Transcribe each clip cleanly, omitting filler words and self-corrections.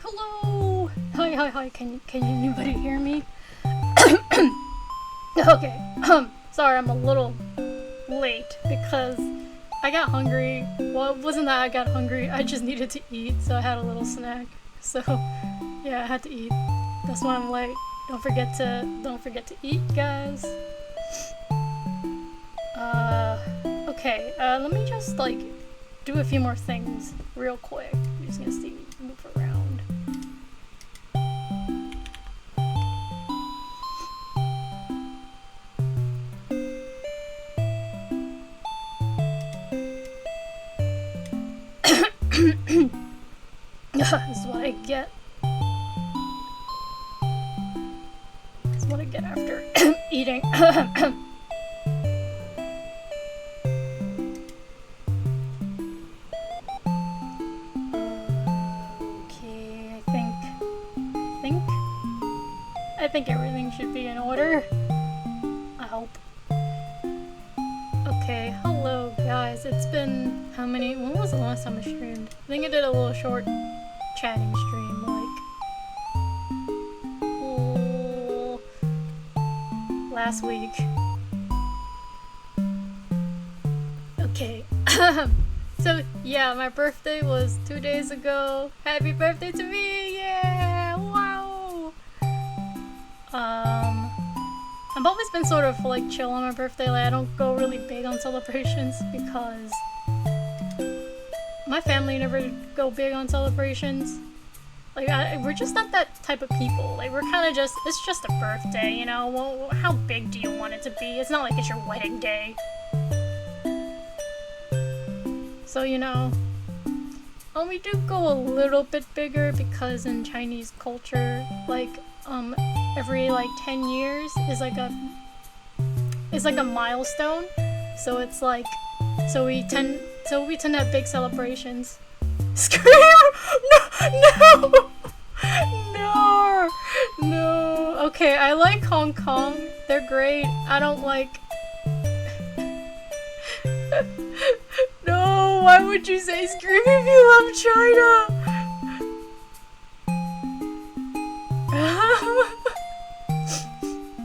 Hello! Hi, can anybody hear me? Okay, sorry I'm a little late because I got hungry. Well, it wasn't that I got hungry, I just needed to eat, so I had a little snack. So, yeah, I had to eat. That's why I'm late. Don't forget to eat, guys. Okay, let me just, like, do a few more things real quick. You're just gonna see me move around. This is what I get. This is what I get after eating. Okay, I think everything should be in order. I hope. Okay, hello guys. It's been how many? When was the last time I streamed? I think I did a little short chatting stream, like last week. Okay. So yeah, my birthday was 2 days ago. Happy birthday to me! Yeah! Wow! I've always been sort of like chill on my birthday. Like I don't go really big on celebrations because my family never go big on celebrations. Like we're just not that type of people. Like we're kind of just, it's just a birthday, you know? Well, how big do you want it to be? It's not like it's your wedding day. So, you know, we do go a little bit bigger because in Chinese culture, like, every like 10 years is like a milestone. So it's like, so we tend to have big celebrations. Scream! No! Okay, I like Hong Kong. They're great. I don't like... No, why would you say scream if you love China?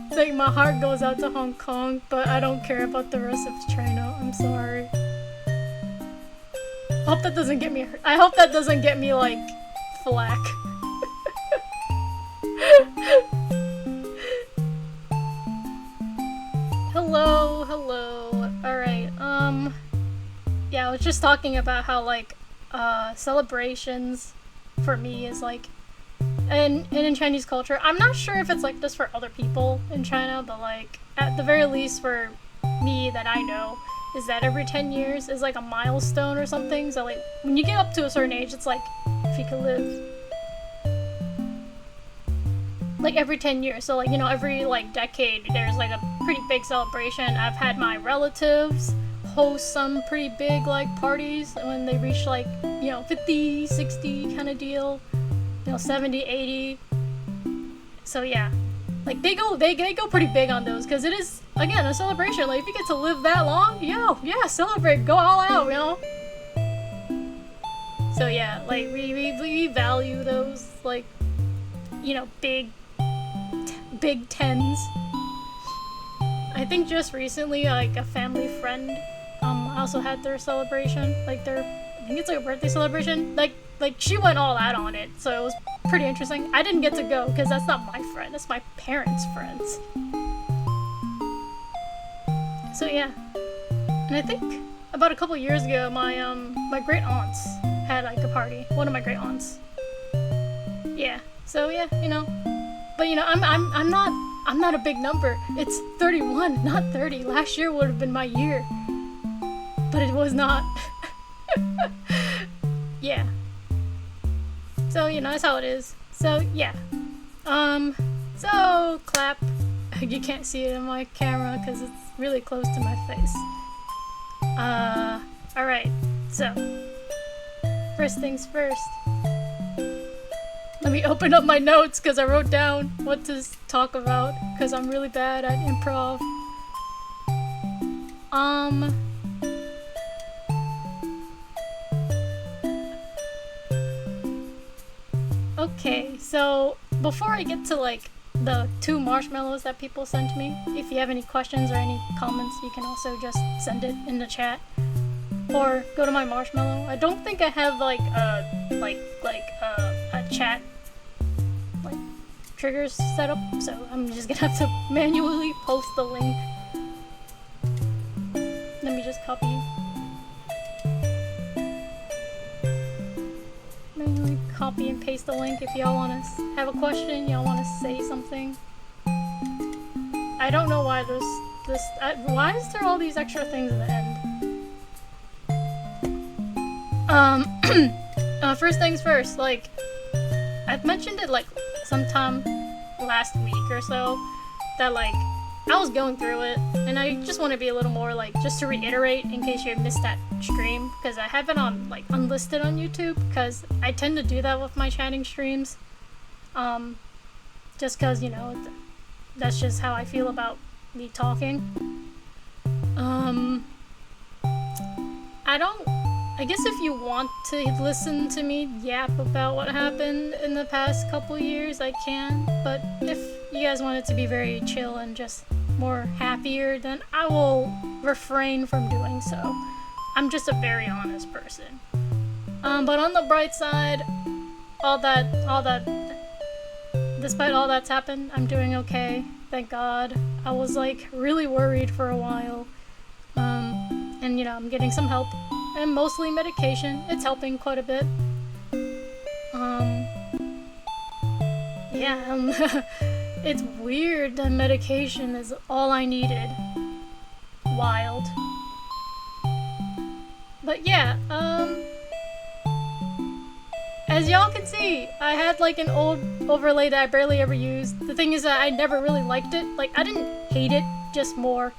It's like my heart goes out to Hong Kong, but I don't care about the rest of China. I'm sorry. I hope that doesn't get me hurt. I hope that doesn't get me, like, flack. Hello. Alright, yeah, I was just talking about how, like, celebrations for me is, like, and in Chinese culture, I'm not sure if it's like this for other people in China, but, like, at the very least for me that I know, is that every 10 years is like a milestone or something. So like when you get up to a certain age, it's like if you could live like every 10 years. So like, you know, every like decade there's like a pretty big celebration. I've had my relatives host some pretty big like parties when they reach like, you know, 50, 60 kind of deal, you know, 70, 80. So yeah. Like they go pretty big on those because it is, again, a celebration. Like if you get to live that long, yeah, celebrate, go all out, you know. So yeah, like we value those, like, you know, big tens. I think just recently, like a family friend, also had their celebration, like I think it's like a birthday celebration. Like she went all out on it, so it was pretty interesting. I didn't get to go because that's not my friend, that's my parents' friends. So yeah, and I think about a couple years ago, my great aunts had like a party. One of my great aunts. Yeah. So yeah, you know, but you know, I'm not a big number. It's 31, not 30. Last year would have been my year, but it was not. Yeah. So, you know, that's how it is. So, yeah. So, clap. You can't see it in my camera because it's really close to my face. Alright. So, first things first. Let me open up my notes because I wrote down what to talk about because I'm really bad at improv. Okay, so before I get to like the 2 marshmallows that people sent me, if you have any questions or any comments, you can also just send it in the chat or go to my marshmallow. I don't think I have like a chat like triggers set up, so I'm just gonna have to manually post the link. Let me just copy. Manually copy and paste the link if y'all want to have a question, y'all want to say something. I don't know why why is there all these extra things at the end? First things first, like, I've mentioned it like sometime last week or so, that like, I was going through it, and I just want to be a little more like, just to reiterate in case you missed that stream, because I have it on like unlisted on YouTube, because I tend to do that with my chatting streams, just because, you know, that's just how I feel about me talking. I guess if you want to listen to me yap about what happened in the past couple years, I can, but if you guys want it to be very chill and just more happier, then I will refrain from doing so. I'm just a very honest person. But on the bright side, despite all that's happened, I'm doing okay, thank God. I was like really worried for a while, and you know, I'm getting some help, and mostly medication. It's helping quite a bit. It's weird that medication is all I needed. Wild. But yeah, as y'all can see, I had like an old overlay that I barely ever used. The thing is that I never really liked it. Like, I didn't hate it, just more.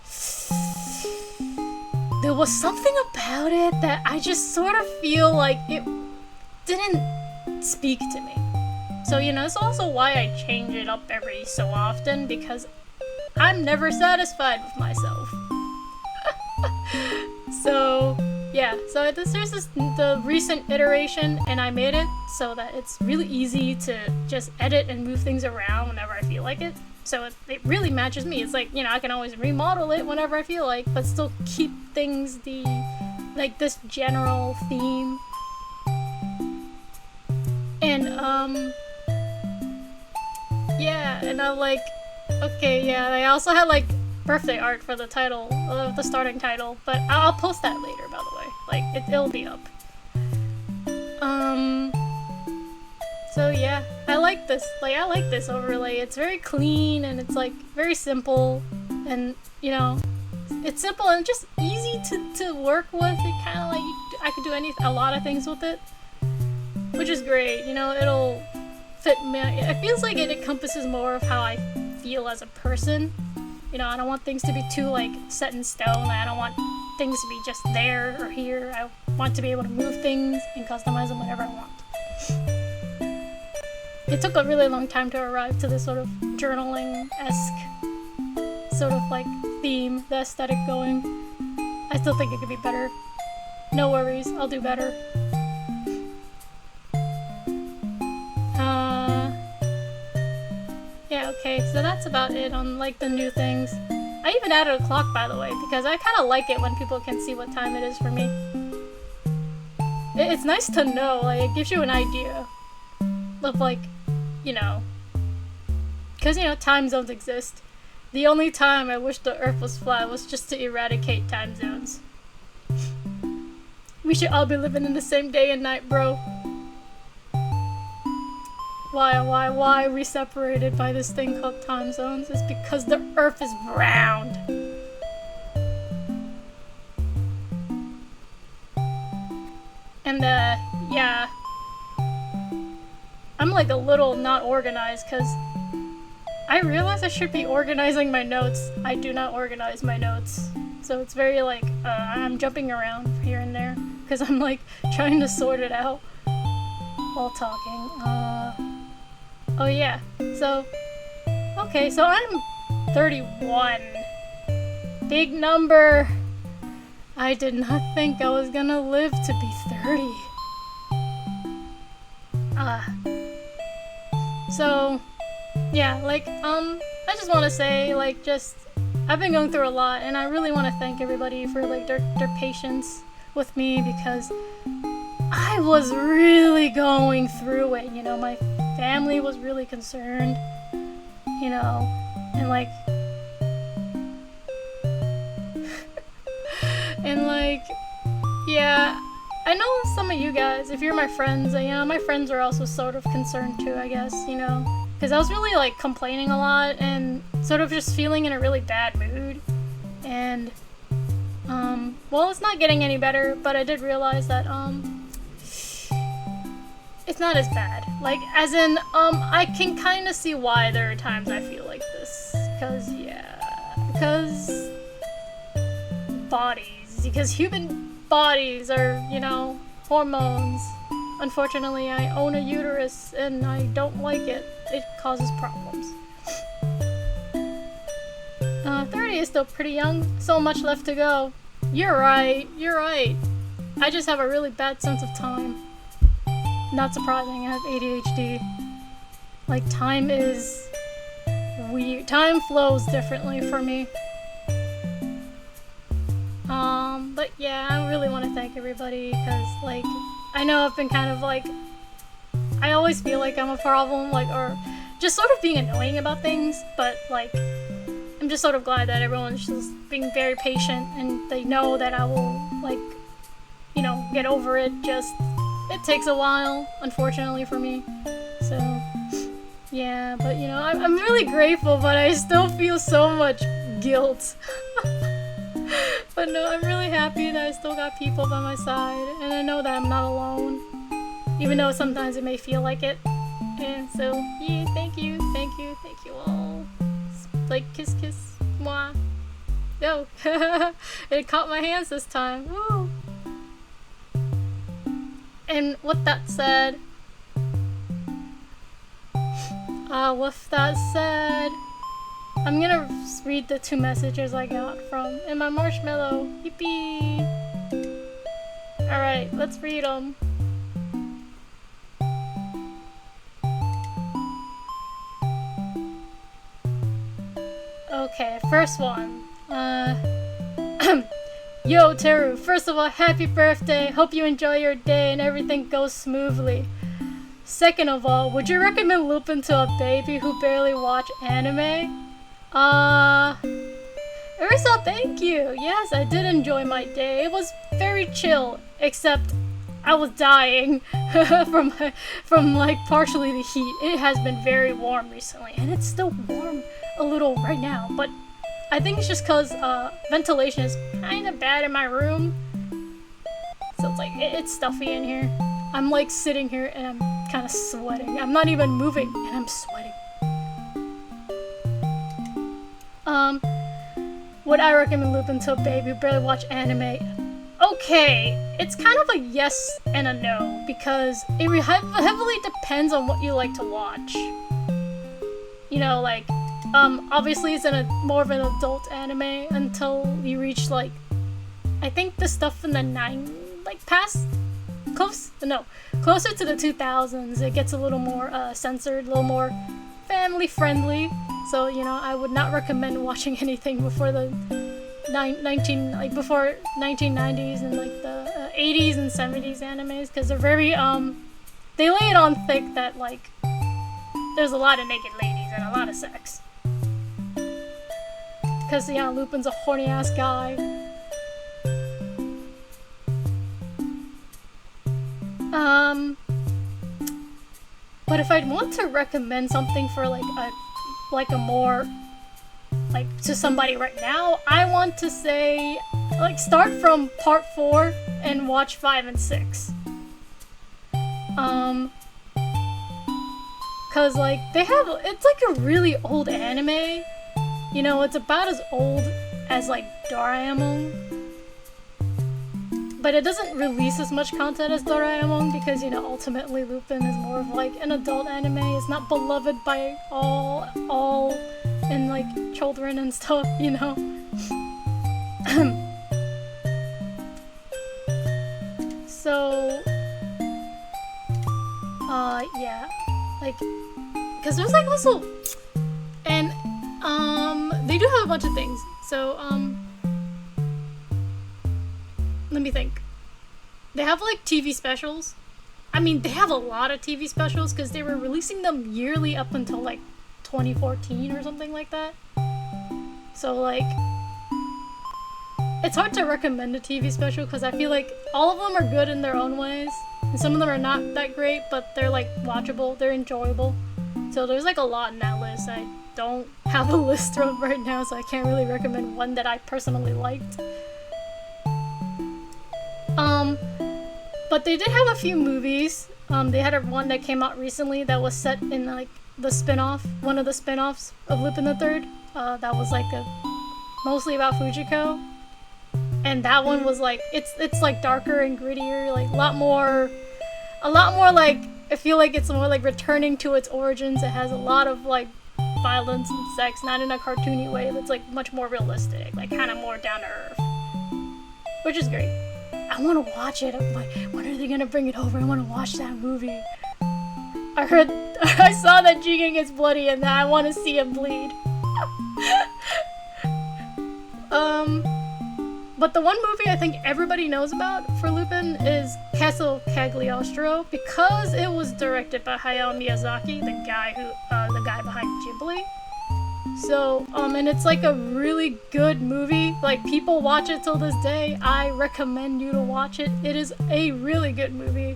There was something about it that I just sort of feel like it didn't speak to me. So, you know, it's also why I change it up every so often, because I'm never satisfied with myself. So, yeah, so there's the recent iteration, and I made it so that it's really easy to just edit and move things around whenever I feel like it. So it really matches me. It's like, you know, I can always remodel it whenever I feel like, but still keep things like this general theme. And, yeah, and I like, okay, yeah, I also had like birthday art for the title, the starting title, but I'll post that later, by the way. Like, it'll be up. So yeah, I like this. Like, I like this overlay. It's very clean, and it's like very simple, and you know, it's simple and just easy to work with. It kind of like I could do a lot of things with it, which is great. You know, it'll fit me. It feels like it encompasses more of how I feel as a person. You know, I don't want things to be too like set in stone. I don't want things to be just there or here. I want to be able to move things and customize them whenever I want. It took a really long time to arrive to this sort of journaling-esque sort of like theme, the aesthetic going. I still think it could be better. No worries, I'll do better. Yeah, okay, so that's about it on like the new things. I even added a clock, by the way, because I kind of like it when people can see what time it is for me. It's nice to know, like, it gives you an idea of like, you know, because, you know, time zones exist. The only time I wish the Earth was flat was just to eradicate time zones. We should all be living in the same day and night, bro. Why are we separated by this thing called time zones? It's because the Earth is round. And, yeah. I'm like a little not organized, because I realize I should be organizing my notes. I do not organize my notes. So it's very like, I'm jumping around here and there, because I'm like trying to sort it out while talking. Oh yeah, so, okay, so I'm 31. Big number. I did not think I was gonna live to be 30. So, yeah, like, I just want to say, like, I've been going through a lot, and I really want to thank everybody for, like, their patience with me, because I was really going through it, you know, my family was really concerned, you know, and, like, and, like, yeah, I know some of you guys, if you're my friends, you know, my friends are also sort of concerned too, I guess, you know, because I was really, like, complaining a lot, and sort of just feeling in a really bad mood, and, well, it's not getting any better, but I did realize that, it's not as bad. Like, as in, I can kind of see why there are times I feel like this, because human bodies are, you know, hormones. Unfortunately, I own a uterus, and I don't like it. It causes problems. 30 is still pretty young. So much left to go. You're right. I just have a really bad sense of time. Not surprising, I have ADHD. Like, time is weird. Time flows differently for me. But yeah, I really want to thank everybody, because, like, I know I've been kind of, like, I always feel like I'm a problem, like, or just sort of being annoying about things, but, like, I'm just sort of glad that everyone's just being very patient, and they know that I will, like, you know, get over it. Just, it takes a while, unfortunately for me, so, yeah, but, you know, I'm really grateful, but I still feel so much guilt. But no, I'm really happy that I still got people by my side, and I know that I'm not alone, even though sometimes it may feel like it. And so, yeah, thank you all. Like, kiss, kiss, mwah. Yo, it caught my hands this time. Woo! And with that said, I'm gonna read the 2 messages I got from in my marshmallow. Yippee! Alright, let's read them. Okay, first one. Yo, Teru, first of all, happy birthday. Hope you enjoy your day and everything goes smoothly. Second of all, would you recommend Lupin to a baby who barely watch anime? Ursa, thank you! Yes, I did enjoy my day. It was very chill, except I was dying from like partially the heat. It has been very warm recently, and it's still warm a little right now, but I think it's just cause ventilation is kind of bad in my room. So it's like, it's stuffy in here. I'm like sitting here and I'm kind of sweating. I'm not even moving and I'm sweating. Would I recommend Lupin to a baby who barely watch anime? Okay, it's kind of a yes and a no, because it heavily depends on what you like to watch. You know, like, obviously it's more of an adult anime until you reach, like, I think the stuff in the closer to the 2000s, it gets a little more censored, a little more family friendly. So, you know, I would not recommend watching anything before the before 1990s and like the 80s and 70s animes, because they're very they lay it on thick that like there's a lot of naked ladies and a lot of sex. Because, yeah, Lupin's a horny ass guy. But if I'd want to recommend something for like a more like to somebody right now, I want to say like start from part 4 and watch 5 and 6. Cause like it's like a really old anime. You know, it's about as old as like Doraemon. But it doesn't release as much content as Doraemon because, you know, ultimately Lupin is more of like an adult anime. It's not beloved by all and like children and stuff, you know. So yeah, like because there's like also, and they do have a bunch of things. So let me think. They have like TV specials. I mean, they have a lot of TV specials because they were releasing them yearly up until like 2014 or something like that. So like, it's hard to recommend a TV special because I feel like all of them are good in their own ways, and some of them are not that great, but they're like watchable, they're enjoyable. So there's like a lot in that list. I don't have a list up right now, so I can't really recommend one that I personally liked. But they did have a few movies. They had one that came out recently that was set in like the spin-off, one of the spin-offs of Lupin the Third. That was like mostly about Fujiko. And that one was like, it's like darker and grittier, like a lot more like, I feel like it's more like returning to its origins. It has a lot of like violence and sex, not in a cartoony way, but it's like much more realistic, like kind of more down to earth, which is great. I want to watch it. I'm like, when are they gonna bring it over? I want to watch that movie. I saw that Jigen gets bloody and I want to see him bleed. But the one movie I think everybody knows about for Lupin is Castle Cagliostro, because it was directed by Hayao Miyazaki, the guy behind Ghibli. So, and it's like a really good movie. Like, people watch it till this day. I recommend you to watch it. It is a really good movie.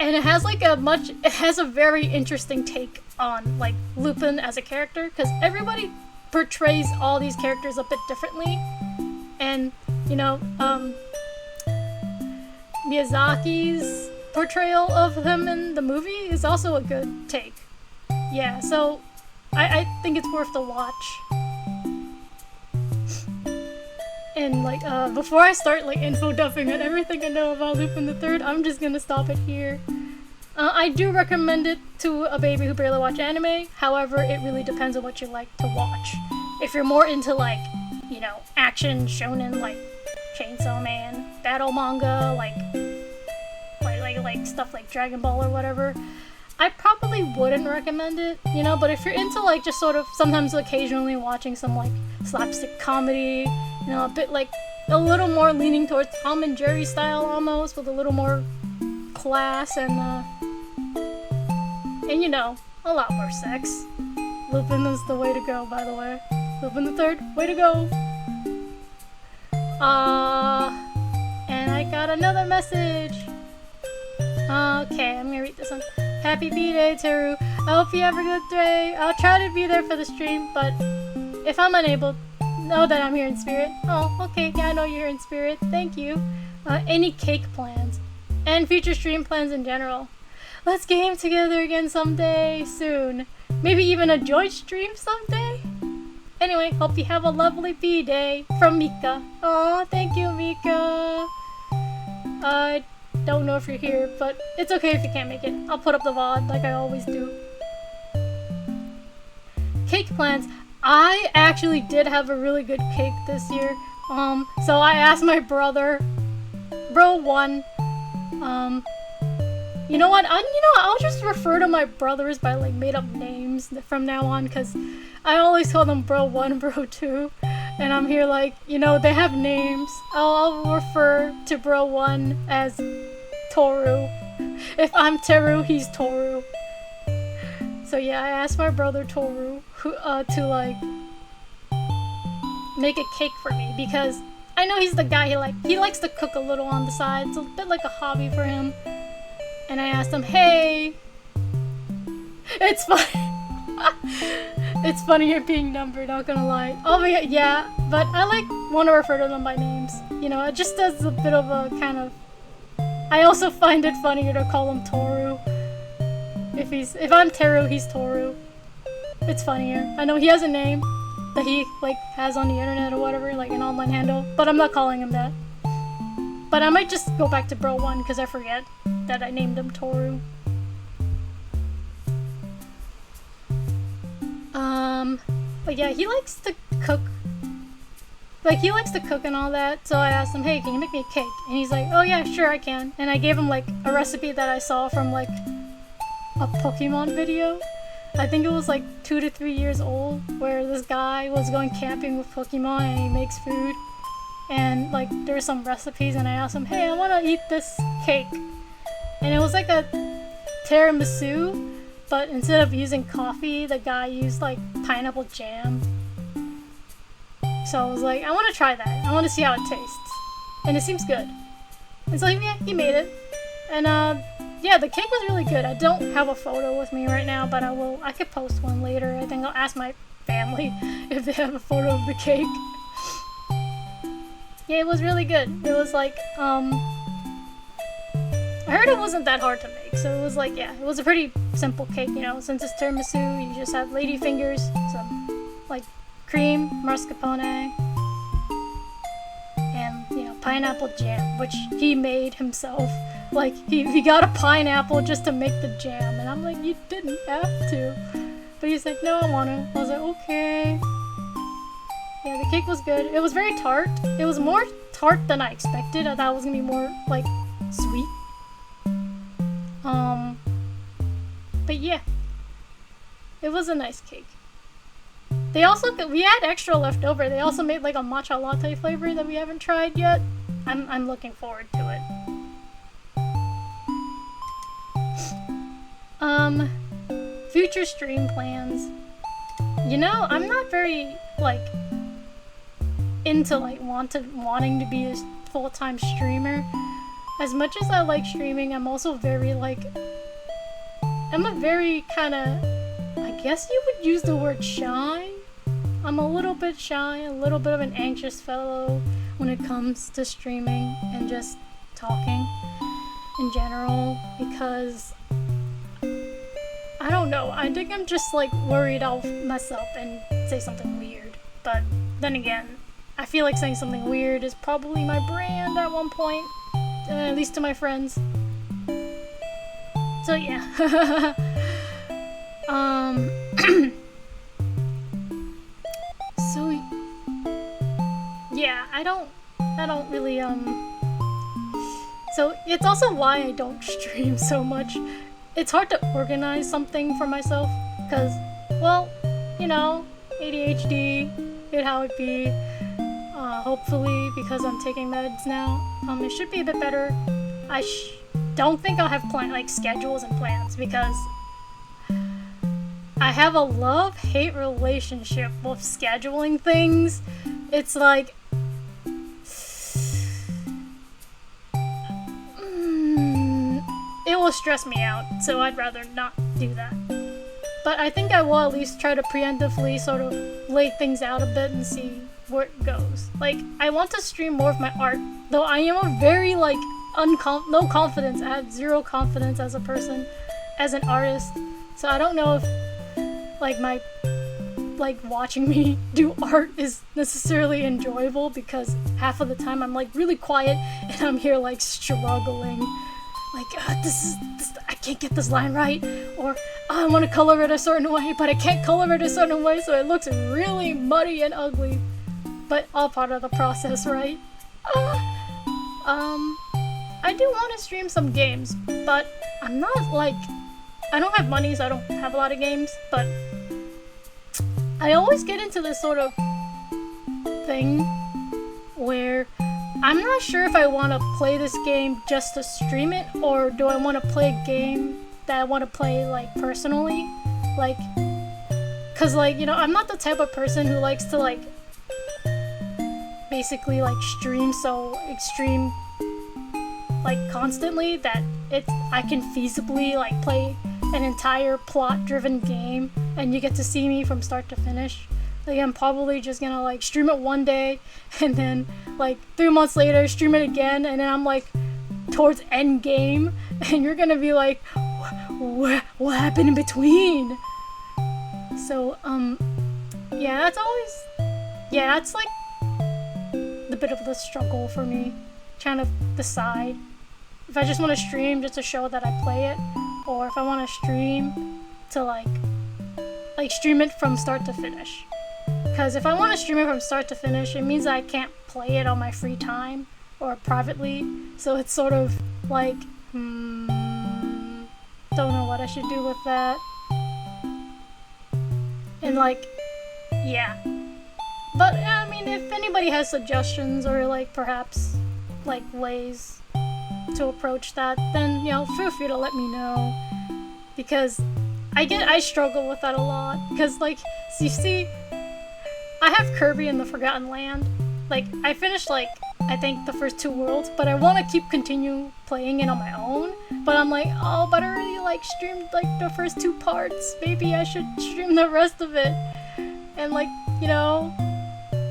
And it has like it has a very interesting take on like Lupin as a character, because everybody portrays all these characters a bit differently. And, you know, Miyazaki's portrayal of him in the movie is also a good take. Yeah, so I think it's worth the watch. And like, before I start like info dumping on everything I know about Lupin the Third, I'm just gonna stop it here. I do recommend it to a baby who barely watch anime. However, it really depends on what you like to watch. If you're more into like, you know, action shonen like Chainsaw Man, battle manga, like stuff like Dragon Ball or whatever, I probably wouldn't recommend it, you know. But if you're into like just sort of sometimes occasionally watching some like slapstick comedy, you know, a bit like a little more leaning towards Tom and Jerry style almost, with a little more class and you know, a lot more sex. Lupin is the way to go, by the way. Lupin the Third, way to go! And I got another message! Okay, I'm gonna read this one. Happy Bday, Teru. I hope you have a good day. I'll try to be there for the stream, but if I'm unable, know that I'm here in spirit. Oh, okay, yeah, I know you're here in spirit. Thank you. Any cake plans? And future stream plans in general. Let's game together again someday, soon. Maybe even a joint stream someday? Anyway, hope you have a lovely B-Day. From Mika. Aw, thank you, Mika. I don't know if you're here, but it's okay if you can't make it. I'll put up the VOD like I always do. Cake plans. I actually did have a really good cake this year. So I asked my brother, Bro 1, you know what? I'll just refer to my brothers by like made up names from now on, because I always call them Bro 1, Bro 2, and I'm here like, you know, they have names. I'll refer to Bro 1 as Toru. If I'm Teru, he's Toru. So yeah, I asked my brother Toru to like make a cake for me, because I know he's the guy, he likes to cook a little on the side. It's a bit like a hobby for him. And I asked him, hey, it's funny. It's funny you're being numbered, not gonna lie. Oh yeah, but I like want to refer to them by names. You know, it just does a bit of a kind of. I also find it funnier to call him Toru. If I'm Teru, he's Toru. It's funnier. I know he has a name that he like has on the internet or whatever, like an online handle, but I'm not calling him that. But I might just go back to Bro 1 because I forget that I named him Toru. But yeah, he likes to cook. Like, he likes to cook and all that, so I asked him, hey, can you make me a cake? And he's like, oh yeah, sure I can. And I gave him like a recipe that I saw from like a Pokemon video. I think it was like 2 to 3 years old, where this guy was going camping with Pokemon and he makes food. And like there were some recipes and I asked him, hey, I want to eat this cake. And it was like a tiramisu, but instead of using coffee, the guy used like pineapple jam. So I was like, I want to try that. I want to see how it tastes. And it seems good. And so yeah, he made it. And yeah, the cake was really good. I don't have a photo with me right now, but I could post one later. I think I'll ask my family if they have a photo of the cake. Yeah, it was really good. It was like, I heard it wasn't that hard to make, so it was like, yeah, it was a pretty simple cake, you know, since it's tiramisu, you just have lady fingers, some, like, cream, mascarpone, and, you know, pineapple jam, which he made himself. Like, he got a pineapple just to make the jam, and I'm like, you didn't have to. But he's like, no, I want to. I was like, okay. Yeah, the cake was good. It was very tart. It was more tart than I expected. I thought it was gonna be more, like, sweet. But yeah, it was a nice cake. They also, we had extra left over. They also made like a matcha latte flavor that we haven't tried yet. I'm looking forward to it. Future stream plans. You know, I'm not very like into like wanting to be a full-time streamer. As much as I like streaming, I'm also very like, I'm a very kind of, I guess you would use the word shy. I'm a little bit shy, a little bit of an anxious fellow when it comes to streaming and just talking in general, because I don't know, I think I'm just like worried I'll mess up and say something weird. But then again, I feel like saying something weird is probably my brand at one point, at least to my friends. So yeah. So yeah, I don't really so it's also why I don't stream so much. It's hard to organize something for myself, because, well, you know, ADHD, it how it be. Hopefully, because I'm taking meds now, it should be a bit better. I don't think I'll have schedules and plans, because I have a love-hate relationship with scheduling things. It's like, it will stress me out, so I'd rather not do that. But I think I will at least try to preemptively sort of lay things out a bit and see where it goes. Like, I want to stream more of my art, though I am a very, like, no confidence. I have zero confidence as a person, as an artist. So I don't know if, like, watching me do art is necessarily enjoyable, because half of the time I'm, like, really quiet and I'm here, like, struggling. Like, this I can't get this line right, or I want to color it a certain way, but I can't color it a certain way, so it looks really muddy and ugly. But all part of the process, right? I do want to stream some games, but I'm not like, I don't have money, so I don't have a lot of games, but I always get into this sort of thing where I'm not sure if I want to play this game just to stream it, or do I want to play a game that I want to play, like, personally? Like, cause, like, you know, I'm not the type of person who likes to, like, basically, like, stream so extreme, like, constantly that I can feasibly, like, play an entire plot-driven game and you get to see me from start to finish. Like, I'm probably just gonna, like, stream it one day and then, like, 3 months later stream it again, and then I'm, like, towards end game, and you're gonna be like, what happened in between? So, yeah, that's always, yeah, that's, like, the bit of the struggle for me, trying to decide if I just want to stream just to show that I play it, or if I want to stream to, like, stream it from start to finish. Because if I want to stream it from start to finish, it means I can't play it on my free time or privately. So it's sort of like, does don't know what I should do with that. And like, yeah. But I mean, if anybody has suggestions or like perhaps like ways to approach that, then you know, feel free to let me know, because I struggle with that a lot. Because like, you see, I have Kirby in the Forgotten Land. Like, I finished like, I think the first 2 worlds, but I want to continue playing it on my own. But I'm like, oh, but I already like streamed like the first 2 parts. Maybe I should stream the rest of it. And like, you know,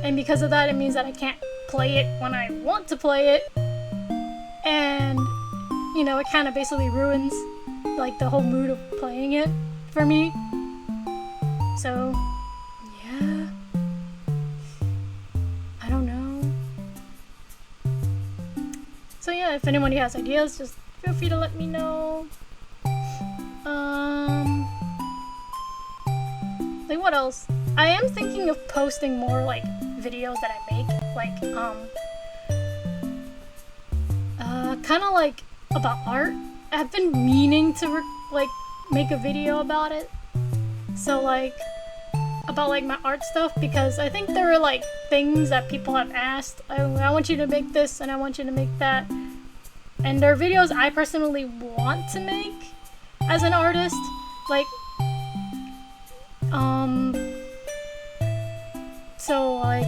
and because of that, it means that I can't play it when I want to play it. And, you know, it kind of basically ruins like the whole mood of playing it for me. So, yeah. I don't know. So yeah, if anybody has ideas, just feel free to let me know. Like what else? I am thinking of posting more like videos that I make, like kind of like about art. I've been meaning to like make a video about it. So like about like my art stuff, because I think there are like things that people have asked. I want you to make this and I want you to make that. And there are videos I personally want to make as an artist. Like, so like,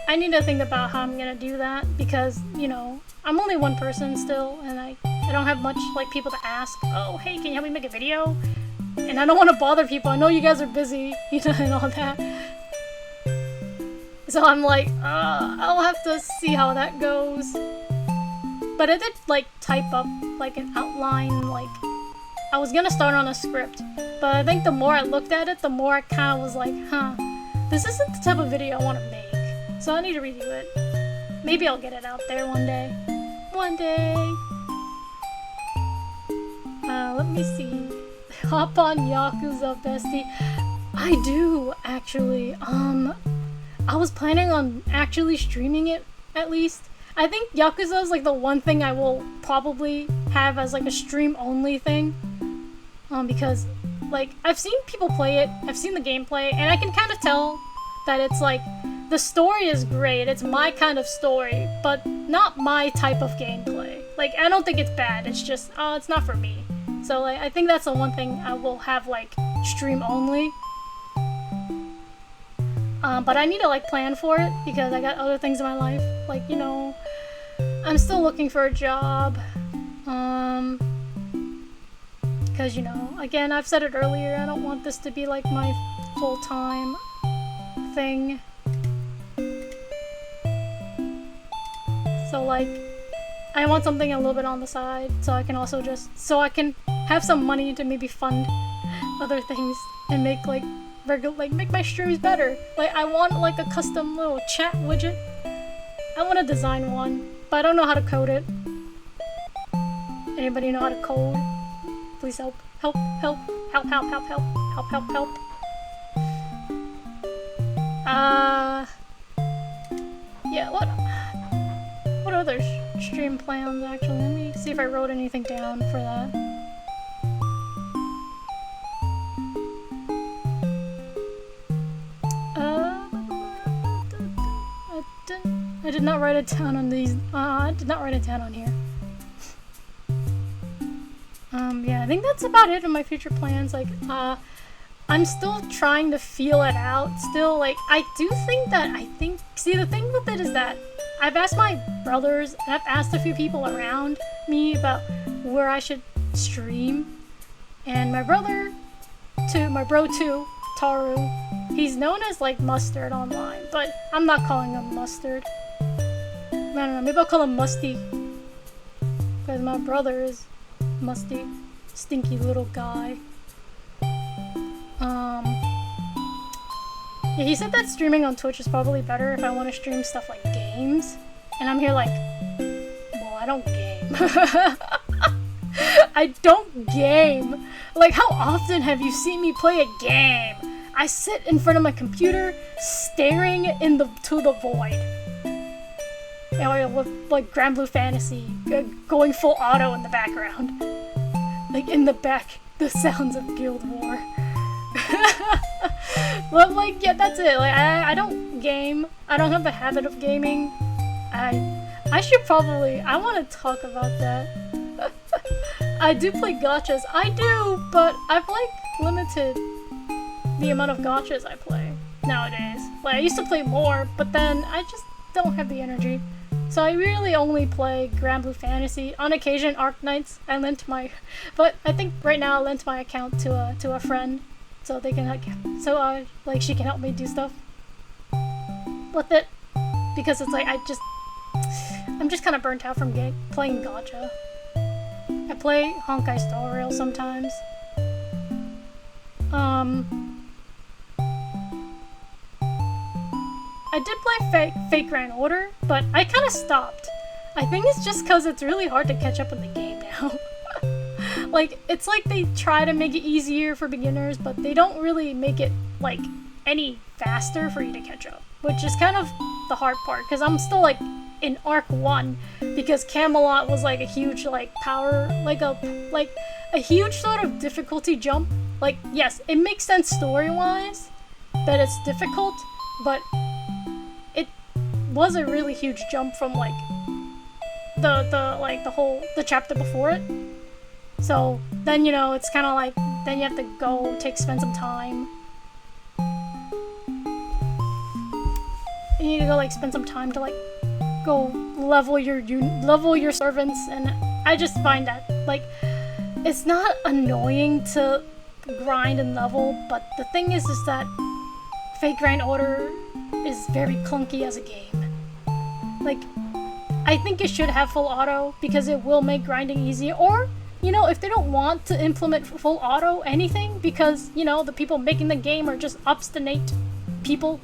I need to think about how I'm gonna do that, because, you know, I'm only one person still, and I don't have much like people to ask, oh, hey, can you help me make a video? And I don't want to bother people. I know you guys are busy, you know, and all that. So I'm like, I'll have to see how that goes. But I did like type up like an outline, like I was gonna start on a script, but I think the more I looked at it, the more I kind of was like, huh, this isn't the type of video I want to make. So I need to redo it. Maybe I'll get it out there one day. One day. Let me see. Hop on Yakuza, bestie. I do, actually. I was planning on actually streaming it, at least. I think Yakuza is like the one thing I will probably have as like a stream-only thing. Because, like, I've seen people play it, I've seen the gameplay, and I can kind of tell that it's like, the story is great, it's my kind of story, but not my type of gameplay. Like, I don't think it's bad, it's just, it's not for me. So, like, I think that's the one thing I will have, like, stream-only. But I need to, like, plan for it, because I got other things in my life. Like, you know, I'm still looking for a job. Because, you know, again, I've said it earlier, I don't want this to be, like, my full-time thing. So, like, I want something a little bit on the side, so I can also so I can have some money to maybe fund other things and make, like, make my streams better. Like, I want, like, a custom little chat widget. I want to design one, but I don't know how to code it. Anybody know how to code? Please help. Help, help, help, help, help, help, help, help, help. Yeah, what other stream plans, actually? Let me see if I wrote anything down for that. I did not write it down on these. I did not write it down on here. Yeah, I think that's about it in my future plans. Like, I'm still trying to feel it out. Still, like, I do think that, see, the thing with it is that I've asked my brothers, and I've asked a few people around me about where I should stream. And my bro too, Taru, he's known as, like, Mustard online, but I'm not calling him Mustard. I don't know, maybe I'll call him Musty. Because my brother is Musty. Stinky little guy. Yeah, he said that streaming on Twitch is probably better if I want to stream stuff like games. And I'm here like, well, I don't game. I don't game. Like, how often have you seen me play a game? I sit in front of my computer, staring to the void. You know, with like Grand Blue Fantasy going full auto in the background. Like in the back, the sounds of Guild War. But like, yeah, that's it. Like, I don't game. I don't have a habit of gaming. I should probably. I want to talk about that. I do play gachas. I do, but I've like limited the amount of gachas I play nowadays. Like, I used to play more, but then I just don't have the energy. So I really only play Grand Blue Fantasy. On occasion, Arc Knights. I lent my, but I think right now I lent my account to a friend, so they can like she can help me do stuff with it, because it's like I'm just kind of burnt out from playing gacha. I play Honkai Star Rail sometimes. I did play Fate Grand Order, but I kind of stopped. I think it's just because it's really hard to catch up in the game now. Like, it's like they try to make it easier for beginners, but they don't really make it, like, any faster for you to catch up. Which is kind of the hard part, because I'm still, like, in Arc 1, because Camelot was, like, a huge, like, power, like a huge sort of difficulty jump. Like, yes, it makes sense story-wise that it's difficult, but it was a really huge jump from, like, the chapter before it. So then, you know, it's kind of like, then you have to spend some time. You need to go, like, spend some time to, like, go level your servants, and I just find that, like, it's not annoying to grind and level, but the thing is that Fate Grand Order is very clunky as a game. Like, I think it should have full auto, because it will make grinding easier, or, you know, if they don't want to implement full auto anything, because, you know, the people making the game are just obstinate people,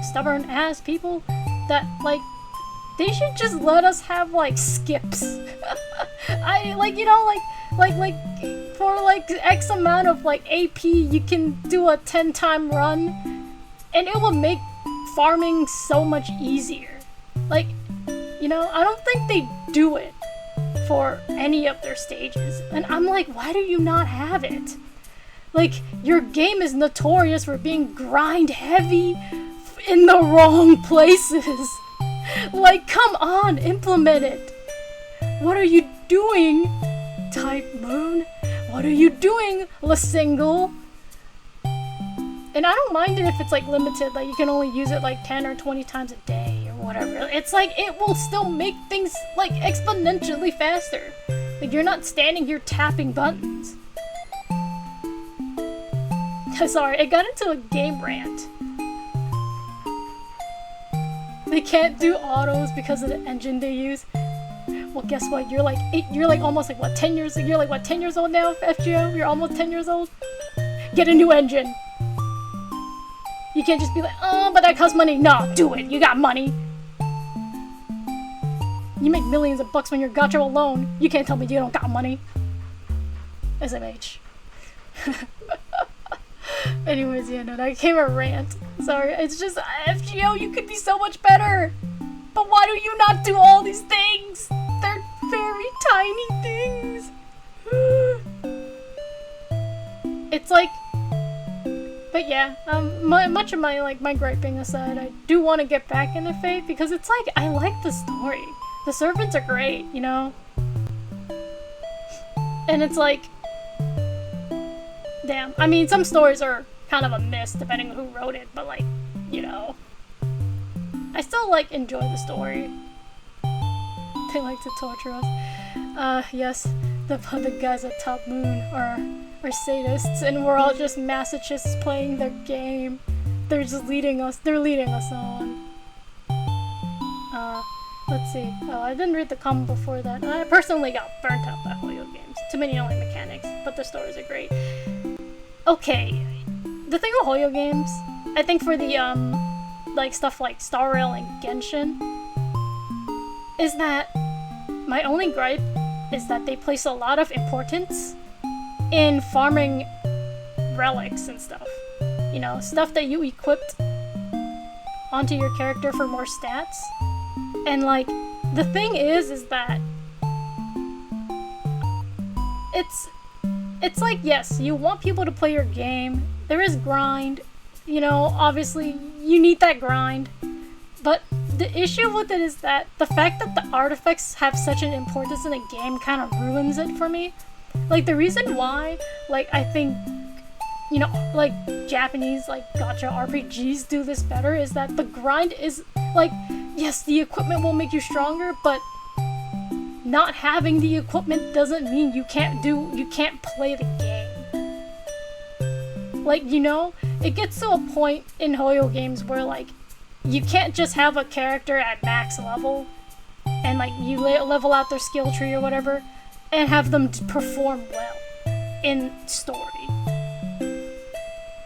stubborn ass people, that, like, they should just let us have, like, skips. Like, for, like, X amount of, like, AP, you can do a 10-time run, and it will make farming so much easier. Like, you know, I don't think they do it for any of their stages, and I'm like, why do you not have it? Like, your game is notorious for being grind heavy in the wrong places. Like, come on, implement it. What are you doing, Type Moon? What are you doing, La Single? And I don't mind it if it's, like, limited, like, you can only use it, like, 10 or 20 times a day or whatever. It's like, it will still make things, like, exponentially faster. Like, you're not standing here tapping buttons. Sorry, I got into a game rant. They can't do autos because of the engine they use. Well, guess what? You're like almost like what, 10 years? You're like what, 10 years old now, FGO? You're almost 10 years old. Get a new engine. You can't just be like, oh, but that costs money. No, do it. You got money. You make millions of bucks when you're gacha alone. You can't tell me you don't got money. SMH. Anyways, yeah, no, that became a rant. Sorry, it's just, FGO, you could be so much better! But why do you not do all these things? They're very tiny things! It's like, but yeah, much of my griping aside, I do want to get back into Fate, because it's like, I like the story. The servants are great, you know? And it's like, damn. I mean, some stories are kind of a miss, depending on who wrote it, but, like, you know. I still, like, enjoy the story. They like to torture us. Yes, the guys at Top Moon are sadists, and we're all just masochists playing their game. They're just leading us on. Let's see. Oh, I didn't read the comment before that. I personally got burnt out by Hoyo games. Too many only mechanics, but the stories are great. Okay, the thing with Hoyo games, I think for the, like, stuff like Star Rail and Genshin, is that my only gripe is that they place a lot of importance in farming relics and stuff. You know, stuff that you equipped onto your character for more stats. And, like, the thing is that it's like, yes, you want people to play your game. There is grind, you know, obviously you need that grind. But the issue with it is that the fact that the artifacts have such an importance in the game kind of ruins it for me. Like, the reason why, like, I think, you know, like, Japanese, like, gacha RPGs do this better is that the grind is, like, yes, the equipment will make you stronger, but not having the equipment doesn't mean you can't play the game. Like, you know, it gets to a point in Hoyo games where, like, you can't just have a character at max level and, like, you level out their skill tree or whatever and have them perform well in story.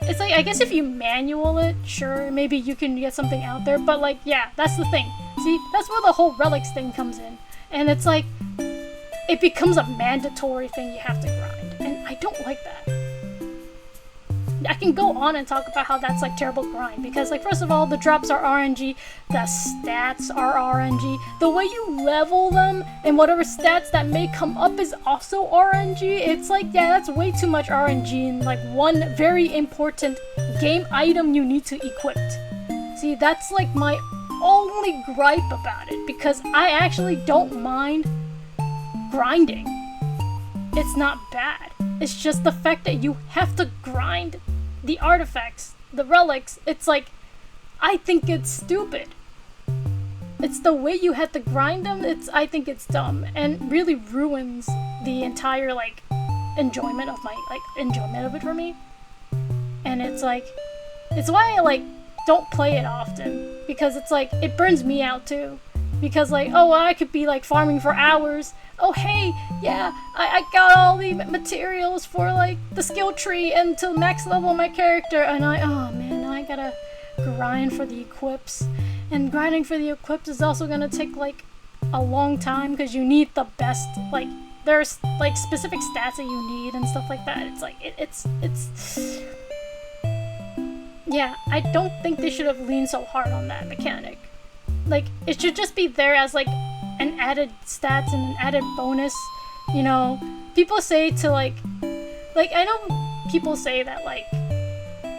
It's like, I guess if you manual it, sure, maybe you can get something out there, but, like, yeah, that's the thing. See, that's where the whole relics thing comes in. And it's like, it becomes a mandatory thing you have to grind. And I don't like that. I can go on and talk about how that's, like, terrible grind. Because, like, first of all, the drops are RNG. The stats are RNG. The way you level them and whatever stats that may come up is also RNG. It's like, yeah, that's way too much RNG in, like, one very important game item you need to equip. See, that's, like, my only gripe about it, because I actually don't mind grinding. It's not bad. It's just the fact that you have to grind the artifacts, the relics. It's like, I think it's stupid. It's the way you have to grind them. I think it's dumb and really ruins the entire, like, enjoyment of it for me. And it's like, it's why I, like, don't play it often, because it's like, it burns me out too. Because, like, oh, I could be, like, farming for hours. Oh, hey, yeah, I got all the materials for, like, the skill tree and to max level my character, and oh man, now I gotta grind for the equips. And grinding for the equips is also gonna take, like, a long time, because you need the best, like, there's, like, specific stats that you need and stuff like that. It's like, it's yeah, I don't think they should have leaned so hard on that mechanic. Like, it should just be there as, like, an added stats and an added bonus. You know, people say to, like, I know people say that, like,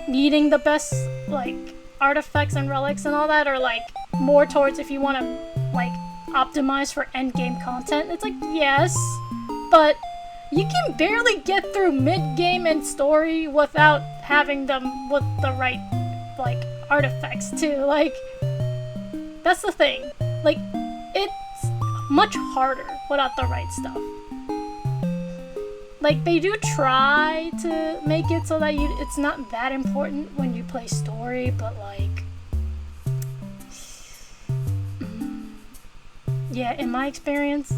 needing the best, like, artifacts and relics and all that are, like, more towards if you want to, like, optimize for endgame content. It's like, yes, but you can barely get through mid-game and story without having them with the right, like, artifacts too. Like, that's the thing. Like, it's much harder without the right stuff. Like, they do try to make it so that it's not that important when you play story, but, like, yeah, in my experience,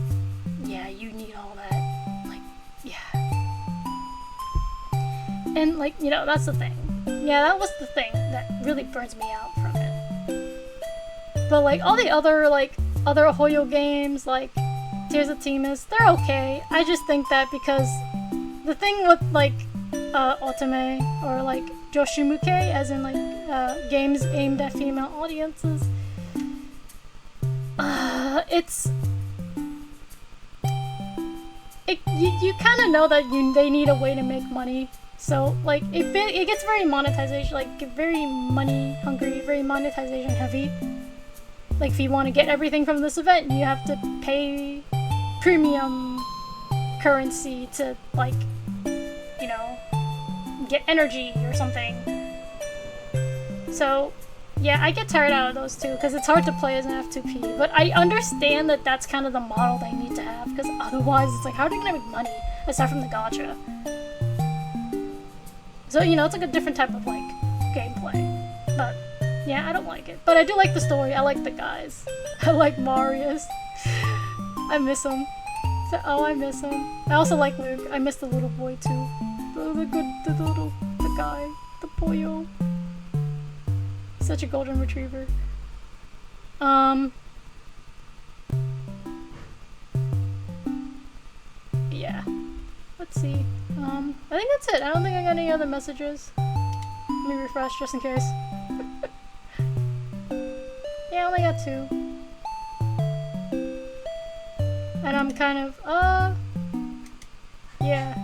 yeah, you need all that. Like, yeah. And, like, you know, that's the thing. Yeah, that was the thing that really burns me out from it. But, like, all the other, like, other Hoyo games, like Tears of Timus, they're okay. I just think that because the thing with, like, otome, or, like, joshimuke, as in, like, games aimed at female audiences, you kind of know that they need a way to make money. So, like, it gets very monetization, like, very money hungry, very monetization heavy. Like, if you want to get everything from this event, you have to pay premium currency to, like, you know, get energy or something. So, yeah, I get tired out of those too, because it's hard to play as an F2P. But I understand that that's kind of the model they need to have, because otherwise it's like, how are they going to make money aside from the gacha? So, you know, it's like a different type of, like, gameplay. But, yeah, I don't like it. But I do like the story. I like the guys. I like Marius. I miss him. So, oh, I miss him. I also like Luke. I miss the little boy, too. The guy. The boyo. Such a golden retriever. Yeah. Let's see. I think that's it. I don't think I got any other messages. Let me refresh just in case. Yeah, I only got 2. And I'm kind of, yeah.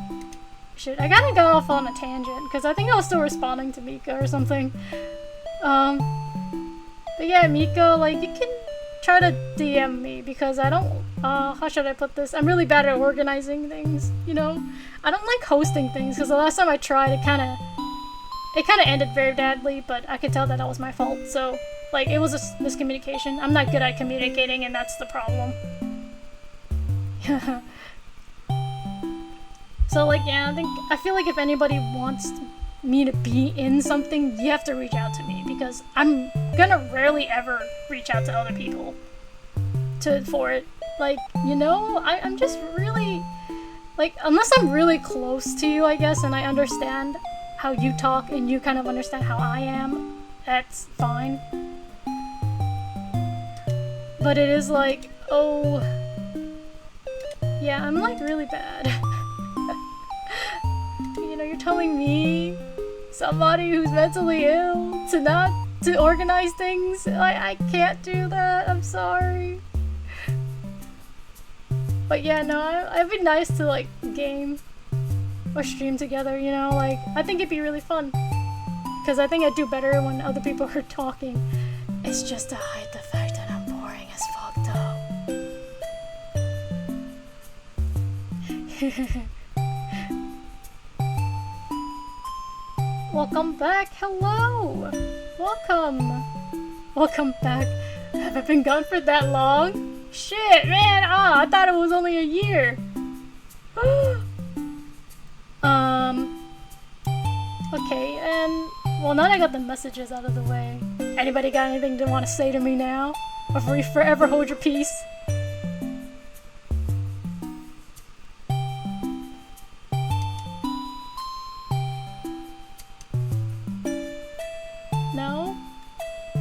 Shit, I kinda got off on a tangent, because I think I was still responding to Mika or something. But yeah, Miko, like, you can try to DM me, because I don't, how should I put this? I'm really bad at organizing things, you know? I don't like hosting things, because the last time I tried, it kinda ended very badly, but I could tell that was my fault, so, like, it was a miscommunication. I'm not good at communicating, and that's the problem. So, like, yeah, I feel like if anybody wants me to be in something, you have to reach out to me, because I'm gonna rarely ever reach out to other people for it. Like, you know, I'm just really, like, unless I'm really close to you, I guess, and I understand how you talk and you kind of understand how I am, that's fine. But it is like, oh, yeah, I'm like really bad. You know, you're telling me, somebody who's mentally ill, to organize things? I can't do that, I'm sorry. But yeah, no, it'd be nice to like game or stream together, you know, like, I think it'd be really fun. Because I think I do better when other people are talking. It's just to hide the fact that I'm boring as fuck though. Welcome back, hello! Welcome! Welcome back. Have I been gone for that long? Shit, man! I thought it was only a year! Okay, and... well, now that I got the messages out of the way, anybody got anything to want to say to me now? Or will you forever hold your peace? No?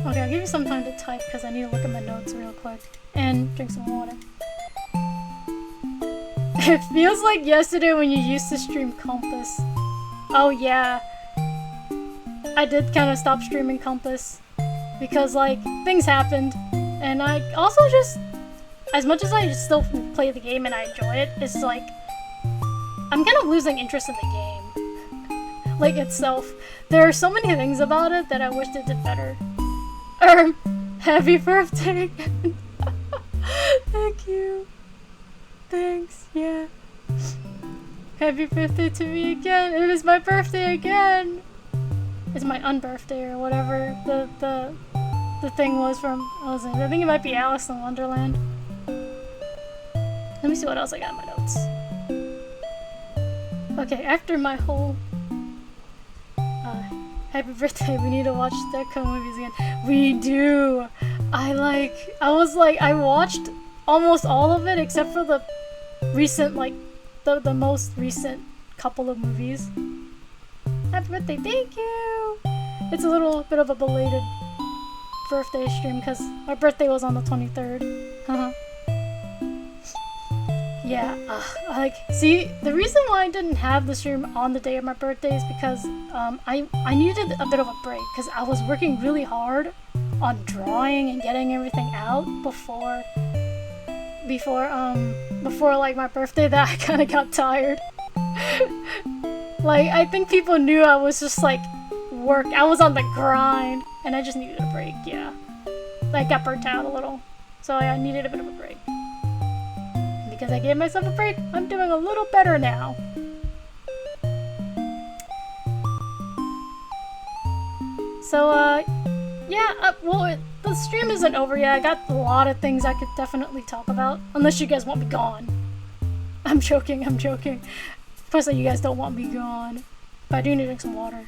Okay, I'll give you some time to type because I need to look at my notes real quick. And drink some water. It feels like yesterday when you used to stream Compass. Oh yeah. I did kind of stop streaming Compass. Because like, things happened. And I also just, as much as I still play the game and I enjoy it, it's like, I'm kind of losing interest in the game. Like itself. There are so many things about it that I wish they did better. Happy birthday again. Thank you. Thanks, yeah. Happy birthday to me again. It is my birthday again. It's my unbirthday or whatever the thing was from. I think it might be Alice in Wonderland. Let me see what else I got in my notes. Okay, after my whole happy birthday, we need to watch Deco movies again. We do. I watched almost all of it except for the recent, like, the most recent couple of movies. Happy birthday, thank you! It's a little bit of a belated birthday stream because my birthday was on the 23rd. Yeah, like, see, the reason why I didn't have the stream on the day of my birthday is because I needed a bit of a break because I was working really hard on drawing and getting everything out before like my birthday, that I kind of got tired. Like, I think people knew I was just like I was on the grind and I just needed a break, yeah. I got burnt out a little, so I needed a bit of a break. Because I gave myself a break, I'm doing a little better now. So, yeah, well, the stream isn't over yet. I got a lot of things I could definitely talk about. Unless you guys want me gone. I'm joking, I'm joking. Of course you guys don't want me gone. But I do need to drink some water.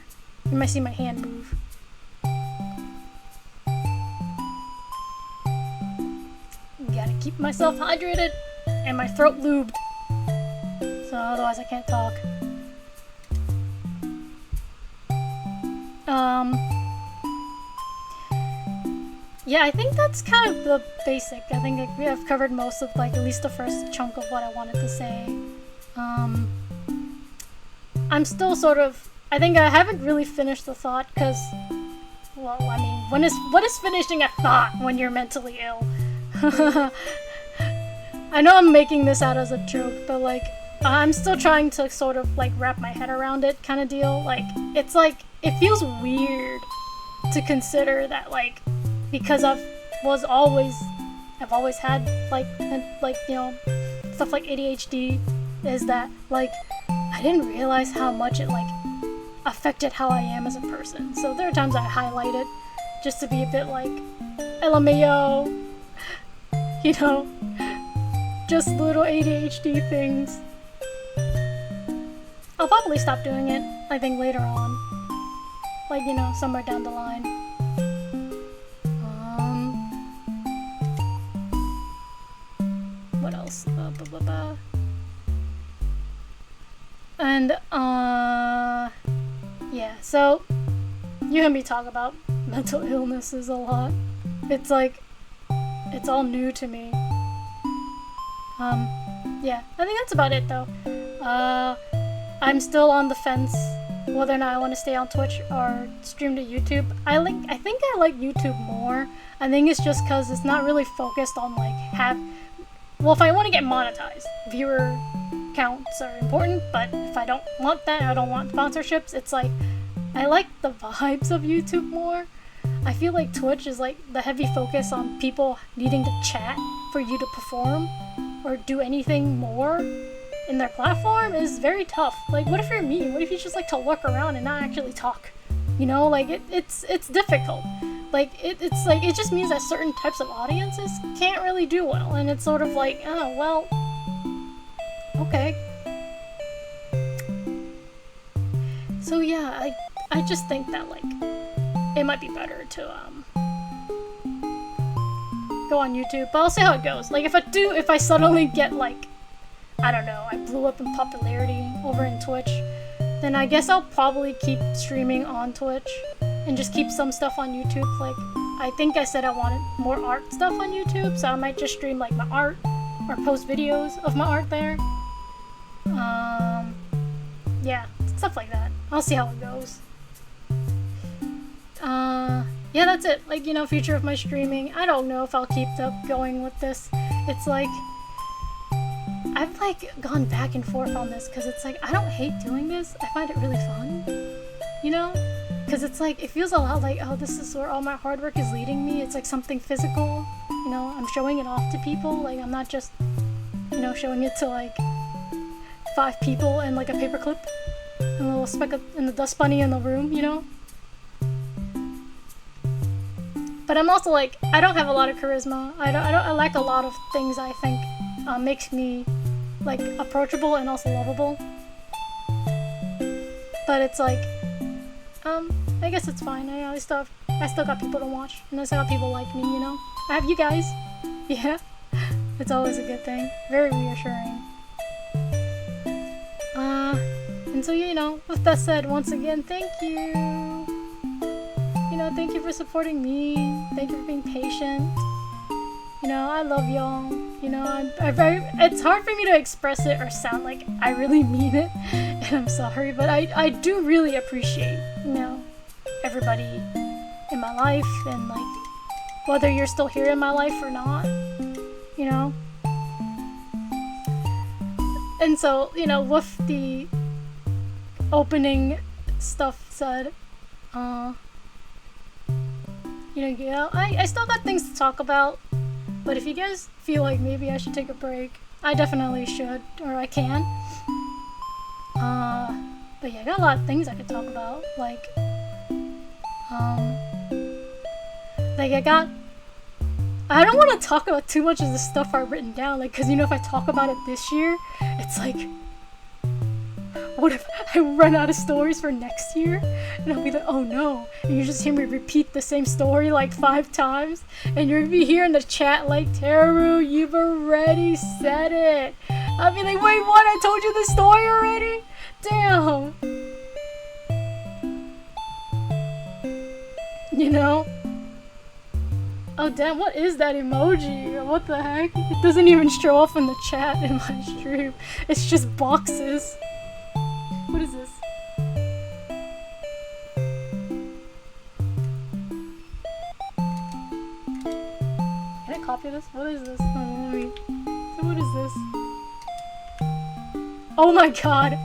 You might see my hand move. Gotta keep myself hydrated. And my throat lubed. So otherwise I can't talk. Yeah, I think that's kind of the basic. I think I've covered most of, like, at least the first chunk of what I wanted to say. I'm still sort of, I think I haven't really finished the thought, because, well, I mean, what is finishing a thought when you're mentally ill? I know I'm making this out as a joke, but, like, I'm still trying to sort of like wrap my head around it kind of deal. Like, it's like, it feels weird to consider that, like, because I've always had like you know, stuff like ADHD, is that like I didn't realize how much it like affected how I am as a person. So there are times I highlight it just to be a bit like LMAO, you know, just little ADHD things. I'll probably stop doing it, I think, later on, like, you know, somewhere down the line. What else? And yeah, so you hear me talk about mental illnesses a lot. It's like, it's all new to me. Yeah, I think that's about it though. I'm still on the fence whether or not I want to stay on Twitch or stream to YouTube. I think I like YouTube more. I think it's just because it's not really focused on like well, if I want to get monetized, viewer counts are important, but if I don't want that, I don't want sponsorships, it's like, I like the vibes of YouTube more. I feel like Twitch is like the heavy focus on people needing to chat for you to perform or do anything more in their platform is very tough. Like, what if you're me? What if you just like to lurk around and not actually talk? You know, like it's difficult. Like it's like, it just means that certain types of audiences can't really do well, and it's sort of like, oh well, okay. So yeah, I just think that like it might be better to go on YouTube, but I'll see how it goes. Like if I suddenly get like, I don't know, I blew up in popularity over in Twitch, then I guess I'll probably keep streaming on Twitch and just keep some stuff on YouTube. Like, I think I said I wanted more art stuff on YouTube, so I might just stream like my art or post videos of my art there. Yeah, stuff like that. I'll see how it goes. Yeah, that's it. Like, you know, future of my streaming. I don't know if I'll keep going with this. It's like, I've like gone back and forth on this because it's like, I don't hate doing this. I find it really fun, you know? Because it's like, it feels a lot like, oh, this is where all my hard work is leading me. It's like something physical, you know? I'm showing it off to people. Like, I'm not just, you know, showing it to like 5 people and like a paperclip and a little speck in the dust bunny in the room, you know? But I'm also like, I don't have a lot of charisma. I lack a lot of things I think makes me like approachable and also lovable. But it's like, I guess it's fine. I still got people to watch, and I still got people like me, you know? I have you guys. Yeah. It's always a good thing. Very reassuring. And so, you know, with that said, once again, thank you. You know, thank you for supporting me. Thank you for being patient. You know, I love y'all. You know, it's hard for me to express it or sound like I really mean it, and I'm sorry, but I do really appreciate, you know, everybody in my life, and like, whether you're still here in my life or not, you know? And so, you know, with the opening stuff said, you know, yeah, I still got things to talk about, but if you guys feel like maybe I should take a break, I definitely should, or I can. But yeah, I got a lot of things I could talk about, like I don't want to talk about too much of the stuff I've written down, like, cause you know, if I talk about it this year, it's like, what if I run out of stories for next year? And I'll be like, oh no. And you just hear me repeat the same story like 5 times. And you'll be here in the chat like, Teru, you've already said it. I'll be like, wait, what? I told you the story already? Damn. You know? Oh damn, what is that emoji? What the heck? It doesn't even show off in the chat in my stream. It's just boxes. What is this? Can I copy this? What is this? Oh, let me... So what is this? Oh my god.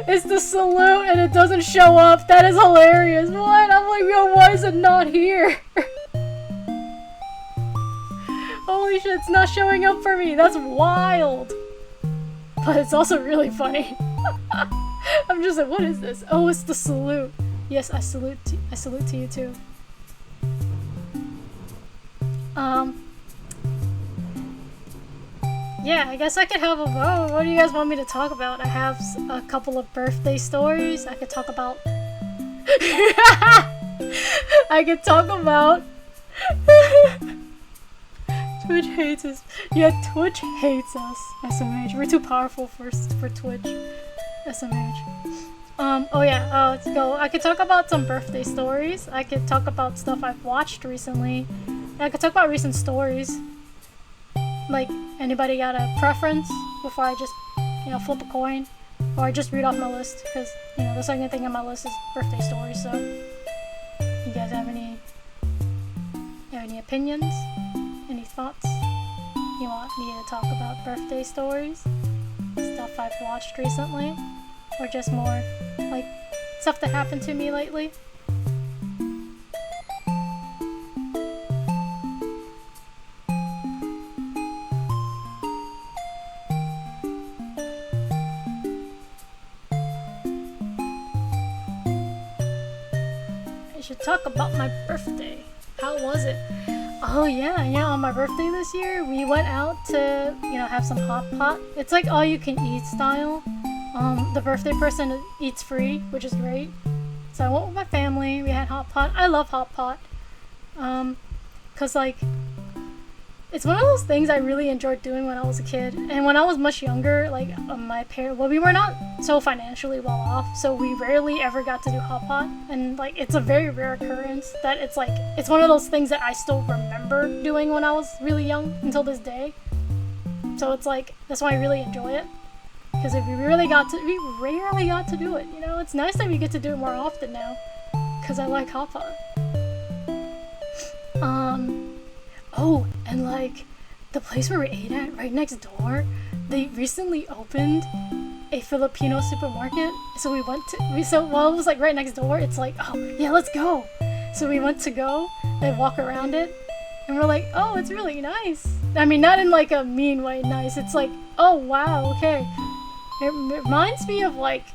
It's the salute and it doesn't show up. That is hilarious. What? I'm like, yo, why is it not here? Holy shit, it's not showing up for me. That's wild. But it's also really funny. I'm just like, what is this? Oh, it's the salute. Yes, I salute to you too. Yeah, I guess I could have a vote. What do you guys want me to talk about? I have a couple of birthday stories. I could talk about... I could talk about... Twitch hates us. Yeah, Twitch hates us. SMH. We're too powerful for Twitch. SMH. Oh yeah, let's go. I could talk about some birthday stories. I could talk about stuff I've watched recently. I could talk about recent stories. Like, anybody got a preference before I just, you know, flip a coin? Or I just read off my list, because, you know, the second thing on my list is birthday stories, so... You guys have any opinions? Any thoughts? You want me to talk about birthday stories? Stuff I've watched recently? Or just more, like, stuff that happened to me lately? I should talk about my birthday. How was it? Oh yeah, on my birthday this year, we went out to, you know, have some hot pot. It's like all you can eat style. The birthday person eats free, which is great. So I went with my family, we had hot pot. I love hot pot. 'Cause like, it's one of those things I really enjoyed doing when I was a kid. And when I was much younger, like, my parents, well, we were not so financially well off, so we rarely ever got to do hot pot. And like, it's a very rare occurrence that it's like, it's one of those things that I still remember doing when I was really young until this day. So it's like, that's why I really enjoy it. Because we rarely got to do it, you know? It's nice that we get to do it more often now. Because I like hot pot. Oh, and like, the place where we ate at, right next door, they recently opened a Filipino supermarket. So we went to, while it was like right next door, it's like, oh, yeah, let's go. So we went to go and walk around it. And we're like, oh, it's really nice. I mean, not in like a mean way nice. It's like, oh, wow, okay. It reminds me of like,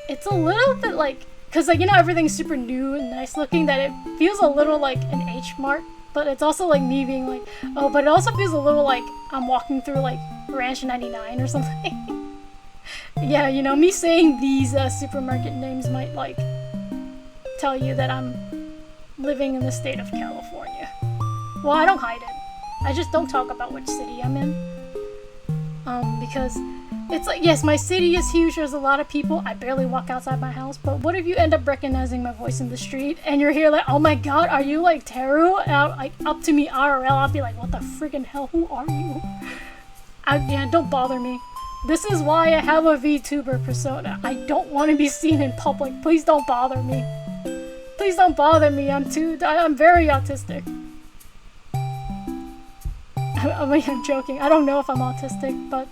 it's a little bit like, cause like, you know, everything's super new and nice looking, that it feels a little like an H Mart, but it's also like me being like, oh, but it also feels a little like I'm walking through like Ranch 99 or something. Yeah, you know, me saying these supermarket names might like tell you that I'm living in the state of California. Well, I don't hide it. I just don't talk about which city I'm in. Because it's like, yes, my city is huge, there's a lot of people, I barely walk outside my house, but what if you end up recognizing my voice in the street, and you're here like, oh my god, are you like Teru? And like, up to me IRL, I'll be like, what the freaking hell, who are you? Yeah, don't bother me. This is why I have a VTuber persona. I don't want to be seen in public, please don't bother me. Please don't bother me, I'm very autistic. I mean, I'm joking. I don't know if I'm autistic, but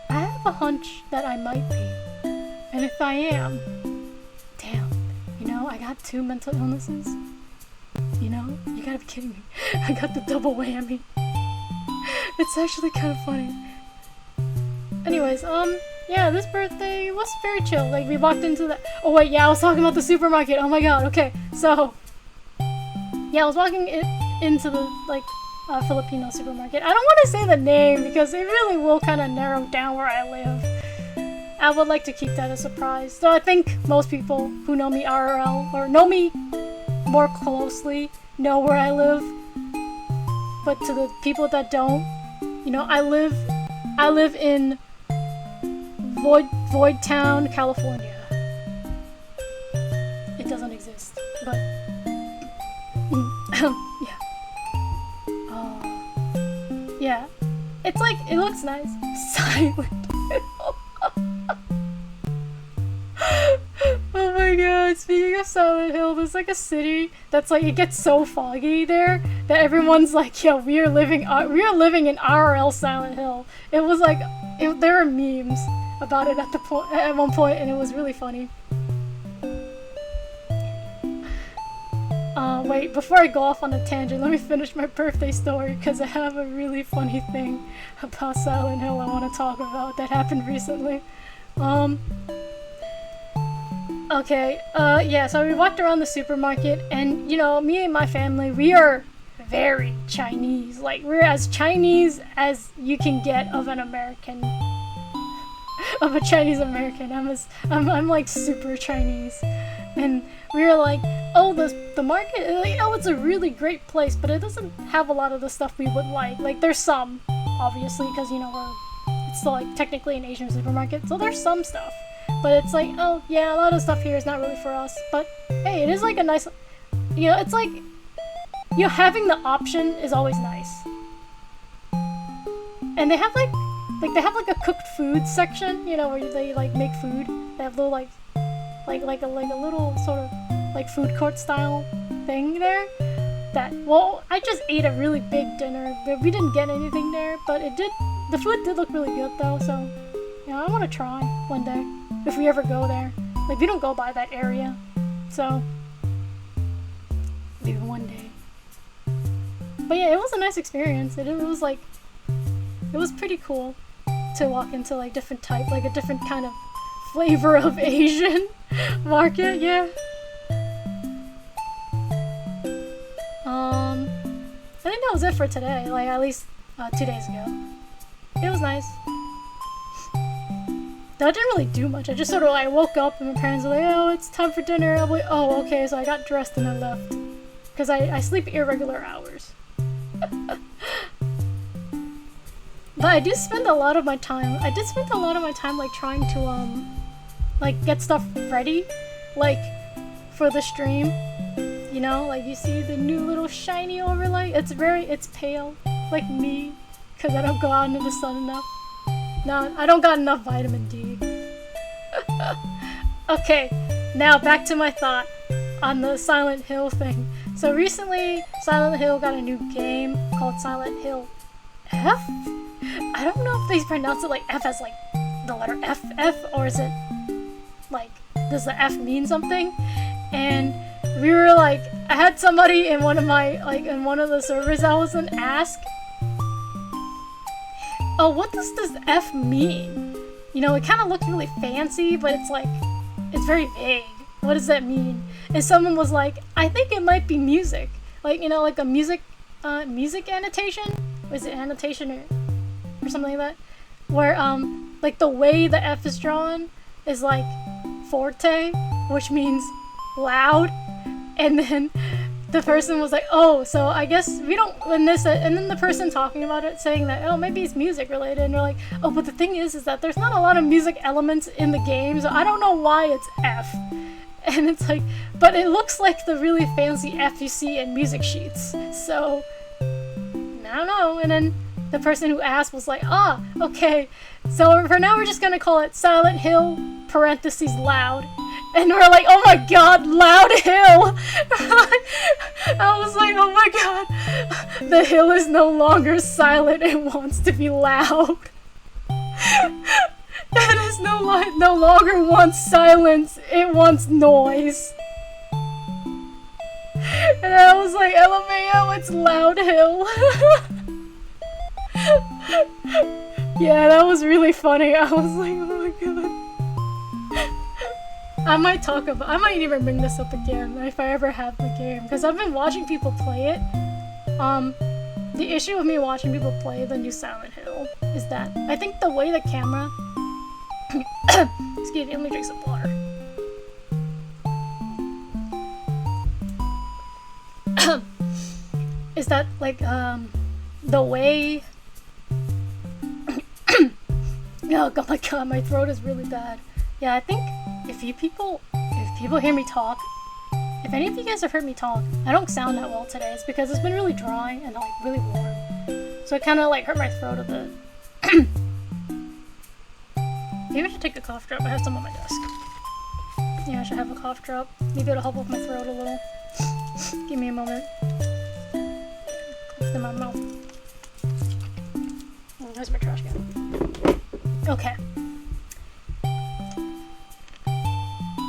I have a hunch that I might be. And if I am, damn, you know, I got 2 mental illnesses. You know, you gotta be kidding me. I got the double whammy. It's actually kind of funny. Anyways, yeah, this birthday was very chill. Like, we walked into the... Oh, wait, yeah, I was talking about the supermarket. Oh my god, okay. So, yeah, I was walking into the, like, Filipino supermarket. I don't want to say the name because it really will kind of narrow down where I live. I would like to keep that a surprise. So I think most people who know me IRL, or know me more closely, know where I live. But to the people that don't, you know, I live in Void Town, California. It doesn't exist, but yeah. Oh, yeah. It's like, it looks nice. Silent. Oh my god, speaking of Silent Hill, there's like a city that's like, it gets so foggy there that everyone's like, yo, we are living in IRL Silent Hill. It was like, there were memes about it at one point, and it was really funny. Wait, before I go off on a tangent, let me finish my birthday story, because I have a really funny thing about Silent Hill I want to talk about that happened recently. Okay, yeah, so we walked around the supermarket, and, you know, me and my family, we are very Chinese. Like, we're as Chinese as you can get of an American. Of a Chinese American. I'm like super Chinese. And we were like, oh, the market, like, oh, it's a really great place, but it doesn't have a lot of the stuff we would like. Like, there's some, obviously, because, you know, it's still, like, technically an Asian supermarket, so there's some stuff. But it's like, oh, yeah, a lot of stuff here is not really for us. But, hey, it is, like, a nice, you know, it's like, you know, having the option is always nice. And they have, like a cooked food section, you know, where they, like, make food. They have little, like a little sort of, like, food court style thing there. That, well, I just ate a really big dinner, but we didn't get anything there, but the food did look really good, though, so, you know, I want to try one day, if we ever go there. Like, we don't go by that area, so, maybe one day. But yeah, it was a nice experience. It was, like, it was pretty cool to walk into, like, a different kind of flavor of Asian market, yeah. I think that was it for today, like, at least 2 days ago. It was nice. I didn't really do much. I just sort of, like, woke up and my parents were like, oh, it's time for dinner. I'm like, oh, okay, so I got dressed and I left. Because I sleep irregular hours. But I did spend a lot of my time, like, trying to, like, get stuff ready, like, for the stream. You know, like, you see the new little shiny overlay? It's pale, like me, because I don't go out into the sun enough. No, I don't got enough vitamin D. Okay, now back to my thought on the Silent Hill thing. So recently, Silent Hill got a new game called Silent Hill F? I don't know if they pronounce it like F as like the letter F, or is it like, does the F mean something? And we were like, I had somebody in one of the servers I was in ask, oh, what does this F mean? You know, it kind of looked really fancy, but it's like, it's very vague. What does that mean? And someone was like, I think it might be music. Like, you know, like a music annotation? Was it annotation or something like that? Where, like the way the F is drawn is like forte, which means loud. And then the person was like, oh, so I guess we don't, and then the person talking about it saying that, oh, maybe it's music related, and they're like, oh, but the thing is that there's not a lot of music elements in the game, so I don't know why it's F. And it's like, but it looks like the really fancy F you see in music sheets, so, I don't know. And then the person who asked was like, ah, okay, so for now we're just gonna call it Silent Hill, parentheses, loud. And we're like, oh my god, Loud Hill! I was like, oh my god, the hill is no longer silent, it wants to be loud. It is no longer wants silence, it wants noise. And I was like, LMAO, it's Loud Hill. Yeah, that was really funny. I was like, oh my god. I might even bring this up again if I ever have the game, because I've been watching people play it. The issue with me watching people play the new Silent Hill is that I think the way the camera excuse me, let me drink some water. Is that like the way oh my god, my throat is really bad. Yeah, I think if people hear me talk, if any of you guys have heard me talk, I don't sound that well today. It's because it's been really dry and like really warm, so it kind of like hurt my throat a bit. Maybe I should take a cough drop. I have some on my desk. Yeah, I should have a cough drop. Maybe it'll help with my throat a little. Give me a moment. Close in my mouth. Oh, there's my trash can. Okay.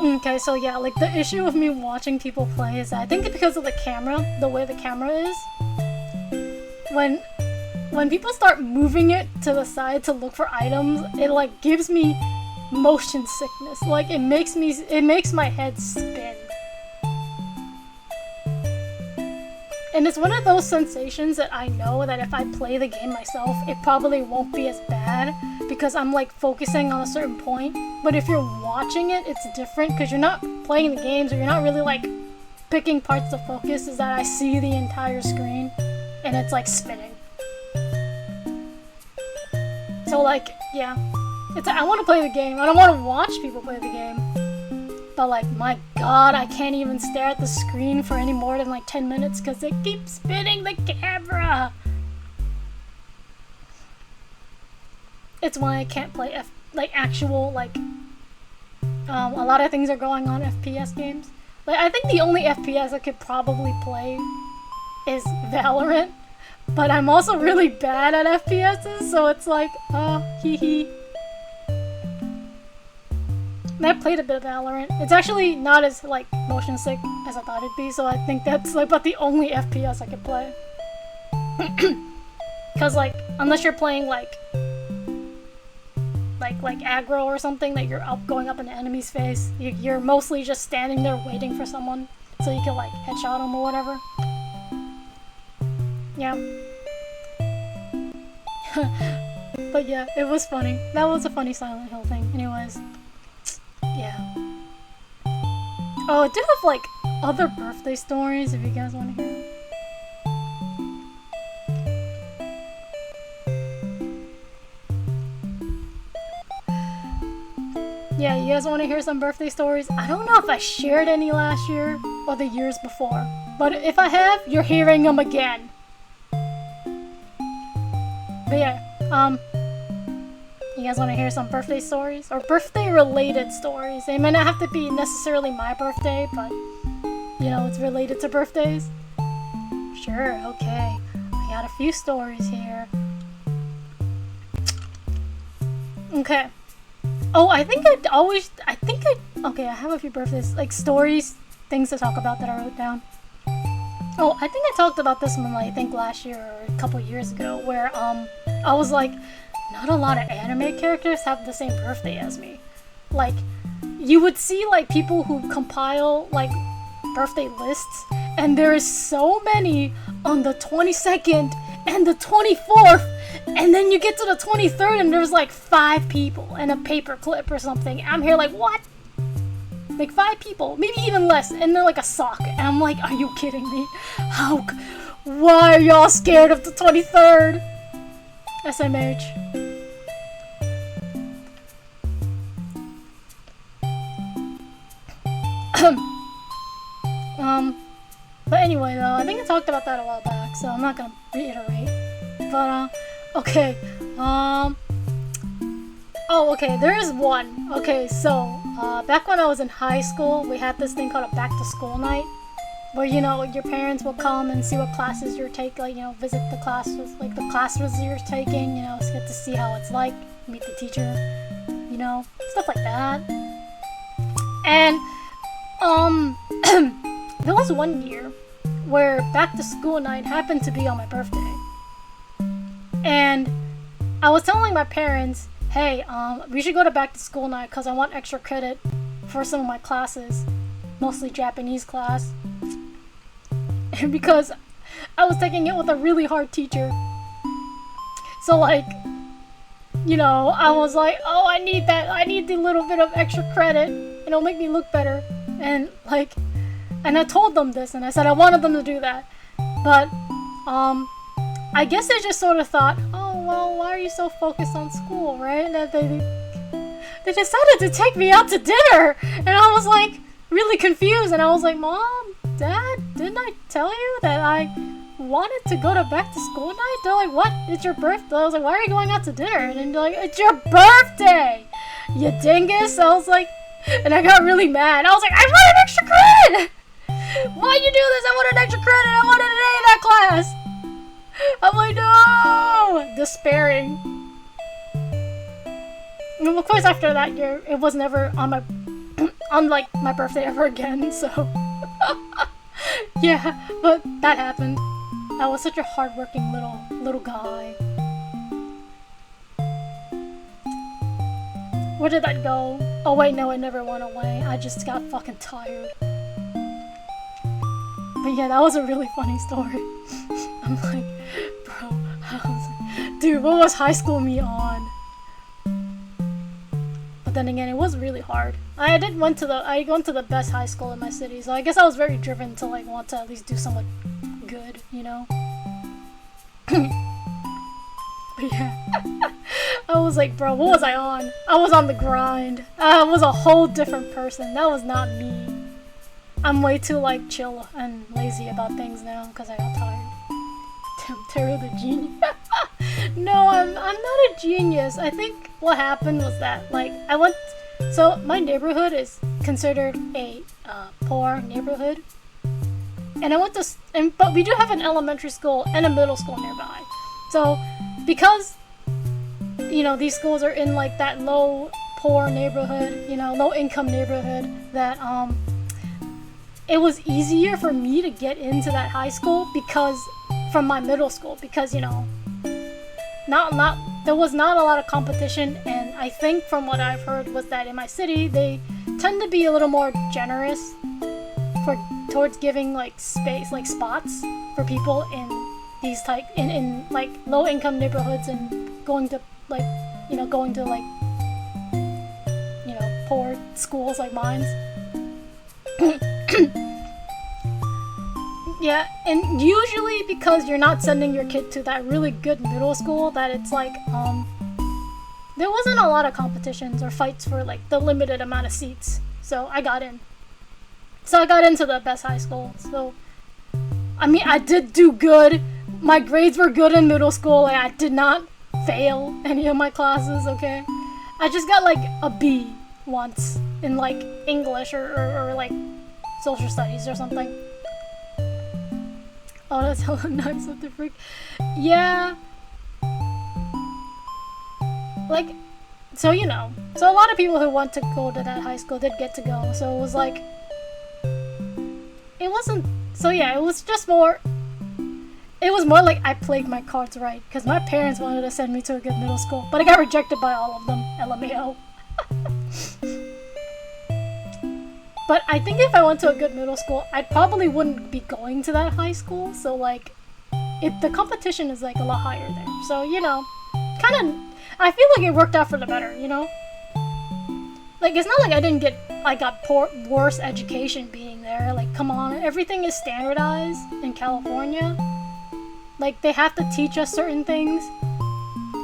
Okay, so yeah, like the issue with me watching people play is that I think it's because of the camera, the way the camera is. When people start moving it to the side to look for items, it like gives me motion sickness. Like it makes my head spin. And it's one of those sensations that I know that if I play the game myself, it probably won't be as bad because I'm like focusing on a certain point. But if you're watching it, it's different because you're not playing the games or you're not really like picking parts to focus. Is that I see the entire screen and it's like spinning. So like, yeah, I want to play the game. I don't want to watch people play the game. But like, my god, I can't even stare at the screen for any more than like 10 minutes because it keeps spinning the camera. It's why I can't play actual like a lot of things are going on FPS games. Like I think the only FPS I could probably play is Valorant, but I'm also really bad at FPSs, so it's like hee hee. I played a bit of Valorant. It's actually not as like motion sick as I thought it'd be, so I think that's like about the only FPS I could play. Cause like unless you're playing like aggro or something that you're going up in the enemy's face, you're mostly just standing there waiting for someone so you can like headshot them or whatever. Yeah. But yeah, it was funny. That was a funny Silent Hill thing. Anyways. Yeah. Oh, I do have like other birthday stories if you guys want to hear. Yeah, you guys want to hear some birthday stories? I don't know if I shared any last year or the years before, but if I have, you're hearing them again. But yeah, you guys want to hear some birthday stories? Or birthday-related stories. They may not have to be necessarily my birthday, but, you know, it's related to birthdays. Sure, okay. I got a few stories here. Okay. Oh, okay, I have a few birthdays, like stories, things to talk about that I wrote down. Oh, I think I talked about this one, I think last year or a couple years ago, where, I was like, not a lot of anime characters have the same birthday as me. Like, you would see, like, people who compile, like, birthday lists, and there is so many on the 22nd and the 24th, and then you get to the 23rd and there's, like, 5 people and a paper clip or something. I'm here like, what? Like, 5 people, maybe even less, and they're like a sock. And I'm like, are you kidding me? Why are y'all scared of the 23rd? SMH. But anyway though, I think I talked about that a while back, so I'm not gonna reiterate. But, okay, oh, okay, there is one. Okay, so, back when I was in high school, we had this thing called a back-to-school night, where, you know, your parents will come and see what classes you're taking, like, you know, visit the classes, like, the classes you're taking, you know, so get to see how it's like, meet the teacher, you know, stuff like that. And, there was one year where back-to-school night happened to be on my birthday. And I was telling my parents, hey, we should go to back-to-school night because I want extra credit for some of my classes, mostly Japanese class. And because I was taking it with a really hard teacher. So, like, you know, I was like, oh, I need the little bit of extra credit. It'll make me look better. And, like, and I told them this, and I said I wanted them to do that. But, I guess they just sort of thought, oh, well, why are you so focused on school, right? That they decided to take me out to dinner. And I was, like, really confused. And I was like, Mom, Dad, didn't I tell you that I wanted to go to back to school night? They're like, what? It's your birthday? I was like, why are you going out to dinner? And then they're like, it's your birthday, you dingus. I was like, And I got really mad. I was like, I want an extra credit! Why you do this? I want an extra credit! I want an A in that class! I'm like, no! Despairing. And of course, after that year, it was never on my, on like my birthday ever again, so. Yeah, but that happened. I was such a hardworking little guy. Where did that go? Oh wait, no, it never went away. I just got fucking tired. But yeah, that was a really funny story. I'm like, bro, dude, what was high school me on? But then again, it was really hard. I went to the best high school in my city, so I guess I was very driven to like want to at least do somewhat good, you know? But yeah. I was like, bro, what was I on? I was on the grind. I was a whole different person. That was not me. I'm way too like chill and lazy about things now because I got tired. Damn, Tara the genius. No, I'm not a genius. I think what happened was that like so my neighborhood is considered a poor neighborhood, and but we do have an elementary school and a middle school nearby. So because you know these schools are in like that low poor neighborhood, you know, low income neighborhood, that it was easier for me to get into that high school because from my middle school, because you know there was not a lot of competition. And I think from what I've heard was that in my city they tend to be a little more generous towards giving like space, like spots for people in these type in like low income neighborhoods and going to like poor schools like mine's. Yeah, and usually because you're not sending your kid to that really good middle school, that it's like there wasn't a lot of competitions or fights for like the limited amount of seats. So I got in. So I got into the best high school. So I mean, I did do good. My grades were good in middle school. Like, I did not fail any of my classes, okay? I just got like a B once in like English or like social studies or something. Oh, that's hella nice, what the freak. Yeah. Like, so you know. So a lot of people who want to go to that high school did get to go. So it was like, it wasn't, so yeah, it was just more, it was more like I played my cards right. Because my parents wanted to send me to a good middle school. But I got rejected by all of them, LMAO. But I think if I went to a good middle school, I probably wouldn't be going to that high school. So like, the competition is like a lot higher there. So, you know, kind of, I feel like it worked out for the better, you know? Like, it's not like I got worse education being there. Like, come on, everything is standardized in California. Like, they have to teach us certain things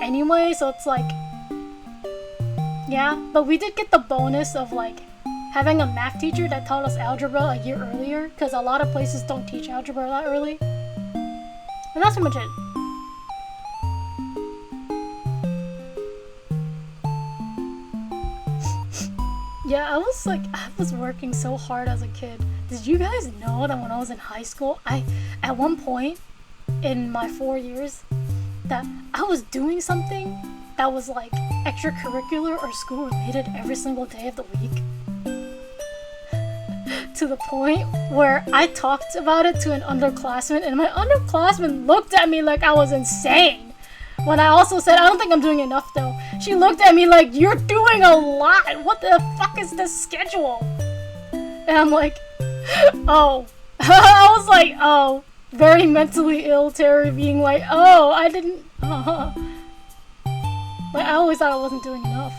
anyway, so it's like, yeah. But we did get the bonus of like having a math teacher that taught us algebra a year earlier, because a lot of places don't teach algebra that early. And that's pretty much it. Yeah, I was working so hard as a kid. Did you guys know that when I was in high school, at one point in my 4 years, that I was doing something that was like extracurricular or school related every single day of the week? To the point where I talked about it to an underclassman, and my underclassman looked at me like I was insane. When I also said, I don't think I'm doing enough though. She looked at me like, you're doing a lot. What the fuck is this schedule? And I'm like, oh. I was like, oh. Very mentally ill Terry being like, oh, I didn't, Like, I always thought I wasn't doing enough.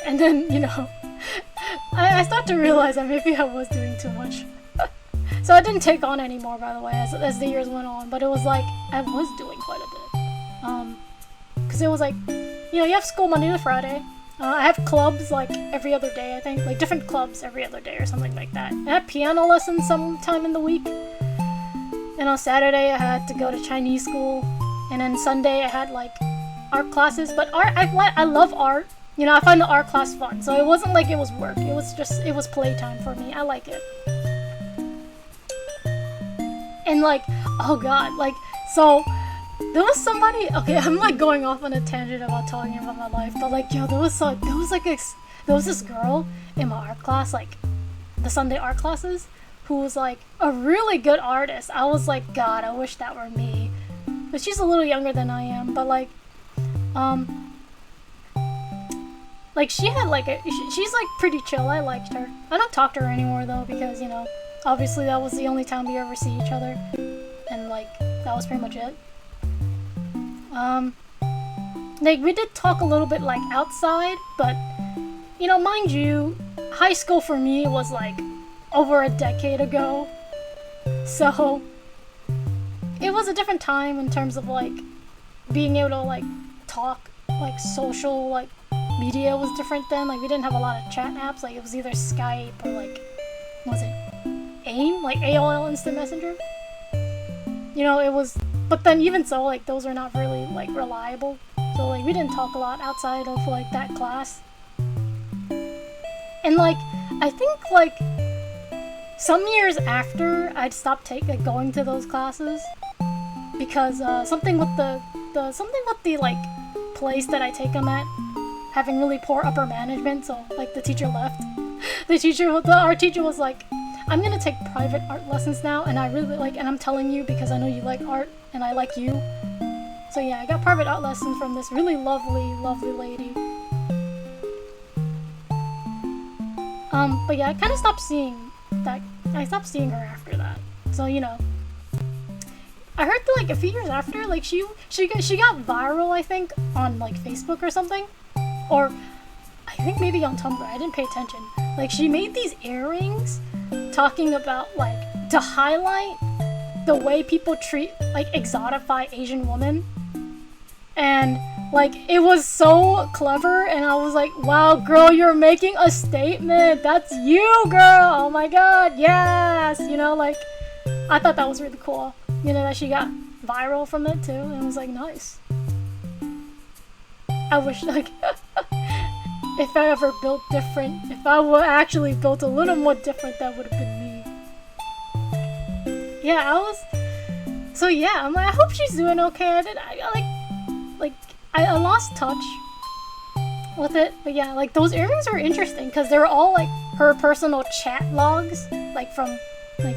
And then, you know, I start to realize that maybe I was doing too much. So I didn't take on any more, by the way, as the years went on. But it was like, I was doing quite a bit. Because it was like, you know, you have school Monday to Friday. I have clubs like every other day, I think. Like different clubs every other day or something like that. I had piano lessons sometime in the week. And on Saturday I had to go to Chinese school. And then Sunday I had like art classes. But art, I love art. You know, I find the art class fun, so it wasn't like it was work. It was playtime for me. I like it. And like, oh god, like, so there was somebody. Okay, I'm like going off on a tangent about talking about my life, but like, yo, there was this girl in my art class, like the Sunday art classes, who was like a really good artist. I was like, God, I wish that were me. But she's a little younger than I am. But like she had like she's like pretty chill. I liked her. I don't talk to her anymore though, because, you know, obviously that was the only time we ever see each other, and like that was pretty much it. Like we did talk a little bit like outside, but, you know, mind you, high school for me was like over a decade ago, so it was a different time in terms of like being able to like talk, like social, like media was different then. Like we didn't have a lot of chat apps. Like it was either Skype or like, what was it, AIM, like AOL Instant Messenger. You know, it was, but then even so, like those are not really like reliable. So like we didn't talk a lot outside of like that class. And like I think like some years after I'd stopped going to those classes, because something with the like place that I take them at having really poor upper management, so like the teacher left. Our teacher was like, I'm gonna take private art lessons now, and I really like, and I'm telling you because I know you like art and I like you. So yeah, I got private art lessons from this really lovely lady. But yeah, I kind of stopped seeing that. I stopped seeing her after that. So, you know, I heard that like a few years after, like she got viral, I think, on like Facebook or something, or I think maybe on Tumblr. I didn't pay attention. Like she made these earrings talking about like to highlight the way people treat, like, exotify Asian women. And like it was so clever, and I was like, wow, girl, you're making a statement. That's you, girl. Oh my god, yes. You know, like I thought that was really cool. You know, that she got viral from it too, and it was like nice. I wish like if I ever built different, if I were actually built a little more different, that would have been me. Yeah, I was. So yeah, I'm like, I hope she's doing okay. I lost touch with it, but yeah, like those earrings were interesting because they were all like her personal chat logs, like from like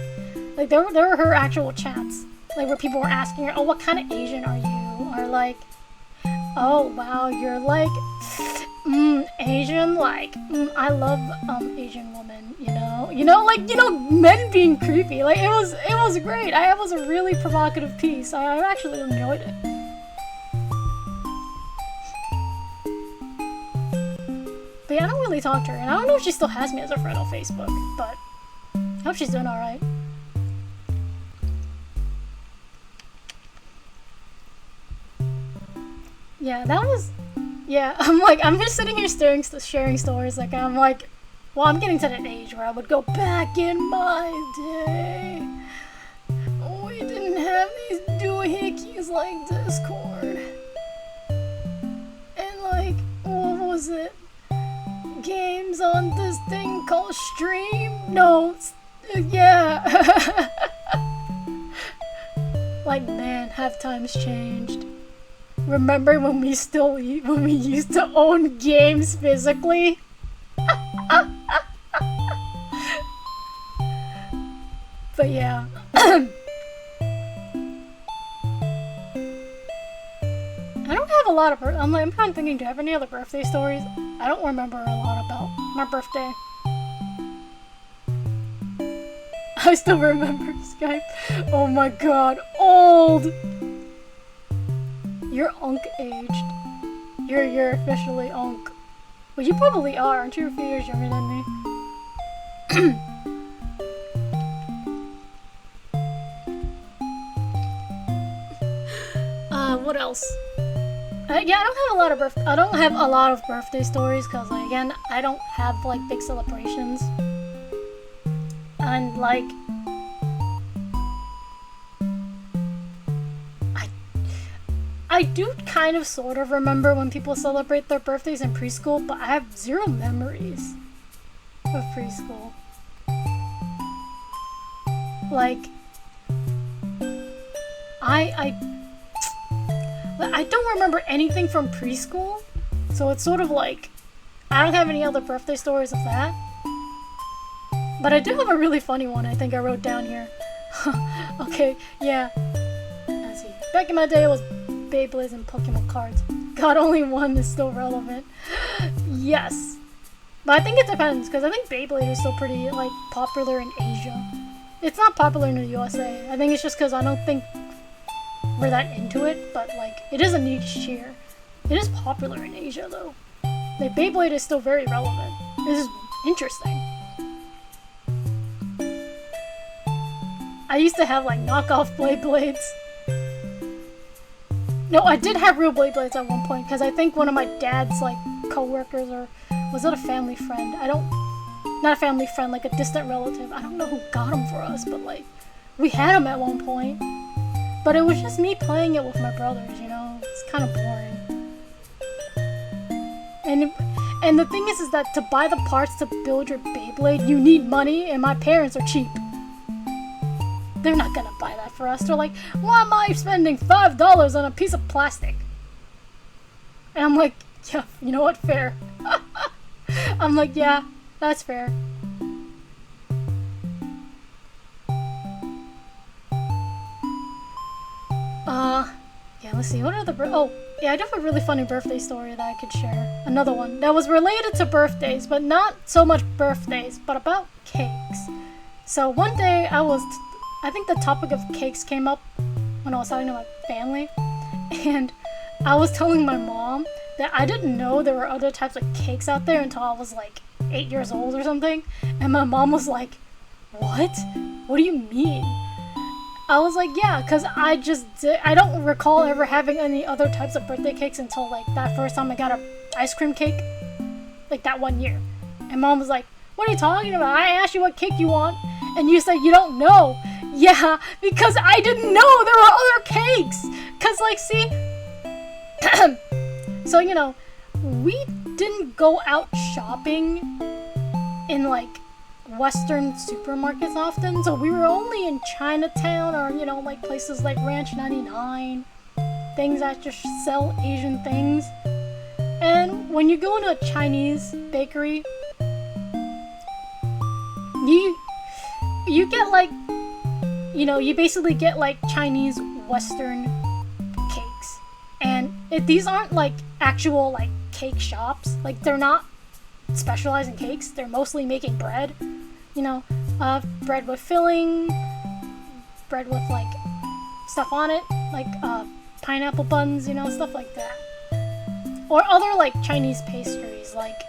they were her actual chats, like where people were asking her, oh, what kind of Asian are you, or like, oh wow, you're like Asian, like I love Asian women, you know, like, you know, men being creepy. Like it was great. It was a really provocative piece. I actually enjoyed it. But yeah, I don't really talk to her, and I don't know if she still has me as a friend on Facebook, but I hope she's doing alright. Yeah, that was... Yeah, I'm just sitting here sharing stories, like, I'm like, well, I'm getting to that age where I would go back in my day. Oh, we didn't have these doohickeys like Discord. And like, what was it? Games on this thing called Stream? No, yeah. Like, man, have times changed. Remember when we used to own games physically? But yeah. I don't have a lot of I'm kind of thinking, do I have any other birthday stories? I don't remember a lot about my birthday. I still remember Skype. Oh my god, old! You're unk-aged. You're officially unk. Well, you probably are, aren't you? A few years younger than me. What else? Yeah, I don't have a lot of birthday stories because, like, again, I don't have like big celebrations, and like, I do kind of sort of remember when people celebrate their birthdays in preschool, but I have zero memories of preschool. Like, I don't remember anything from preschool, so it's sort of like, I don't have any other birthday stories of that. But I do have a really funny one I think I wrote down here. Okay, yeah. Let's see. Back in my day, it was Beyblades and Pokemon cards. God, only one is still relevant. Yes. But I think it depends, because I think Beyblade is still pretty, like, popular in Asia. It's not popular in the USA. I think it's just because I don't think we're that into it, but, like, it is a niche here. It is popular in Asia, though. Like, Beyblade is still very relevant. This is interesting. I used to have, like, knockoff Beyblades. No, I did have real Beyblades at one point, because I think one of my dad's, like, co-workers, or was it a family friend? Not a family friend, like a distant relative. I don't know who got them for us, but, like, we had them at one point. But it was just me playing it with my brothers, you know? It's kind of boring. And the thing is that to buy the parts to build your Beyblade, you need money, and my parents are cheap. They're not gonna buy that for us. They're like, why am I spending $5 on a piece of plastic? And I'm like, yeah, you know what? Fair. I'm like, yeah, that's fair. Yeah, let's see. What are the oh, yeah, I do have a really funny birthday story that I could share. Another one that was related to birthdays, but not so much birthdays, but about cakes. So one day I think the topic of cakes came up when I was talking to my family, and I was telling my mom that I didn't know there were other types of cakes out there until I was like 8 years old or something, and my mom was like, what? What do you mean? I was like, yeah, because I don't recall ever having any other types of birthday cakes until like that first time I got an ice cream cake, like that one year. And mom was like, what are you talking about? I asked you what cake you want, and you said you don't know. Yeah, because I didn't know there were other cakes. Because, like, see, so, you know, we didn't go out shopping in, like, Western supermarkets often. So we were only in Chinatown or, you know, like, places like Ranch 99. Things that just sell Asian things. And when you go into a Chinese bakery, you get, like, you know, you basically get, like, Chinese Western cakes. And these aren't, like, actual, like, cake shops. Like, they're not specialized in cakes. They're mostly making bread. You know, bread with filling, bread with, like, stuff on it. Like, pineapple buns, you know, stuff like that. Or other, like, Chinese pastries, like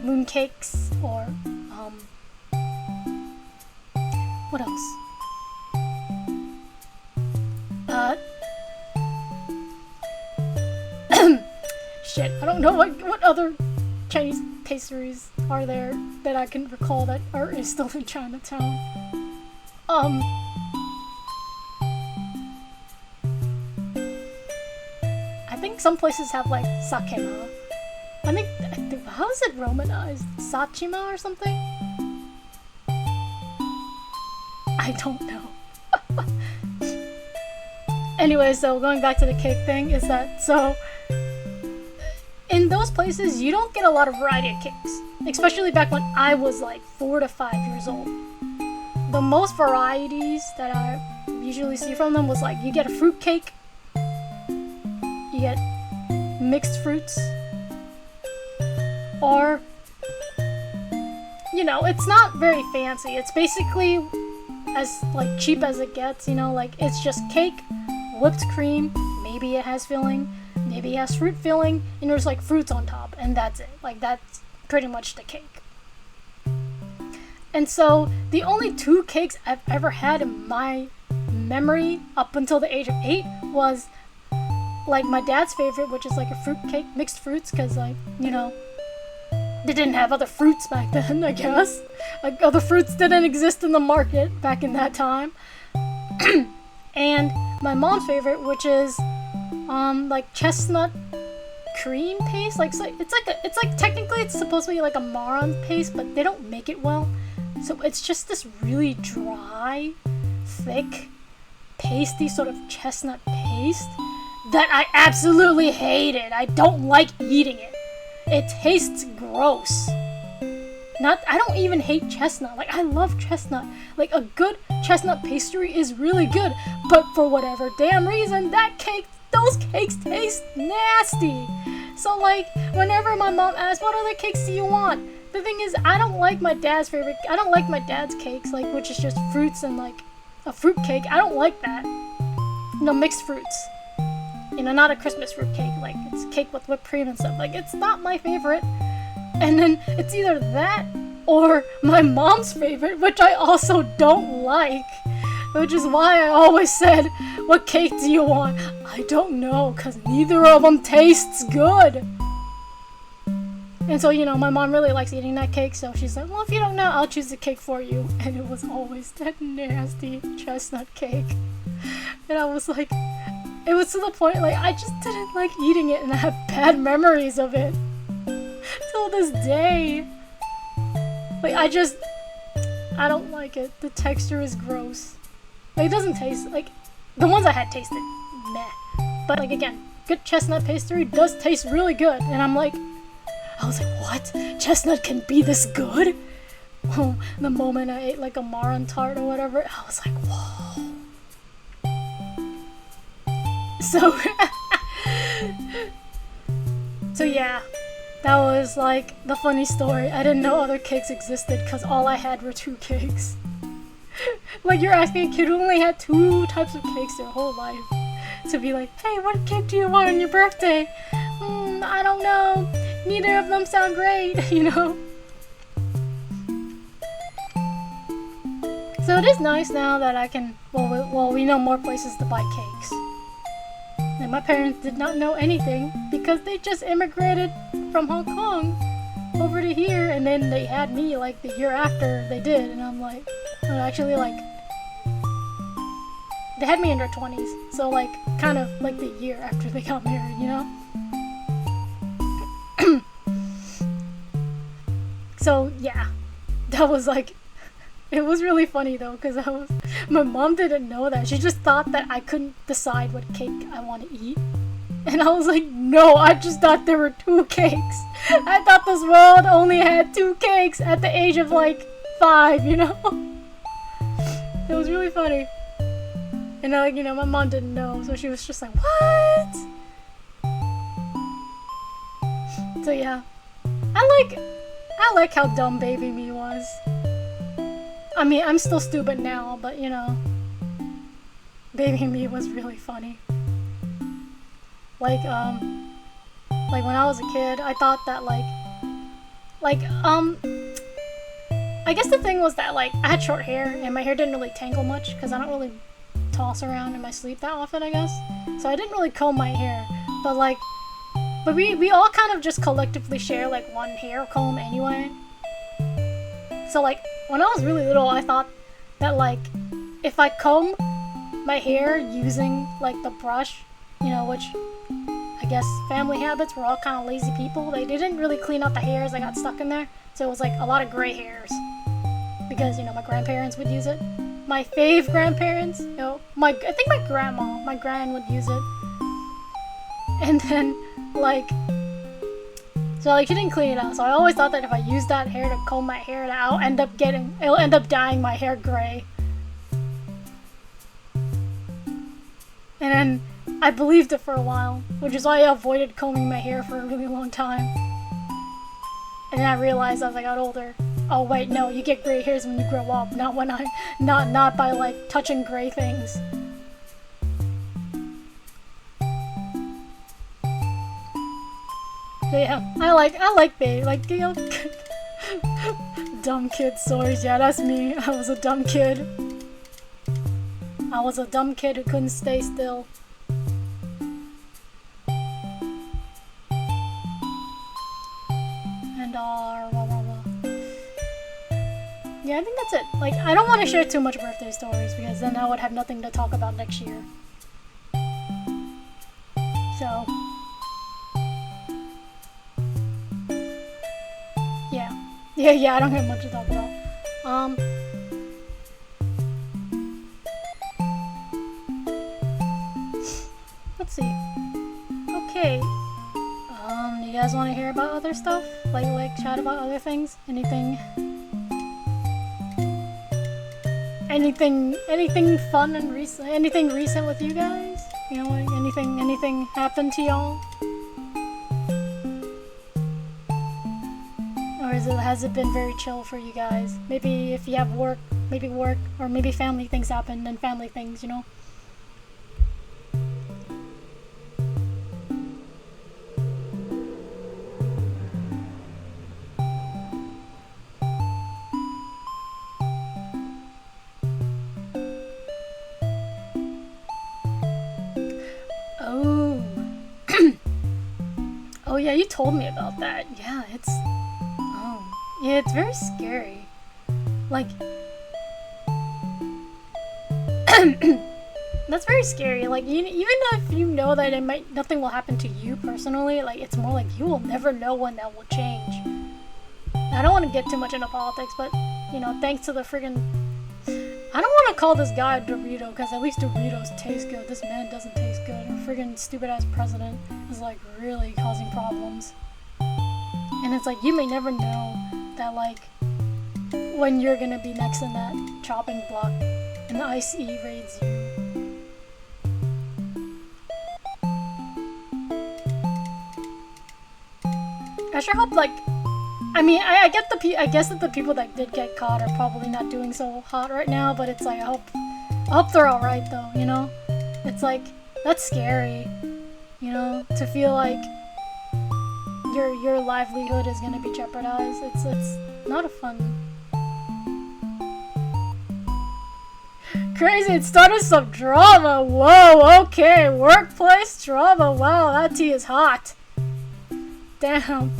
mooncakes or, what else? Shit, I don't know what other Chinese pastries are there that I can recall that is still in Chinatown. I think some places have like sakema. I think how is it romanized? Sachima or something? I don't know. Anyway, so going back to the cake thing, is that so in those places you don't get a lot of variety of cakes, especially back when I was like 4 to 5 years old. The most varieties that I usually see from them was like you get a fruit cake, you get mixed fruits, or you know, it's not very fancy. It's basically as like cheap as it gets, you know, like it's just cake, whipped cream, maybe it has filling, maybe it has fruit filling, and there's like fruits on top, and that's it. Like that's pretty much the cake. And so the only 2 cakes I've ever had in my memory up until the age of 8 was like my dad's favorite, which is like a fruit cake, mixed fruits, because like, you know, they didn't have other fruits back then, I guess. Like other fruits didn't exist in the market back in that time. And my mom's favorite, which is like chestnut cream paste. Like, so it's like technically it's supposed to be like a marron paste, but they don't make it well. So it's just this really dry, thick, pasty sort of chestnut paste that I absolutely hated. I don't like eating it. It tastes gross. I don't even hate chestnut. Like, I love chestnut. Like, a good chestnut pastry is really good, but for whatever damn reason, those cakes taste nasty. So, like, whenever my mom asks, what other cakes do you want? The thing is, I don't like my dad's cakes, like, which is just fruits and, like, a fruit cake. I don't like that. No, mixed fruits. You know, not a Christmas fruit cake. Like, it's cake with whipped cream and stuff. Like, it's not my favorite. And then it's either that or my mom's favorite, which I also don't like. Which is why I always said, what cake do you want? I don't know, because neither of them tastes good. And so, you know, my mom really likes eating that cake, so she's like, well, if you don't know, I'll choose the cake for you. And it was always that nasty chestnut cake. And I was like, it was to the point, like, I just didn't like eating it, and I have bad memories of it. Till this day. Like, I don't like it. The texture is gross. Like, it doesn't taste, like, the ones I had tasted, meh. But, like, again, good chestnut pastry does taste really good. And I was like, what? Chestnut can be this good? Oh, the moment I ate, like, a marron tart or whatever, I was like, whoa. So yeah. That was, like, the funny story. I didn't know other cakes existed because all I had were 2 cakes. Like, you're asking a kid who only had 2 types of cakes their whole life to be like, hey, what cake do you want on your birthday? I don't know. Neither of them sound great, you know? So it is nice now that I can, well, we know more places to buy cakes. And my parents did not know anything because they just immigrated from Hong Kong over to here, and then they had me like the year after they did, and I'm like, actually, like, they had me in their 20s, so like kind of like the year after they got married, you know? So yeah, that was like, it was really funny though, because my mom didn't know that. She just thought that I couldn't decide what cake I want to eat. And I was like, no, I just thought there were 2 cakes. I thought this world only had 2 cakes at the age of like 5, you know? It was really funny. And like, you know, my mom didn't know, so she was just like, what? So yeah, I like how dumb baby me was. I mean, I'm still stupid now, but you know, baby me was really funny. Like when I was a kid, I thought that I guess the thing was that, like, I had short hair, and my hair didn't really tangle much, because I don't really toss around in my sleep that often, I guess. So I didn't really comb my hair, but we all kind of just collectively share, like, one hair comb anyway. So, like, when I was really little, I thought that, like, if I comb my hair using, like, the brush, you know, which, I guess, family habits, we're all kind of lazy people. They didn't really clean out the hairs that got stuck in there, so it was, like, a lot of gray hairs. Because, you know, my grandparents would use it. My fave grandparents, you know, I think my gran would use it. And then, like, so, like, she didn't clean it out, so I always thought that if I used that hair to comb my hair, it'll end up dyeing my hair gray. And then I believed it for a while, which is why I avoided combing my hair for a really long time. And then I realized as I got older, oh wait, no, you get gray hairs when you grow up, not by, like, touching gray things. So yeah, I like baby, like, you know, dumb kid stories. Yeah, that's me. I was a dumb kid. I was a dumb kid who couldn't stay still. And yeah, I think that's it. Like, I don't want to share too much birthday stories because then I would have nothing to talk about next year. Yeah, I don't have much to talk about. Let's see. Okay. You guys want to hear about other stuff? Like chat about other things? Anything fun and recent? Anything recent with you guys? You know, like anything happened to y'all? Or has it been very chill for you guys? Maybe if you have work, or maybe family things happen and family things, you know? Oh. Oh yeah, you told me about that. Yeah, yeah, it's very scary. Like, that's very scary. Like, even if you know that nothing will happen to you personally, like, it's more like you will never know when that will change. I don't want to get too much into politics, but, you know, thanks to the friggin'... I don't want to call this guy a Dorito, because at least Doritos taste good. This man doesn't taste good. Our friggin' stupid-ass president is, like, really causing problems. And it's like, you may never know that, like, when you're gonna be next in that chopping block and the ICE raids you. I sure hope, like, I mean, I guess that the people that did get caught are probably not doing so hot right now, but it's like, I hope they're alright though, you know? It's like, that's scary, you know, to feel like your livelihood is gonna be jeopardized. It's not a fun. Crazy, it started some drama. Whoa, okay, workplace drama. Wow, that tea is hot. Damn.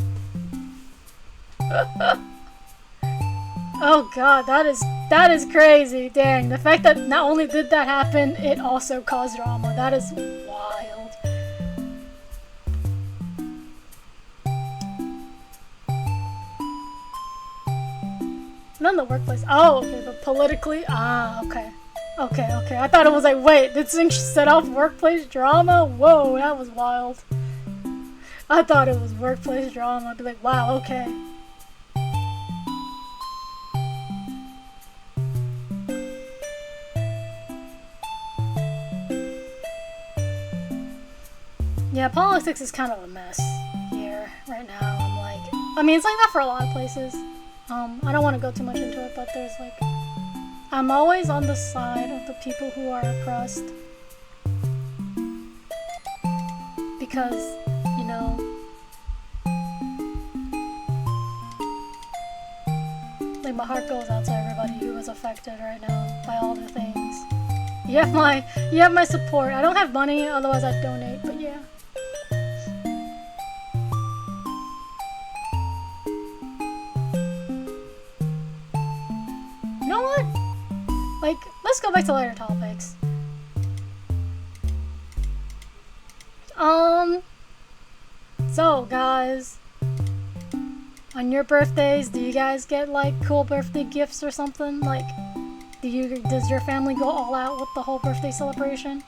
Oh god, that is crazy. Dang, the fact that not only did that happen, it also caused drama. That is wild. Not in the workplace. Oh, okay, but politically? Ah, okay. Okay. I thought it was like, wait, did thing set off workplace drama? Whoa, that was wild. I thought it was workplace drama. I'd be like, wow, okay. Yeah, politics is kind of a mess here right now. I'm like, I mean, it's like that for a lot of places. I don't want to go too much into it, but there's like, I'm always on the side of the people who are oppressed. Because, you know, like my heart goes out to everybody who is affected right now by all the things. You have my support. I don't have money, otherwise I'd donate, but yeah. You know what? Like, let's go back to lighter topics. So guys, on your birthdays, do you guys get like cool birthday gifts or something? Like, does your family go all out with the whole birthday celebration?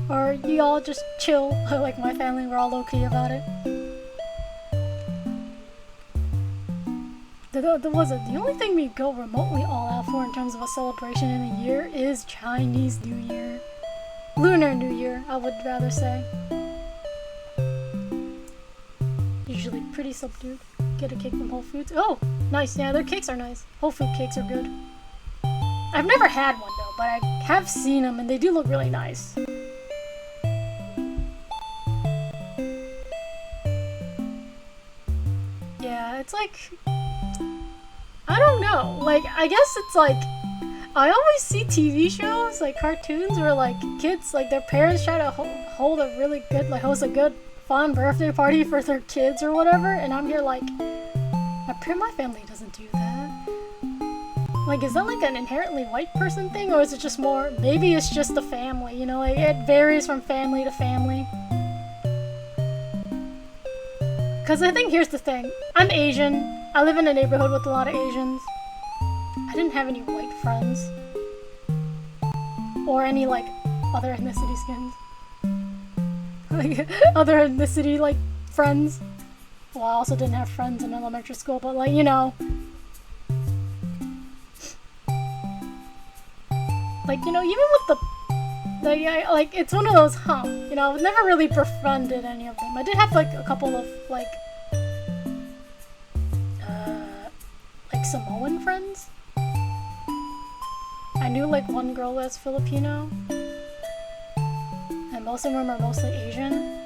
Or you all just chill, like my family, we're all low-key about it? The only thing we go remotely all out for in terms of a celebration in a year is Chinese New Year. Lunar New Year, I would rather say. Usually pretty subdued. Get a cake from Whole Foods. Oh, nice. Yeah, their cakes are nice. Whole Food cakes are good. I've never had one though, but I have seen them and they do look really nice. Yeah, it's like, I don't know. Like, I guess it's like, I always see TV shows, like cartoons, where like kids, like their parents try to hold a really good, like host a good, fun birthday party for their kids or whatever, and I'm here like, my family doesn't do that. Like, is that like an inherently white person thing, or is it just more, maybe it's just the family, you know, like it varies from family to family. Because I think here's the thing, I'm Asian, I live in a neighborhood with a lot of Asians. I didn't have any white friends. Or any, like, other ethnicity skins. Like, other ethnicity, like, friends. Well, I also didn't have friends in elementary school, but, like, you know. Like, you know, even with yeah, like, it's one of those, you know, I was never really befriended any of them. I did have, like, a couple of, like Samoan friends. I knew, like, one girl that's Filipino. And most of them are mostly Asian.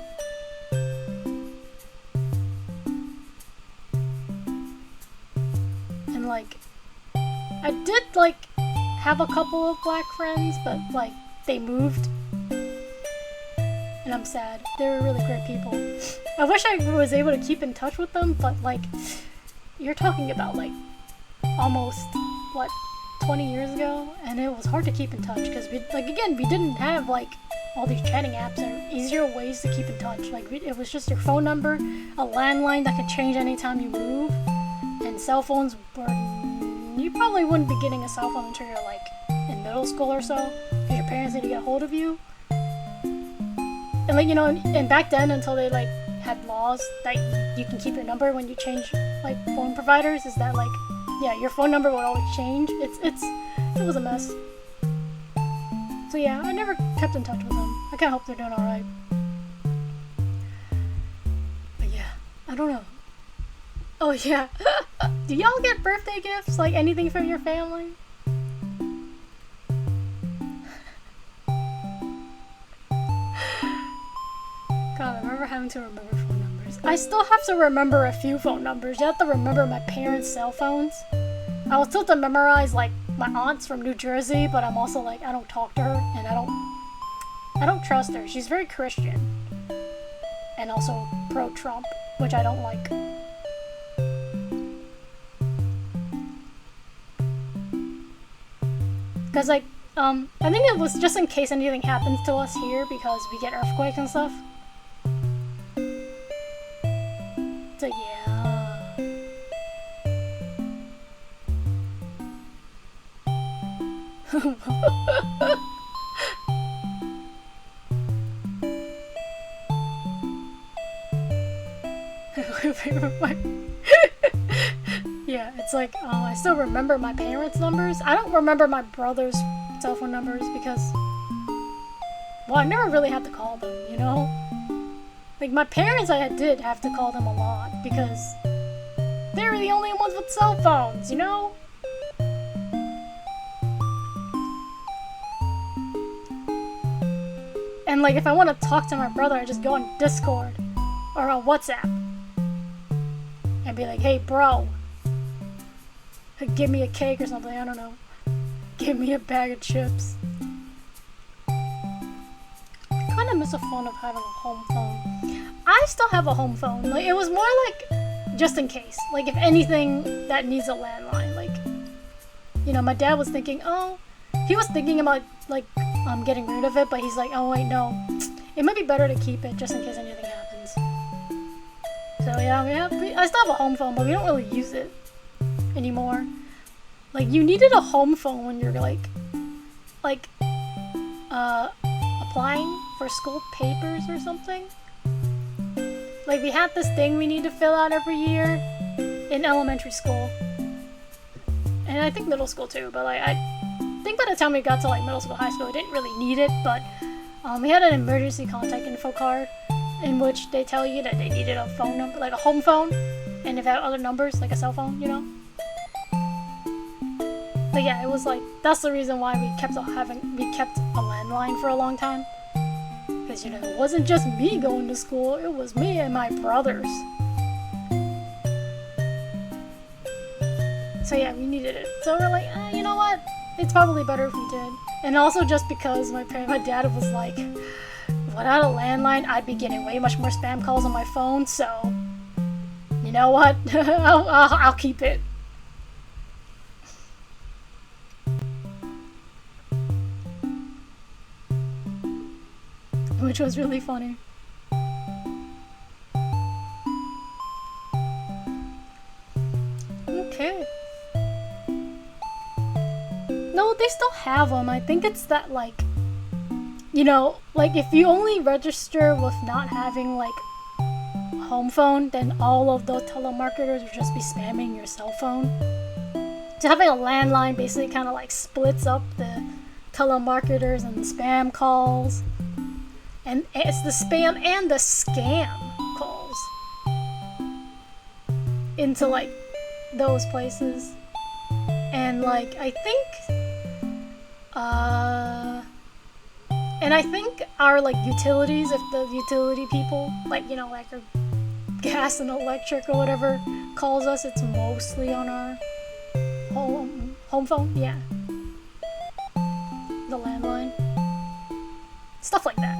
And, like, I did, like, have a couple of black friends, but, like, they moved. And I'm sad. They were really great people. I wish I was able to keep in touch with them, but, like, you're talking about, like, almost, what, 20 years ago? And it was hard to keep in touch, because, like, again, we didn't have, like, all these chatting apps and easier ways to keep in touch. Like, it was just your phone number, a landline that could change anytime you move, and cell phones were... You probably wouldn't be getting a cell phone until you're, like, in middle school or so, because your parents need to get a hold of you. And, like, you know, and back then, until they, like, had laws that you can keep your number when you change, like, phone providers, is that, like, yeah, your phone number would always change. It was a mess. So yeah, I never kept in touch with them. I kinda hope they're doing alright. But yeah, I don't know. Oh yeah. Do y'all get birthday gifts? Like anything from your family? God, I remember having to remember phone numbers. I still have to remember a few phone numbers. You have to remember my parents' cell phones. I was told to memorize, like, my aunt's from New Jersey, but I'm also, like, I don't talk to her, and I don't trust her. She's very Christian. And also pro-Trump, which I don't like. Because, like, I think it was just in case anything happens to us here, because we get earthquakes and stuff. So, yeah. Yeah, it's like, I still remember my parents' numbers. I don't remember my brother's cell phone numbers because, well, I never really had to call them, you know? Like, my parents, I did have to call them a lot because they were the only ones with cell phones, you know? And, like, if I want to talk to my brother, I just go on Discord or on WhatsApp and be like, hey, bro, give me a cake or something, I don't know. Give me a bag of chips. I kind of miss a fun of having a home phone. I still have a home phone. Like, it was more like just in case. Like, if anything that needs a landline. Like, you know, my dad was thinking, he was thinking about, like, getting rid of it, but he's like, oh, wait, no. It might be better to keep it just in case anything happens. So, yeah, I still have a home phone, but we don't really use it anymore. Like, you needed a home phone when you're, like, applying for school papers or something. Like, we had this thing we need to fill out every year in elementary school. And I think middle school too, but, like, I think by the time we got to, like, middle school, high school, we didn't really need it, but we had an emergency contact info card in which they tell you that they needed a phone number, like a home phone, and if they had other numbers, like a cell phone, you know? But yeah, it was like, that's the reason why we kept a landline for a long time. Because, you know, it wasn't just me going to school, it was me and my brothers. So yeah, we needed it. So we're like, you know what? It's probably better if we did. And also just because my dad was like, without a landline, I'd be getting way much more spam calls on my phone, so, you know what? I'll keep it. Which was really funny. still have them. I think it's that, like, you know, like, if you only register with not having, like, home phone, then all of the telemarketers would just be spamming your cell phone. So having a landline basically kind of, like, splits up the telemarketers and the spam calls. And it's the spam and the scam calls into, like, those places. And, like, I think, and I think our, like, utilities, if the utility people, like, you know, like our gas and electric or whatever calls us, it's mostly on our home phone, yeah. The landline. Stuff like that.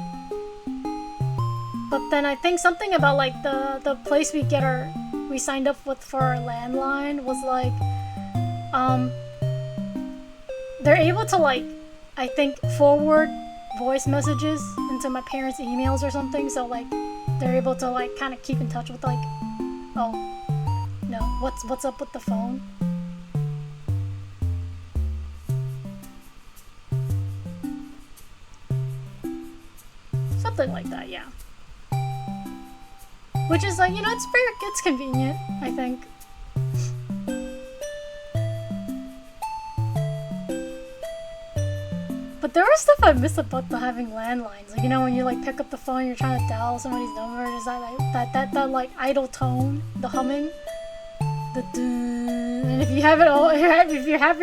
But then I think something about, like, the place we signed up with for our landline was, like, they're able to, like, I think forward voice messages into my parents' emails or something, so, like, they're able to, like, kind of keep in touch with, like, oh, no, what's up with the phone? Something like that, yeah. Which is, like, you know, it's convenient, I think. But there was stuff I miss about the having landlines. Like, you know, when you, like, pick up the phone, you're trying to dial somebody's number, there's that like idle tone, the humming, the doo. And if you have it all, if you have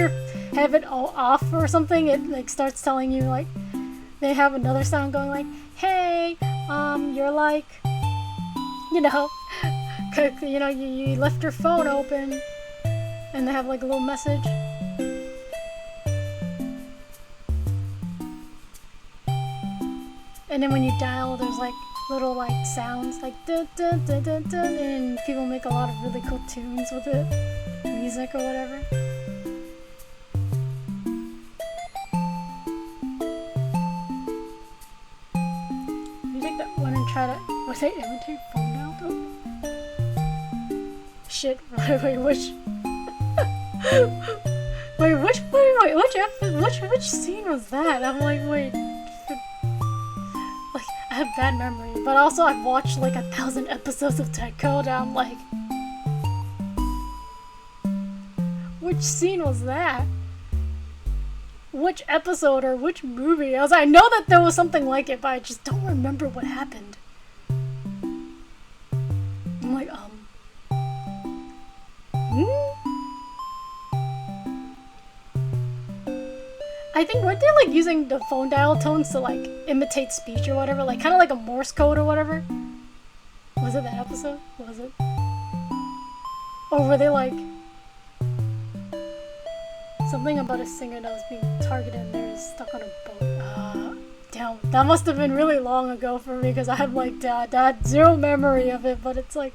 it all off or something, it, like, starts telling you, like, they have another sound going, like, hey, you're, like, you know, you know, you left your phone open, and they have, like, a little message. And then when you dial, there's, like, little, like, sounds, like, dun, dun, dun, dun, dun, and people make a lot of really cool tunes with it, music or whatever. You take that one and try to, was they imitate phone dial tone? Shit, wait, which scene was that? I'm like, wait. I have bad memory, but also I've watched like 1,000 episodes of Tech Code, and I'm like, which scene was that? Which episode or which movie? I know that there was something like it, but I just don't remember what happened. I'm like, I think, weren't they, like, using the phone dial tones to, like, imitate speech or whatever? Like, kind of like a Morse code or whatever? Was it that episode? Was it? Or were they, like, something about a singer that was being targeted and they were stuck on a boat? Damn, that must have been really long ago for me, because I have, like, zero memory of it, but it's, like...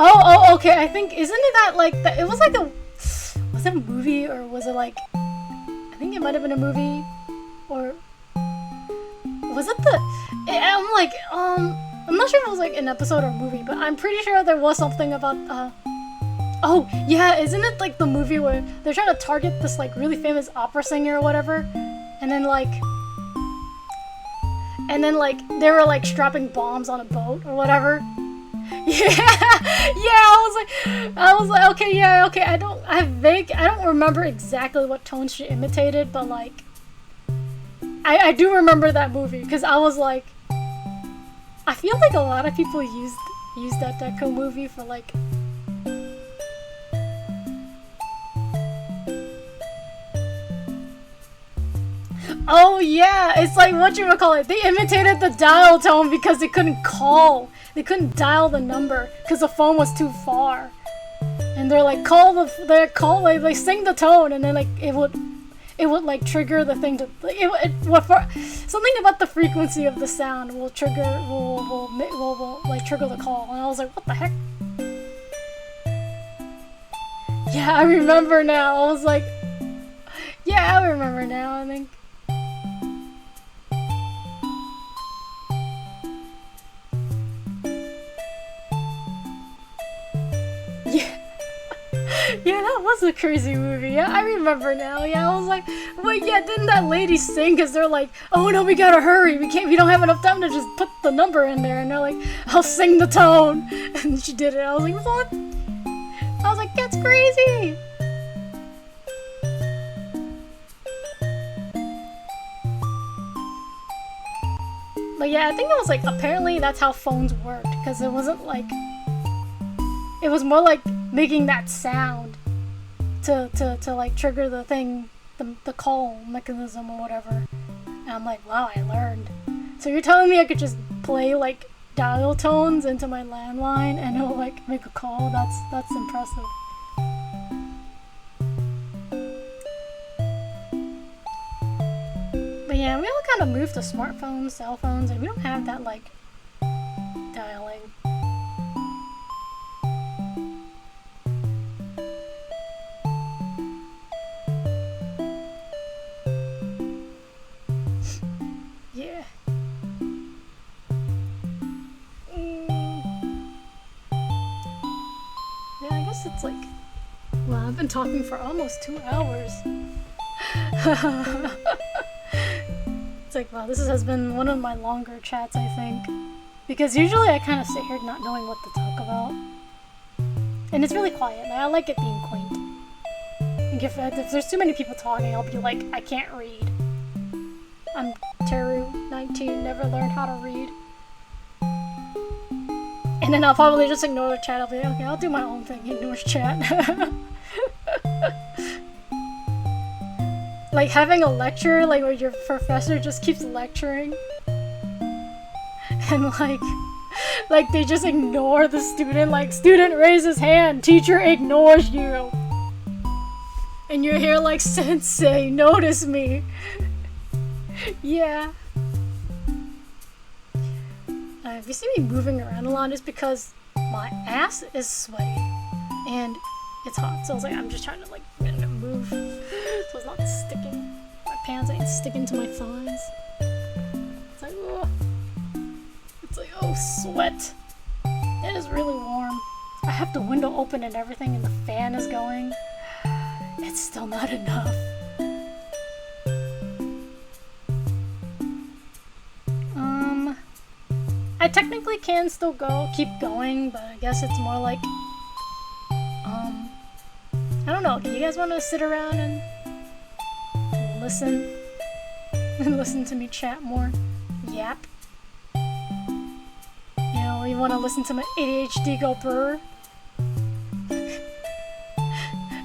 Oh, okay, I think, isn't it that, like, it was like was it a movie, or was it, like, I think it might have been a movie, or, was it I'm like, I'm not sure if it was, like, an episode or a movie, but I'm pretty sure there was something about, oh, yeah, isn't it, like, the movie where they're trying to target this, like, really famous opera singer or whatever, and then, like, they were, like, strapping bombs on a boat or whatever? Yeah, I was like, okay, yeah, okay, I don't remember exactly what tones she imitated, but, like, I do remember that movie, because I was like, I feel like a lot of people used that Deco movie for, like, oh yeah, it's like, whatchamacallit, they imitated the dial tone because they couldn't call. They couldn't dial the number because the phone was too far, and they're like, they sing the tone, and then, like, it would like trigger the thing to, like, something about the frequency of the sound will trigger like trigger the call, and I was like, what the heck? Yeah, I remember now. I was like, yeah, I remember now, I think. Yeah. Yeah, that was a crazy movie. Yeah, I remember now. Yeah, I was like, wait, yeah, didn't that lady sing? Because they're like, oh no, we gotta hurry. We don't have enough time to just put the number in there. And they're like, I'll sing the tone. And she did it. I was like, what? I was like, that's crazy. But yeah, I think it was like, apparently that's how phones worked. Because it wasn't like, it was more like making that sound to like trigger the thing, the call mechanism or whatever. And I'm like, wow, I learned. So you're telling me I could just play like dial tones into my landline and it'll like make a call? That's impressive. But yeah, we all kind of moved to smartphones, cell phones, and we don't have that like dialing. Yeah. Yeah, I guess it's like, well, I've been talking for almost 2 hours. It's like, wow, this has been one of my longer chats, I think. Because usually I kind of sit here not knowing what to talk about. And it's really quiet, and I like it being quaint. Like if there's too many people talking, I'll be like, I can't read. I'm Teru, 19, never learned how to read. And then I'll probably just ignore the chat. I'll be like, okay, I'll do my own thing, ignore chat. Like having a lecture, like where your professor just keeps lecturing. And like they just ignore the student, like student raises hand, teacher ignores you. And you're here like, sensei, notice me. Yeah. If you see me moving around a lot, it's because my ass is sweaty and it's hot. So I was like, I'm just trying to like move so it's not sticking. My pants ain't sticking to my thighs. It's like, oh, it's like, oh, sweat. It is really warm. I have the window open and everything, and the fan is going. It's still not enough. I technically can still keep going, but I guess it's more like, I don't know, do you guys want to sit around and listen? And listen to me chat more? Yap. You know, you want to listen to my ADHD go brr?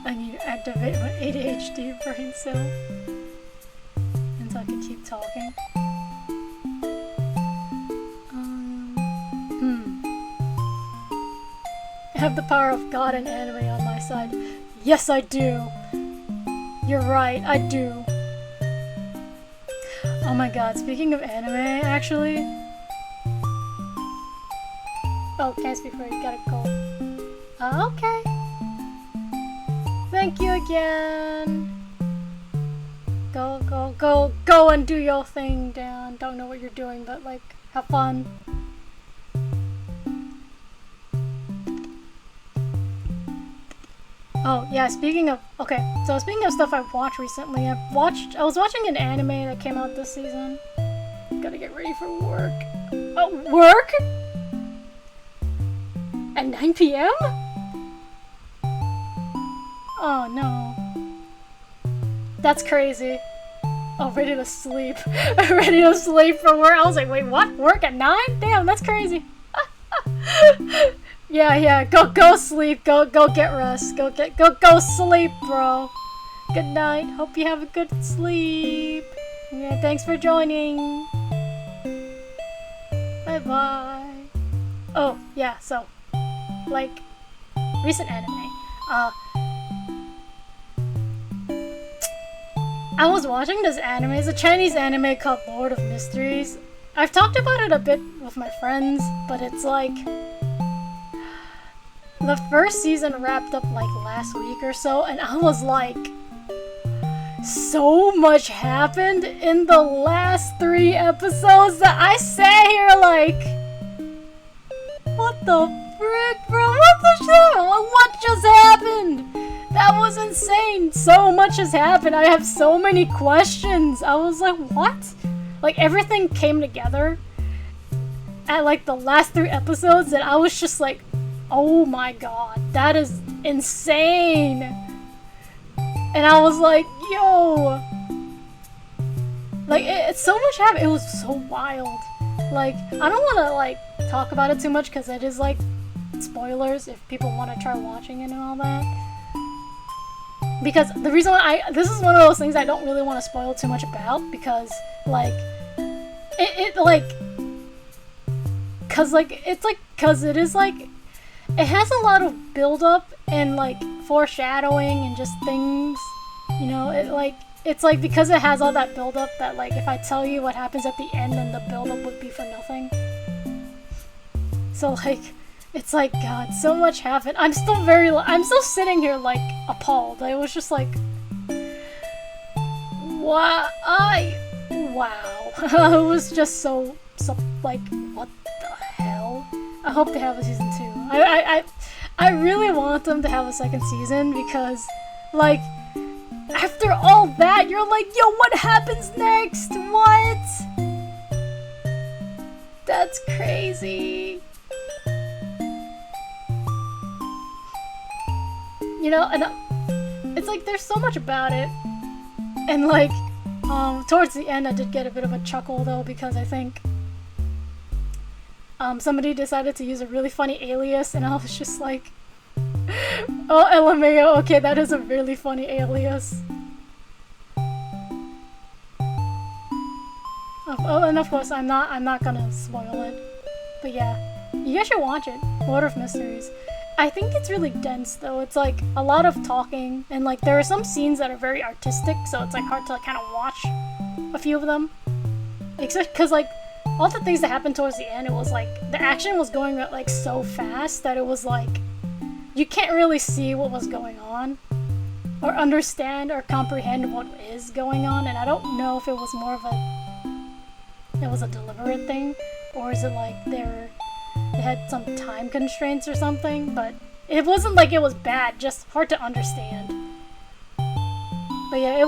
I need to activate my ADHD brain cell. And so I can keep talking. I have the power of God and anime on my side. Yes, I do. You're right, I do. Oh my god, speaking of anime, actually. Oh, can't speak for you, gotta go. Okay. Thank you again. Go and do your thing, Dan. Don't know what you're doing, but like, have fun. Oh, yeah, speaking of stuff I've watched recently, I was watching an anime that came out this season. Gotta get ready for work. Oh, work? At 9 p.m.? Oh, no. That's crazy. Oh, ready to sleep. Ready to sleep for work. I was like, wait, what? Work at 9? Damn, that's crazy. Yeah, go sleep, go get rest, go sleep, bro. Good night, hope you have a good sleep. Yeah, thanks for joining. Bye. Oh, yeah, so, like, recent anime, I was watching this anime, it's a Chinese anime called Lord of Mysteries. I've talked about it a bit with my friends, but it's like, the first season wrapped up like last week or so, and I was like, so much happened in the last 3 episodes that I sat here like, what the frick, bro? What the shit? What just happened? That was insane. So much has happened. I have so many questions. I was like, what? Like, everything came together at like the last 3 episodes that I was just like, oh my god, that is insane. And I was like, yo. Like, it's so much happened. It was so wild. Like, I don't want to like talk about it too much because it is like spoilers if people want to try watching it and all that. Because the reason why this is one of those things I don't really want to spoil too much about, because like it is like it has a lot of build up and like foreshadowing and just things, you know, it's like because it has all that build up that like if I tell you what happens at the end, then the build up would be for nothing. So like it's like, god, so much happened. I'm still sitting here like appalled. I was just like, wow. It was just so like, what the hell? I hope they have a season 2. I really want them to have a second season because, like, after all that, you're like, yo, what happens next? What? That's crazy. You know, and it's like there's so much about it, and like towards the end I did get a bit of a chuckle though, because I think somebody decided to use a really funny alias, and I was just like, oh, LMAO, okay, that is a really funny alias. Oh, and of course I'm not gonna spoil it, but yeah, you guys should watch it. Order of Mysteries. I think it's really dense though. It's like a lot of talking, and like there are some scenes that are very artistic, so it's like hard to like, kind of watch a few of them. Except because like all the things that happened towards the end, it was like the action was going like so fast that it was like you can't really see what was going on or understand or comprehend what is going on, and I don't know if it was more of a deliberate thing, or is it like they had some time constraints or something, but it wasn't like it was bad, just hard to understand. But yeah, it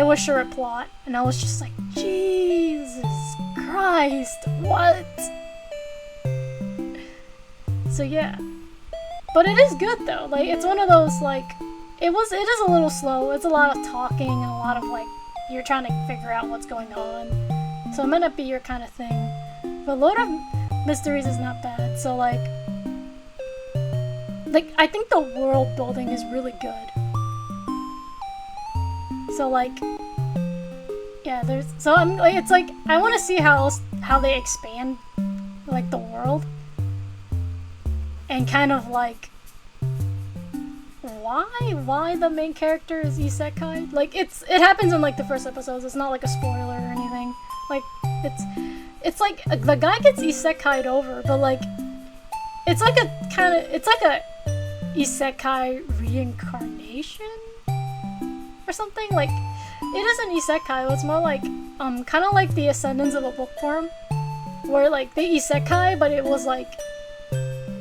was sure a plot, and I was just like, Jesus Christ, what? So yeah. But it is good though, like it's one of those like, it is a little slow, it's a lot of talking and a lot of like, you're trying to figure out what's going on. So it might not be your kind of thing. But Lord of Mysteries is not bad, so like I think the world building is really good. So like, yeah, I'm like, it's like I want to see how they expand like the world, and kind of like why the main character is isekai. Like it happens in like the first episodes. It's not like a spoiler or anything. Like it's like the guy gets isekai'd over, but like it's like a isekai reincarnation or something. Like it isn't isekai, it's more like kind of like the ascendance of a bookworm, where like they isekai, but it was like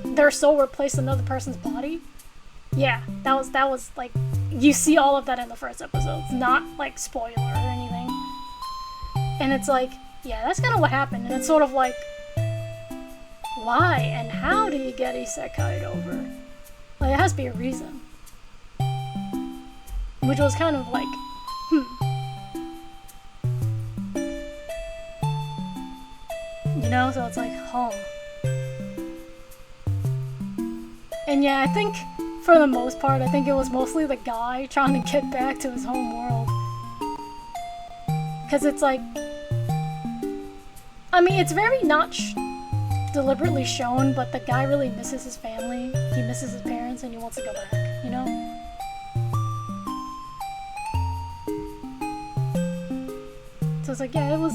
their soul replaced another person's body. Yeah, that was like, you see all of that in the first episode. It's not like spoiler or anything. And it's like, yeah, that's kind of what happened, and it's sort of like, why and how do you get isekai'd over? Like, it has to be a reason. Which was kind of like, You know, so it's like, And yeah, I think, for the most part, I think it was mostly the guy trying to get back to his home world. Because it's like, I mean, it's very not deliberately shown, but the guy really misses his family, he misses his parents, and he wants to go back, you know? So it's like, yeah, it was,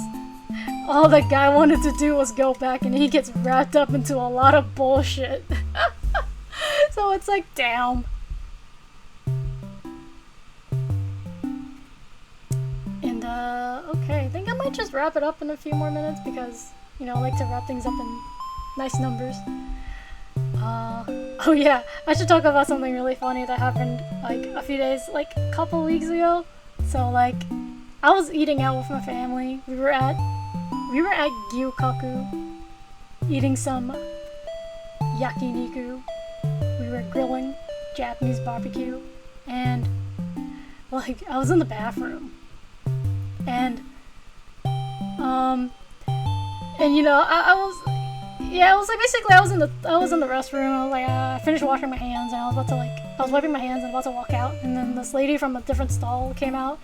all the guy wanted to do was go back, and he gets wrapped up into a lot of bullshit. So it's like, damn. And, okay, I think I might just wrap it up in a few more minutes because, you know, I like to wrap things up in nice numbers. Oh yeah, I should talk about something really funny that happened, like, a few days, like, a couple weeks ago. So, like, I was eating out with my family. We were at Gyukaku, eating some yakiniku. We were grilling Japanese barbecue, and, like, I was in the bathroom. And, you know, I was like, basically, I was in the restroom. I was like, I finished washing my hands, and I was wiping my hands and about to walk out, and then this lady from a different stall came out,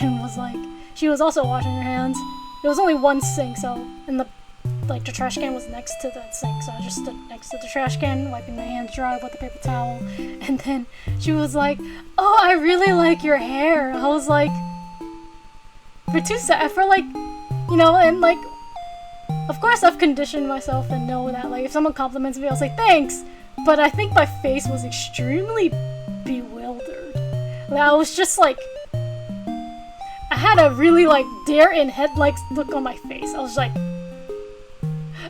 and was like, she was also washing her hands. There was only one sink, so, and the trash can was next to that sink, so I just stood next to the trash can, wiping my hands dry with a paper towel, and then she was like, oh, I really like your hair. I was like, for like, you know, and like, of course I've conditioned myself and know that, like, if someone compliments me, I'll say thanks, but I think my face was extremely bewildered. Like, I was just like, I had a really, like, deer in headlights look on my face. I was like,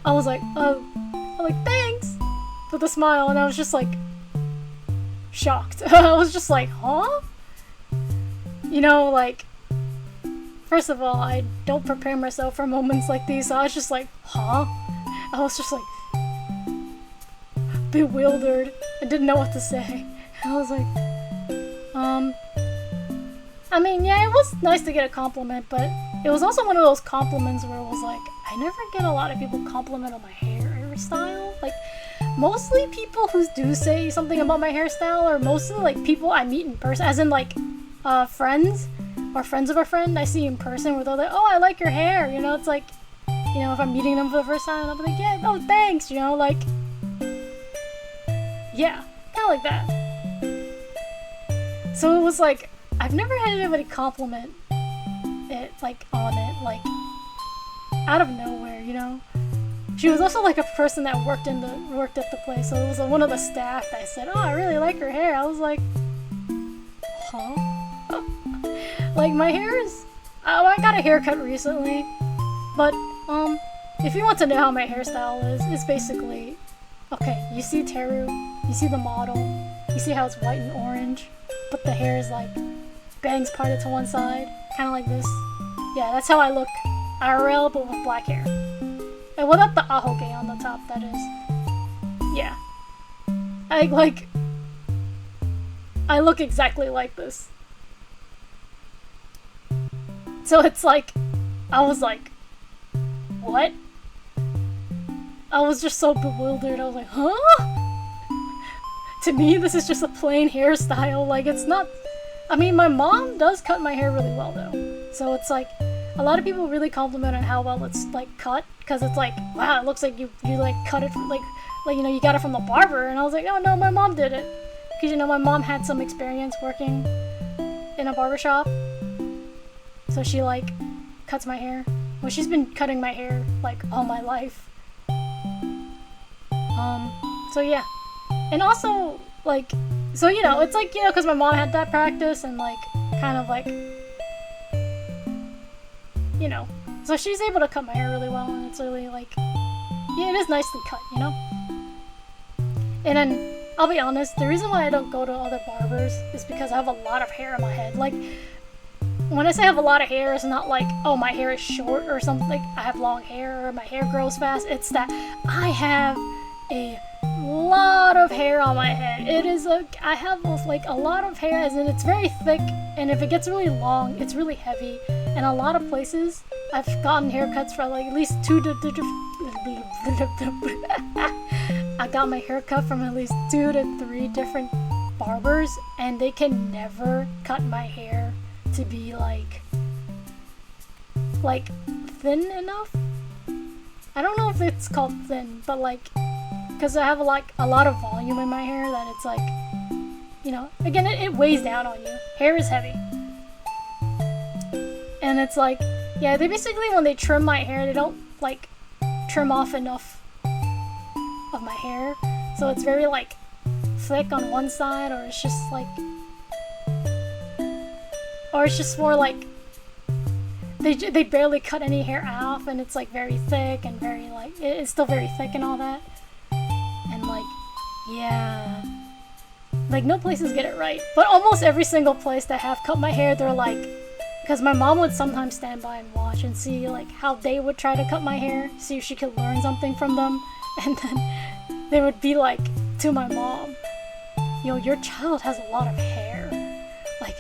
I'm like, thanks, with a smile, and I was just like, shocked. I was just like, huh? You know, like, first of all, I don't prepare myself for moments like these, so I was just like, huh? I was just like, bewildered. I didn't know what to say. I was like, I mean, yeah, it was nice to get a compliment, but it was also one of those compliments where it was like, I never get a lot of people compliment on my hairstyle. Like, mostly people who do say something about my hairstyle are mostly, like, people I meet in person, as in, like, friends, or friends of a friend I see in person, where they're like, oh, I like your hair, you know, it's like, you know, if I'm meeting them for the first time, I'll be like, yeah, oh, thanks, you know, like, yeah, kind of like that. So it was like, I've never had anybody compliment it, like, on it, like, out of nowhere, you know. She was also, like, a person that worked at the place, so it was one of the staff that said, oh, I really like her hair. I was like, huh? Like, my hair is, I got a haircut recently, but, if you want to know how my hairstyle is, it's basically, okay, you see Teru, you see the model, you see how it's white and orange, but the hair is, like, bangs parted to one side, kind of like this. Yeah, that's how I look IRL, but with black hair. And without the ahoge on the top, that is. Yeah. I look exactly like this. So it's like, I was like, what? I was just so bewildered. I was like, huh? To me, this is just a plain hairstyle. Like, it's not, I mean, my mom does cut my hair really well, though. So it's like, a lot of people really compliment on how well it's, like, cut, because it's like, wow, it looks like you like, cut it from, like, you know, you got it from the barber, and I was like, oh, no, my mom did it. Because, you know, my mom had some experience working in a barbershop, so she, like, cuts my hair. Well, she's been cutting my hair, like, all my life. So yeah. And also, like, so, you know, it's like, you know, because my mom had that practice, and, like, kind of, like, you know, so she's able to cut my hair really well, and it's really, like, yeah, it is nicely cut, you know? And then, I'll be honest, the reason why I don't go to other barbers is because I have a lot of hair on my head. Like, when I say I have a lot of hair, it's not like, oh, my hair is short or something, like, I have long hair or my hair grows fast. It's that I have a lot of hair on my head. I have, like, a lot of hair, as in it's very thick, and if it gets really long, it's really heavy. And a lot of places, I've gotten haircuts from, like, at least I got my hair cut from at least 2 to 3 different barbers, and they can never cut my hair to be, like, thin enough? I don't know if it's called thin, but, like, because I have, like, a lot of volume in my hair that it's, like, you know, again, it weighs down on you. Hair is heavy. And it's like, yeah, they basically, when they trim my hair, they don't, like, trim off enough of my hair. So it's very, like, thick on one side, or it's just like, or it's just more like they barely cut any hair off, and it's like very thick and very like it's still very thick and all that. And like, yeah, like no places get it right, but almost every single place that have cut my hair, they're like, because my mom would sometimes stand by and watch and see like how they would try to cut my hair, see if she could learn something from them, and then they would be like to my mom, yo, your child has a lot of hair. Like,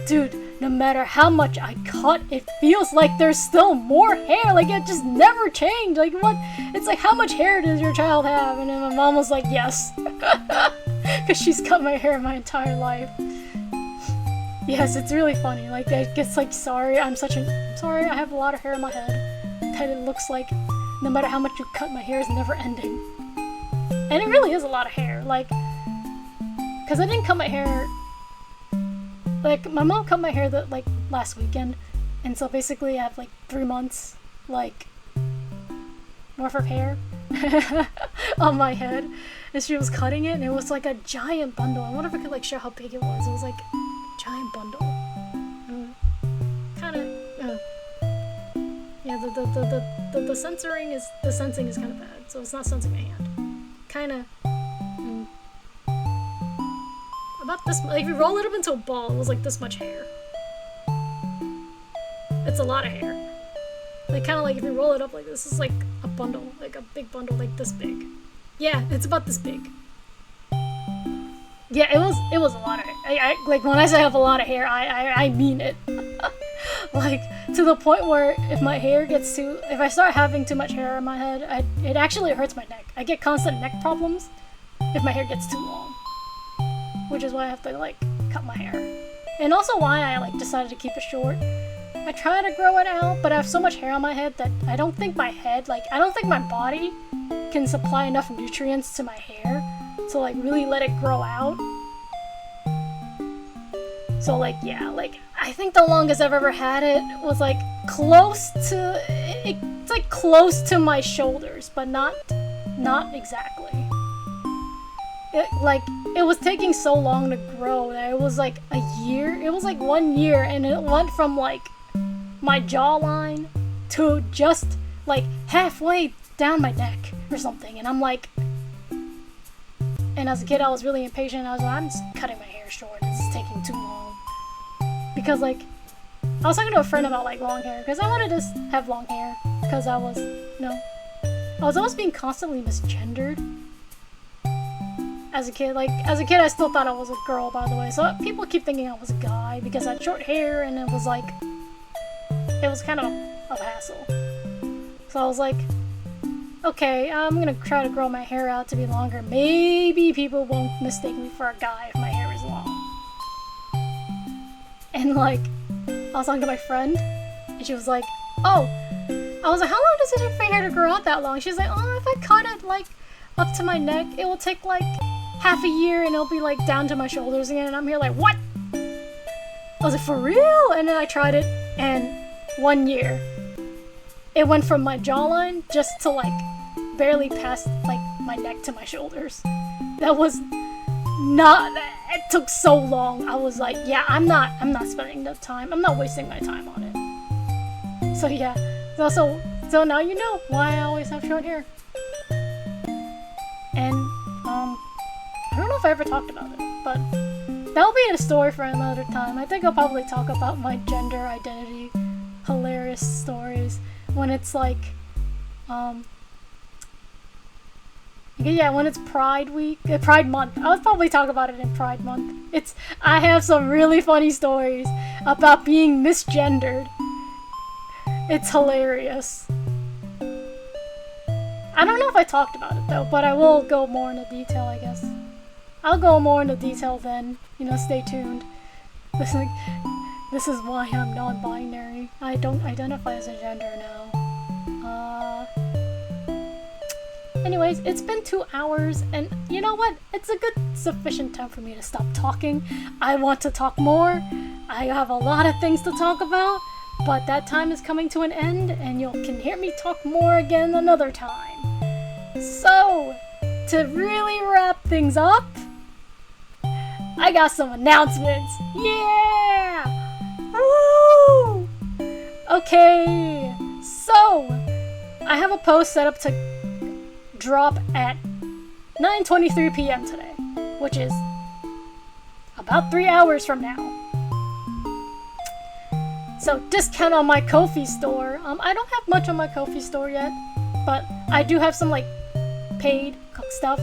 dude, no matter how much I cut, it feels like there's still more hair. Like, it just never changed. Like, what? It's like, how much hair does your child have? And then my mom was like, yes. Because she's cut my hair my entire life. Yes, it's really funny. Like, it gets like, sorry, I'm sorry, I have a lot of hair in my head. That it looks like no matter how much you cut, my hair is never ending. And it really is a lot of hair. Like, because I didn't cut my hair. Like, my mom cut my hair like last weekend, and so basically I have like 3 months like worth of hair on my head, and she was cutting it, and it was like a giant bundle. I wonder if I could like show how big it was. It was like a giant bundle. Kind of. Yeah, the sensing is kind of bad, so it's not sensing my hand. Kind of. About this, like if you roll it up into a ball, it was like this much hair. It's a lot of hair. Like kind of like if you roll it up like this is like a bundle, like a big bundle, like this big. Yeah, it's about this big. Yeah, it was a lot of hair. I like when I say I have a lot of hair, I mean it. Like to the point where if I start having too much hair on my head, it actually hurts my neck. I get constant neck problems if my hair gets too long. Which is why I have to like cut my hair. And also why I like decided to keep it short. I try to grow it out, but I have so much hair on my head that I don't think my body can supply enough nutrients to my hair to like really let it grow out. So like yeah, like I think the longest I've ever had it was like close to my shoulders, but not exactly. It was taking so long to grow that it was like a year. It was like 1 year, and it went from like my jawline to just like halfway down my neck or something. And I'm like, and as a kid I was really impatient. I was like, I'm just cutting my hair short. This is taking too long. Because like, I was talking to a friend about like long hair, because I wanted to have long hair, because I was, I was always being constantly misgendered. As a kid, I still thought I was a girl, by the way. So people keep thinking I was a guy because I had short hair, and it was kind of a hassle. So I was like, okay, I'm gonna try to grow my hair out to be longer. Maybe people won't mistake me for a guy if my hair is long. And like, I was talking to my friend, and she was like, oh. I was like, how long does it take for your hair to grow out that long? She's like, oh, if I cut it like up to my neck, it will take like half a year, and it'll be like down to my shoulders again. And I'm here like, what? I was like, for real? And then I tried it, and 1 year, it went from my jawline just to like barely past like my neck to my shoulders. That was not. It took so long. I was like, yeah, I'm not spending the time. I'm not wasting my time on it. So yeah. So now you know why I always have short hair. And I don't know if I ever talked about it, but that'll be a story for another time. I think I'll probably talk about my gender identity, hilarious stories, when it's like, when it's Pride Week, Pride Month. I'll probably talk about it in Pride Month. I have some really funny stories about being misgendered. It's hilarious. I don't know if I talked about it though, but I will go more into detail, I guess. I'll go more into detail then. Stay tuned. This is why I'm non-binary. I don't identify as a gender now. Anyways, it's been 2 hours, and you know what? It's a good sufficient time for me to stop talking. I want to talk more. I have a lot of things to talk about, but that time is coming to an end, and you can hear me talk more again another time. So, to really wrap things up, I got some announcements. Yeah! Woo! Okay, so I have a post set up to drop at 9:23 p.m. today, which is about 3 hours from now. So discount on my Ko-fi store. I don't have much on my Ko-fi store yet, but I do have some like paid stuff.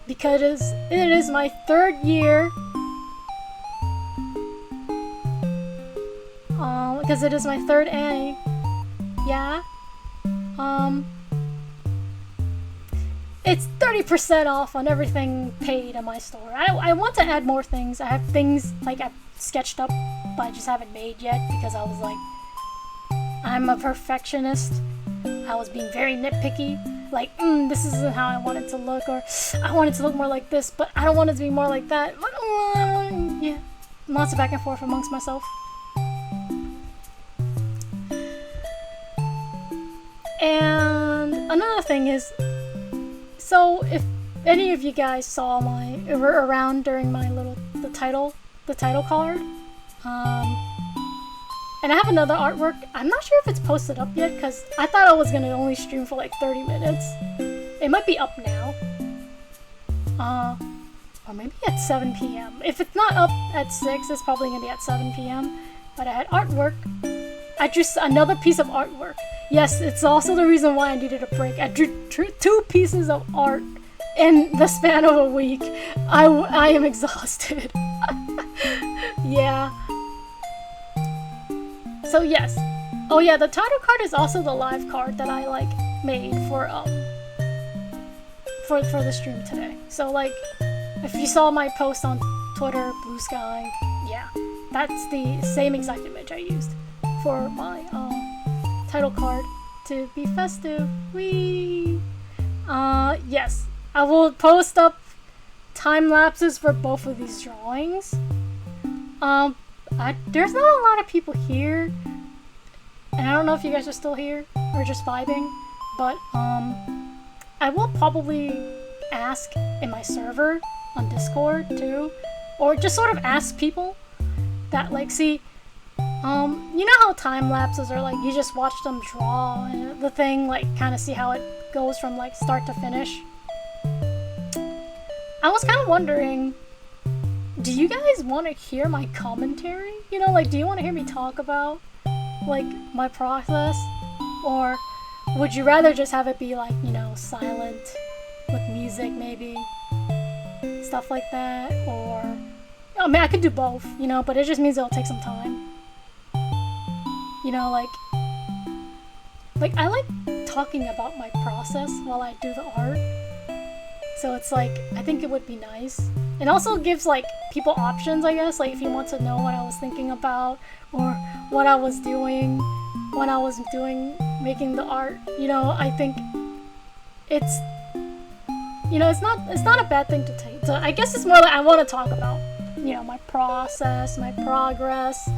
Because it is my 3rd year. Because it is my 3rd Annie. Yeah. It's 30% off on everything paid in my store. I want to add more things. I have things like I've sketched up, but I just haven't made yet because I was like, I'm a perfectionist. I was being very nitpicky. Like, this isn't how I want it to look, or I want it to look more like this, but I don't want it to be more like that. But, yeah, lots of back and forth amongst myself. And another thing is, so if any of you guys saw were around during my the title card, and I have another artwork. I'm not sure if it's posted up yet because I thought I was gonna only stream for like 30 minutes. It might be up now. Or maybe at 7 p.m. If it's not up at 6, it's probably gonna be at 7 p.m. But I had artwork. I drew another piece of artwork. Yes, it's also the reason why I needed a break. I drew 2 pieces of art in the span of a week. I am exhausted. Yeah. So yes. Oh yeah, the title card is also the live card that I like made for the stream today. So like, if you saw my post on Twitter, Blue Sky, yeah, that's the same exact image I used for my title card to be festive. Whee! Yes, I will post up time lapses for both of these drawings. There's not a lot of people here, and I don't know if you guys are still here or just vibing, but I will probably ask in my server on Discord too, or just sort of ask people that like see, you know how time lapses are like you just watch them draw and the thing like kind of see how it goes from like start to finish. I was kind of wondering, do you guys want to hear my commentary? You know, like, do you want to hear me talk about, like, my process? Or would you rather just have it be, like, you know, silent, with music, maybe? Stuff like that? Or, I mean, I could do both, you know, but it just means it'll take some time. You know, like, I like talking about my process while I do the art. So it's like, I think it would be nice. It also gives like people options, I guess, like if you want to know what I was thinking about or what I was doing when I was making the art. You know, I think it's, you know, it's not a bad thing to take. So I guess it's more like I want to talk about, you know, my process, my progress.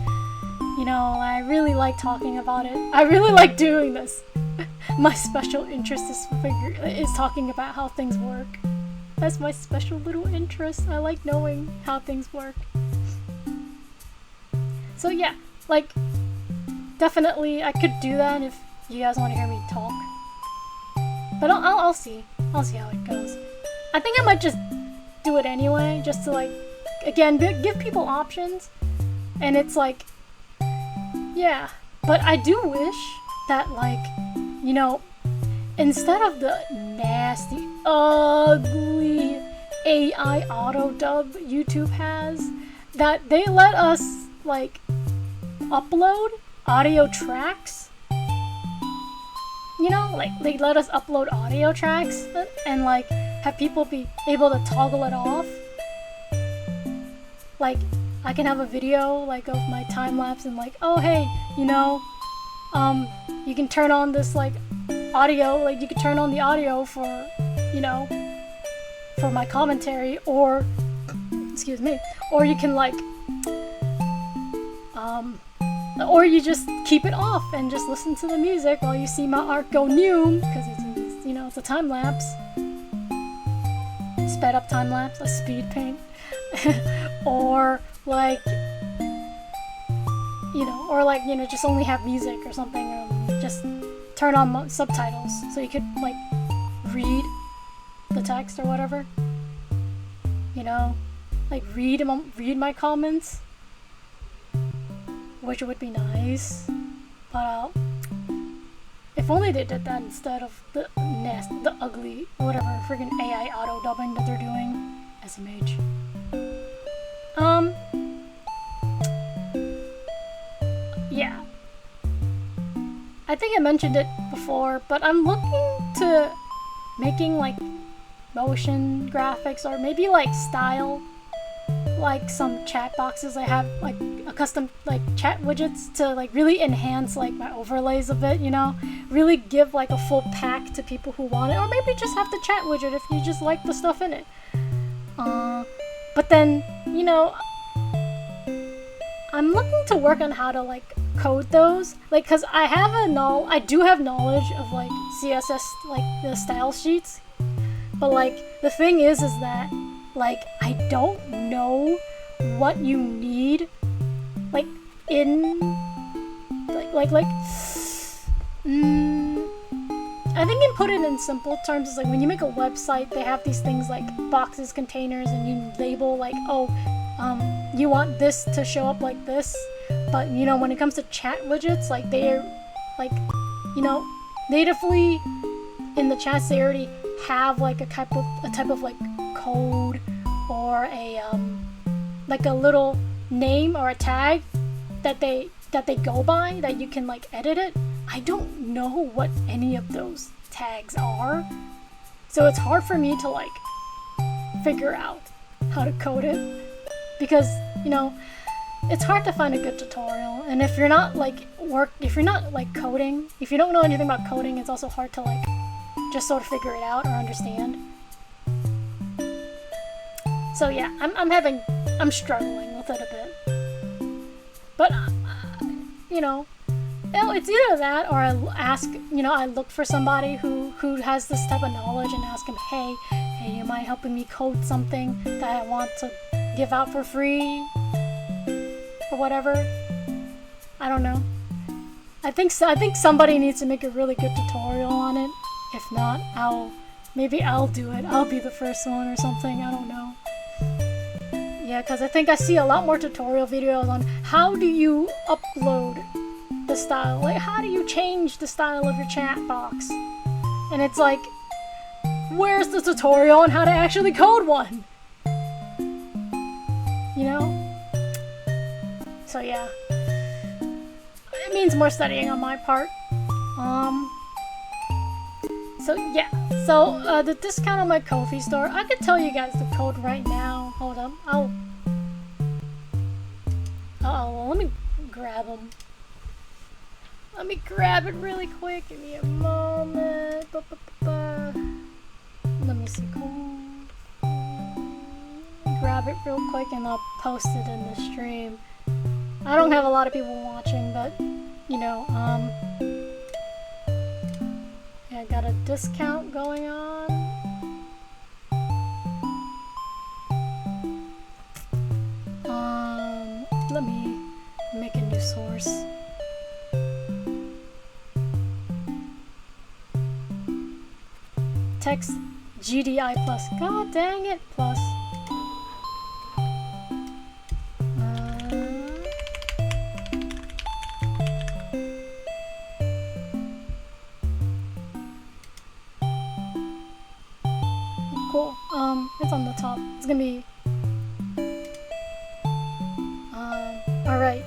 You know, I really like talking about it. I really like doing this. My special interest is talking about how things work. That's my special little interest. I like knowing how things work. So yeah, like, definitely I could do that if you guys want to hear me talk. But I'll see. I'll see how it goes. I think I might just do it anyway, just to like, again, give people options. And it's like, yeah. But I do wish that like, you know, instead of the nasty, ugly AI auto dub YouTube has, that they let us like upload audio tracks. You know, like they let us upload audio tracks and like have people be able to toggle it off. Like I can have a video like of my time lapse and like, oh hey, you know, you can turn on this like audio, like you can turn on the audio for, you know, for my commentary, or excuse me, or you can like or you just keep it off and just listen to the music while you see my art go new, because it's, you know, it's a time lapse, sped up time lapse, a speed paint. or like, you know, or like, you know, just only have music or something, or just turn on subtitles so you could like read the text or whatever, you know, like read my comments, which would be nice. But if only they did that instead of the ugly, whatever, friggin' AI auto dubbing that they're doing. SMH. Yeah. I think I mentioned it before, but I'm looking to making like motion graphics, or maybe like style, like some chat boxes. I have like a custom like chat widgets to like really enhance like my overlays of it, you know, really give like a full pack to people who want it, or maybe just have the chat widget if you just like the stuff in it. But then, you know, I'm looking to work on how to like code those, like, cause I do have knowledge of like CSS, like the style sheets, but like the thing is that like I don't know what you need, like in I think you put it in simple terms is like when you make a website, they have these things like boxes, containers, and you label like, oh, you want this to show up like this. But you know, when it comes to chat widgets, like they're like, you know, natively in the chats they already have like a type of like code, or a like a little name or a tag that they go by, that you can like edit it. I don't know what any of those tags are, so it's hard for me to like figure out how to code it, because, you know, it's hard to find a good tutorial, and if you're not like coding, if you don't know anything about coding, it's also hard to like just sort of figure it out or understand. So yeah, I'm struggling with it a bit, but you know, it's either that, or I look for somebody who has this type of knowledge and ask him, hey, you mind helping me code something that I want to give out for free, or whatever. I don't know. I think somebody needs to make a really good tutorial on it. If not, maybe I'll do it. I'll be the first one or something. I don't know. Yeah, because I think I see a lot more tutorial videos on how do you upload the style, like how do you change the style of your chat box, and it's like, where's the tutorial on how to actually code one, you know? So yeah, it means more studying on my part. So yeah, so the discount on my Ko-fi store, I could tell you guys the code right now. Hold up, let me grab them. Let me grab it really quick. Give me a moment. Let me see. Grab it real quick and I'll post it in the stream. I don't have a lot of people watching, but you know, yeah, I got a discount going on. Let me make a new source. Text GDI plus. God dang it, plus. Cool. It's on the top. It's gonna be. Alright.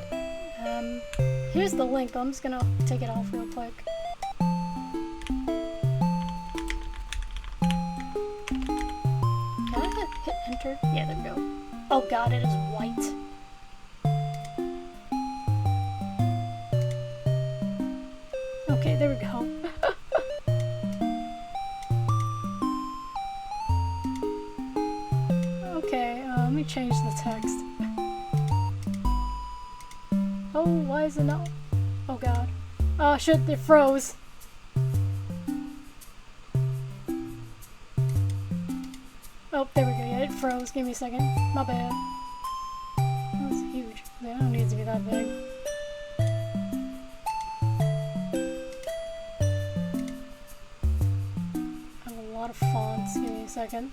Here's the link. I'm just gonna take it off real quick. Hit enter? Yeah, there we go. Oh god, it is white. Okay, there we go. Okay, let me change the text. Oh, why is it not? Oh god. Oh shit, it froze. Oh, there we go. Yeah, it froze. Give me a second. My bad. That's huge. It don't need to be that big. I have a lot of fonts. Give me a second.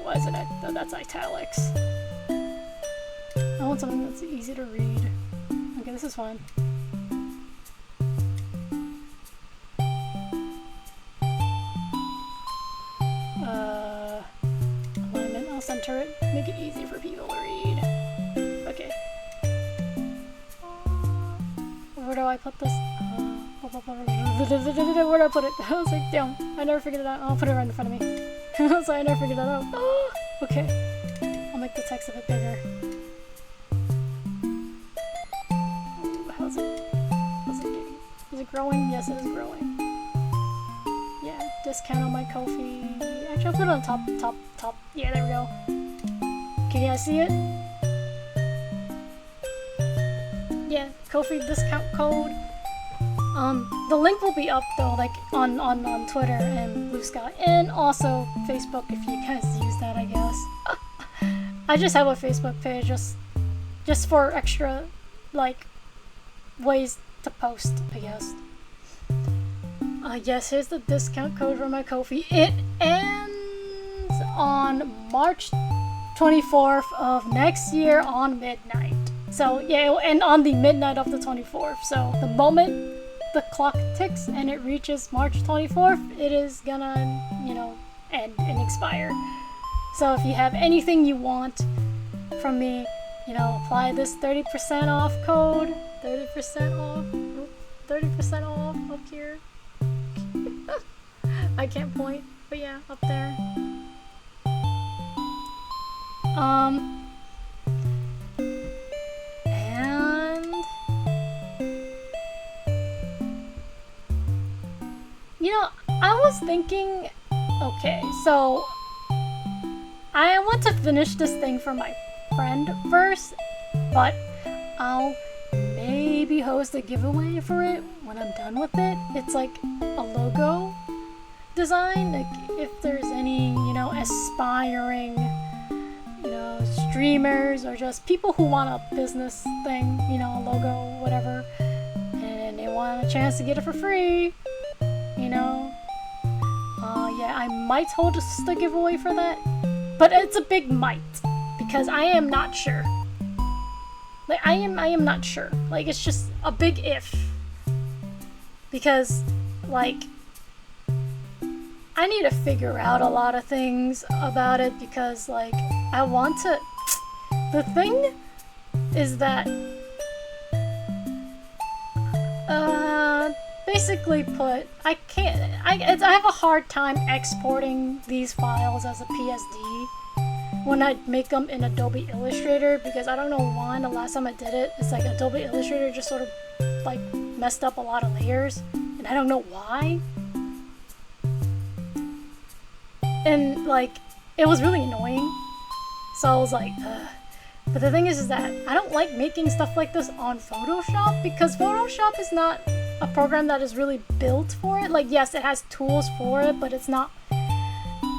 Why isn't it? Oh, that's italics. I want something that's easy to read. Okay, this is fine. Alignment, I'll center it. Make it easy for people to read. Okay. Where do I put this? Where do I put it? I was like, damn, I never figured it out. I'll put it right in front of me. So I never figured that out. Oh, okay. I'll make the text a bit bigger. How's it getting? Is it growing? Yes, it is growing. Yeah, discount on my Ko-fi. Actually, I'll put it on top. Yeah, there we go. Can you guys see it? Yeah, Ko-fi discount code. The link will be up though, like on Twitter and Blue Sky, and also Facebook if you guys use that, I guess. I just have a Facebook page just for extra, like, ways to post, I guess. Yes, here's the discount code for my Ko-fi. It ends on March 24th of next year on midnight. So yeah, it'll end on the midnight of the 24th. So the moment the clock ticks and it reaches March 24th, it is gonna, you know, end and expire. So if you have anything you want from me, you know, apply this 30% off code. 30% off. 30% off up here. I can't point, but yeah, up there. And you know, I was thinking, okay, so I want to finish this thing for my friend first, but I'll maybe host a giveaway for it when I'm done with it. It's like a logo design, like if there's any, you know, aspiring, you know, streamers or just people who want a business thing, you know, a logo, whatever, and they want a chance to get it for free, you know, yeah, I might hold just a giveaway for that, but it's a big might, because I am not sure. Like, I am not sure. Like, it's just a big if. Because, like, I need to figure out a lot of things about it because, like, I want to... The thing is that... basically put... I have a hard time exporting these files as a PSD when I make them in Adobe Illustrator, because I don't know why the last time I did it, it's like Adobe Illustrator just sort of like messed up a lot of layers, and I don't know why. And like, it was really annoying. So I was like, ugh. But the thing is that I don't like making stuff like this on Photoshop, because Photoshop is not a program that is really built for it. Like, yes, it has tools for it, but it's not...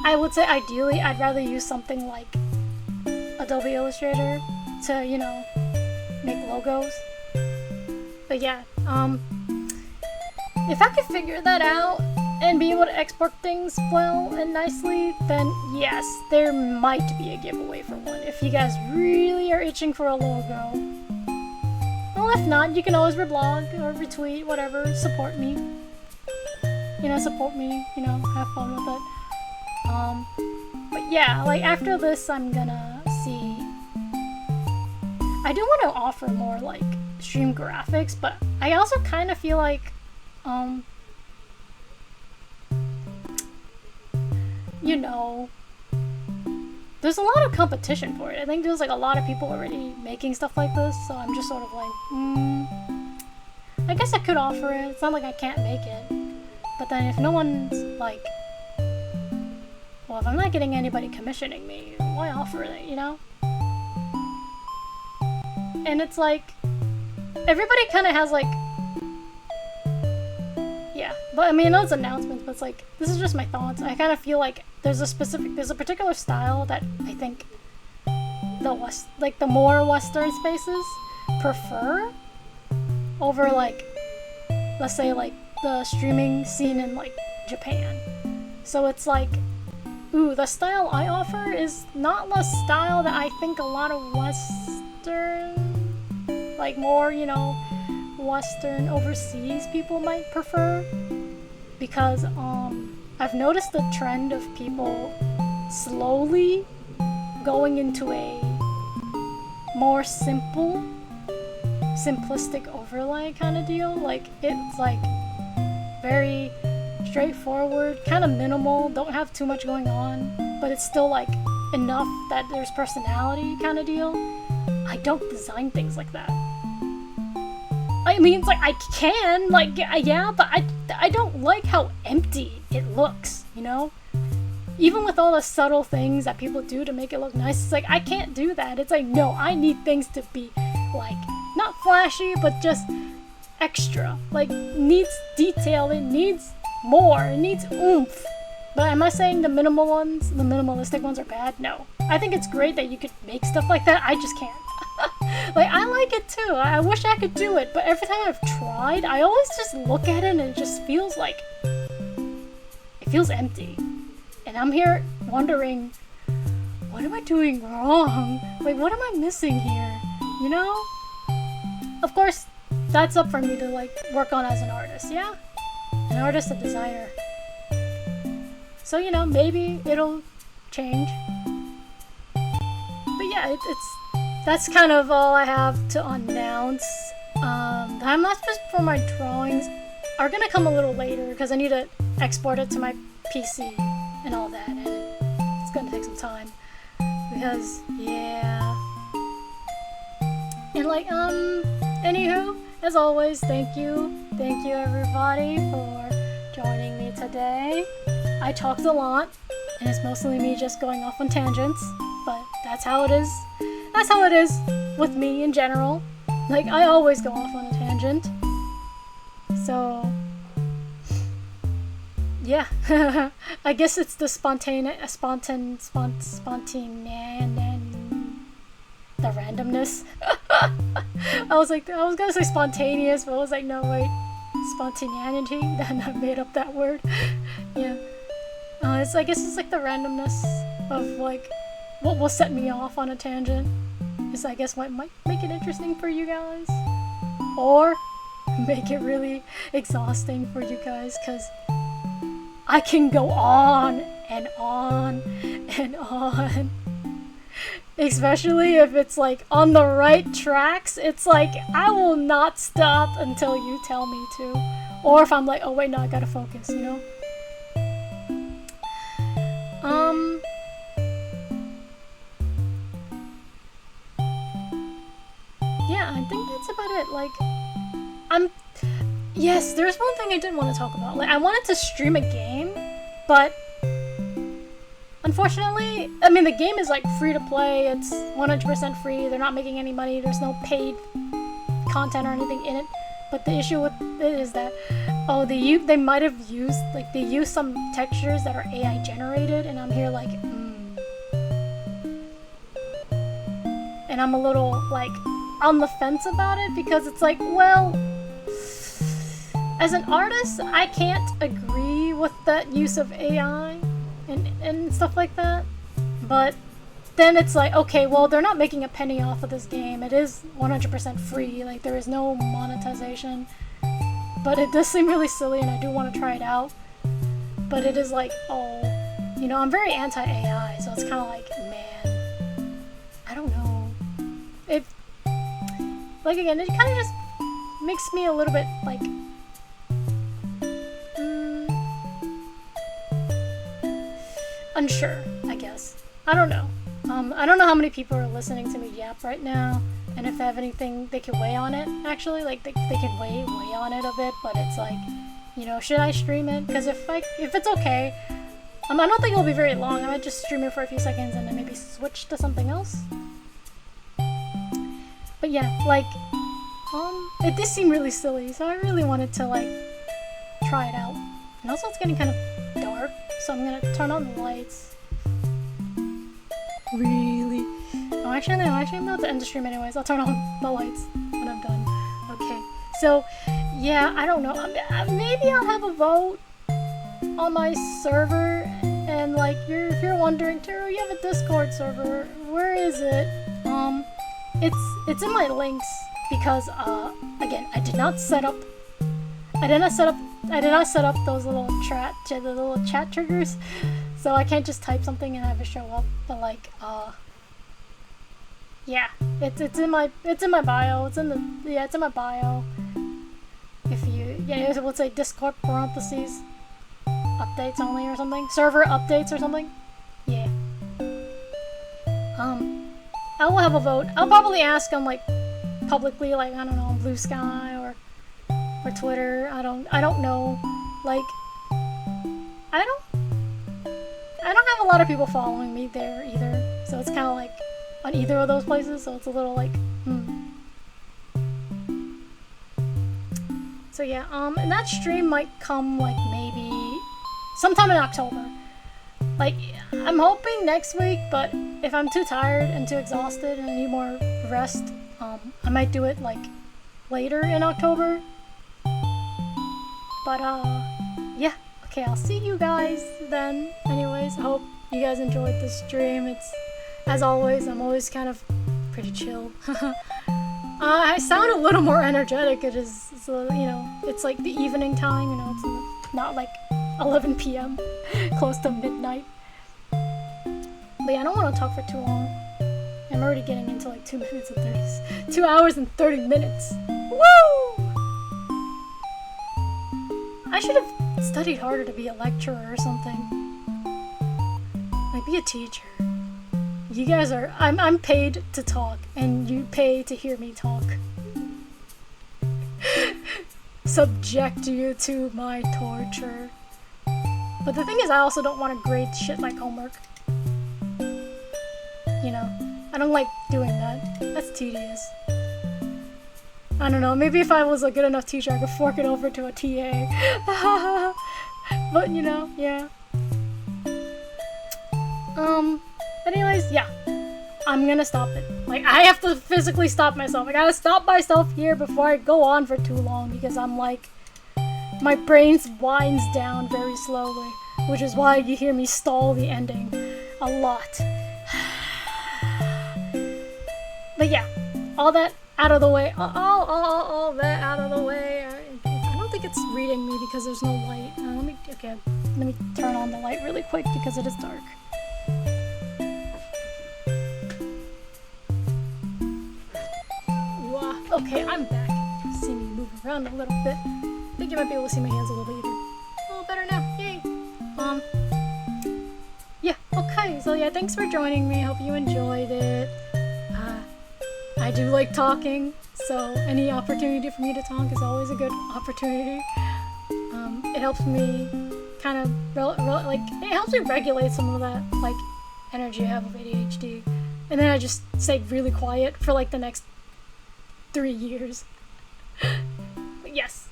I would say ideally I'd rather use something like Adobe Illustrator to, you know, make logos. But yeah, if I could figure that out and be able to export things well and nicely, then yes, there might be a giveaway for one if you guys really are itching for a logo. Well, if not, you can always reblog or retweet, whatever, support me. You know, support me, you know, have fun with it. But yeah, like after this I'm gonna see. I do want to offer more like stream graphics, but I also kind of feel like, you know, there's a lot of competition for it. I think there's like a lot of people already making stuff like this, so I'm just sort of like, I guess I could offer it. It's not like I can't make it. But then if no one's like, well, if I'm not getting anybody commissioning me, why offer it, you know? And it's like, everybody kind of has like, yeah, yeah. But I mean, those announcements, but it's like, this is just my thoughts. I kind of feel like there's a particular style that I think the more Western spaces prefer over, like, let's say, like, the streaming scene in, like, Japan. So it's like, ooh, the style I offer is not the style that I think a lot of Western, like, more, you know, Western overseas people might prefer. Because, I've noticed the trend of people slowly going into a more simplistic overlay kind of deal. Like, it's like very straightforward, kind of minimal, don't have too much going on, but it's still like enough that there's personality kind of deal. I don't design things like that. I mean, it's like, I can, like, yeah, but I don't like how empty it looks, you know? Even with all the subtle things that people do to make it look nice, it's like, I can't do that. It's like, no, I need things to be, like, not flashy, but just extra. Like, needs detail, it needs more, it needs oomph. But am I saying the minimalistic ones are bad? No. I think it's great that you could make stuff like that, I just can't. Like, I like it too, I wish I could do it, but every time I've tried, I always just look at it and it just feels like, it feels empty. And I'm here wondering, what am I doing wrong? Like, what am I missing here? You know? Of course, that's up for me to, like, work on as an artist, yeah? An artist, a designer. So, you know, maybe it'll change. But yeah, that's kind of all I have to announce. The time lapses for my drawings are gonna come a little later because I need to export it to my PC and all that, and it's gonna take some time because, yeah. And like, anywho, as always, thank you everybody for joining me today. I talked a lot, and it's mostly me just going off on tangents, but that's how it is. That's how it is with me in general. Like, I always go off on a tangent. So, yeah. I guess it's the the randomness. I was gonna say spontaneous, but I was like, no, wait, spontaneity? Then I made up that word. Yeah. I guess it's like the randomness of, like, what will set me off on a tangent is, I guess, what might make it interesting for you guys. Or make it really exhausting for you guys, because I can go on and on and on. Especially if it's, like, on the right tracks. It's like, I will not stop until you tell me to. Or if I'm like, oh wait, no, I gotta focus, you know? Yeah, I think that's about it. Like, yes, there's one thing I did want to talk about. Like, I wanted to stream a game, but unfortunately, I mean, the game is, like, free to play. It's 100% free. They're not making any money. There's no paid content or anything in it. But the issue with it is that, oh, they might have used, like, they use some textures that are AI generated, and I'm here like, And I'm a little, like, on the fence about it, because it's like, well, as an artist, I can't agree with that use of AI and stuff like that. But then it's like, okay, well, they're not making a penny off of this game. It is 100% free. Like, there is no monetization. But it does seem really silly, and I do want to try it out. But it is like, oh, you know, I'm very anti-AI, so it's kind of like, man, I don't know. Like, again, it kind of just makes me a little bit, like, unsure, I guess. I don't know. I don't know how many people are listening to me yap right now, and if they have anything they can weigh on it, actually. Like, they can weigh on it a bit, but it's like, you know, should I stream it? Because if it's okay, I don't think it'll be very long. I might just stream it for a few seconds and then maybe switch to something else. But yeah, like, it did seem really silly, so I really wanted to, like, try it out. And also it's getting kind of dark, so I'm gonna turn on the lights. Really? Oh, actually no, I'm about to end the stream anyways. I'll turn on the lights when I'm done. Okay, so yeah, I don't know. Maybe I'll have a vote on my server, and like if you're wondering, Taro, you have a Discord server. Where is it? It's in my links because again, I did not set up those little chat triggers, so I can't just type something and have it show up. But like yeah, it's in my bio. It's in my bio. If you it would say Discord parentheses updates only or something, server updates or something. Yeah. I will have a vote. I'll probably ask them like publicly, like I don't know, on Blue Sky or Twitter. I don't know. Like I don't have a lot of people following me there either, so it's kind of like on either of those places. So it's a little like So yeah, and that stream might come like maybe sometime in October. Like, I'm hoping next week, but if I'm too tired and too exhausted and I need more rest, I might do it like later in October. But yeah, okay, I'll see you guys then. Anyways, I hope you guys enjoyed this stream. It's, as always, I'm always kind of pretty chill. I sound a little more energetic. It is, you know, it's like the evening time, you know, it's not like 11 p.m. close to midnight. But yeah, I don't want to talk for too long. I'm already getting into like 2 hours and 30 minutes. Woo! I should have studied harder to be a lecturer or something. Like, be a teacher. You guys are, I'm paid to talk, and you pay to hear me talk. Subject you to my torture. But the thing is, I also don't want to grade shit like homework. You know, I don't like doing that. That's tedious. I don't know, maybe if I was a good enough teacher, I could fork it over to a TA. But, you know, yeah. Anyways, yeah. I'm gonna stop it. Like, I have to physically stop myself. I gotta stop myself here before I go on for too long, because I'm like, my brain winds down very slowly, which is why you hear me stall the ending a lot. But yeah, all that out of the way, all that out of the way. I don't think it's reading me because there's no light. Let me turn on the light really quick because it is dark. Okay, I'm back. You can see me move around a little bit. I think you might be able to see my hands a little bit either. A little better now. Yay! Yeah, okay, so yeah, thanks for joining me. Hope you enjoyed it. I do like talking, so any opportunity for me to talk is always a good opportunity. It helps me kind of, it helps me regulate some of that, like, energy I have of ADHD. And then I just stay really quiet for, like, the next 3 years. But yes.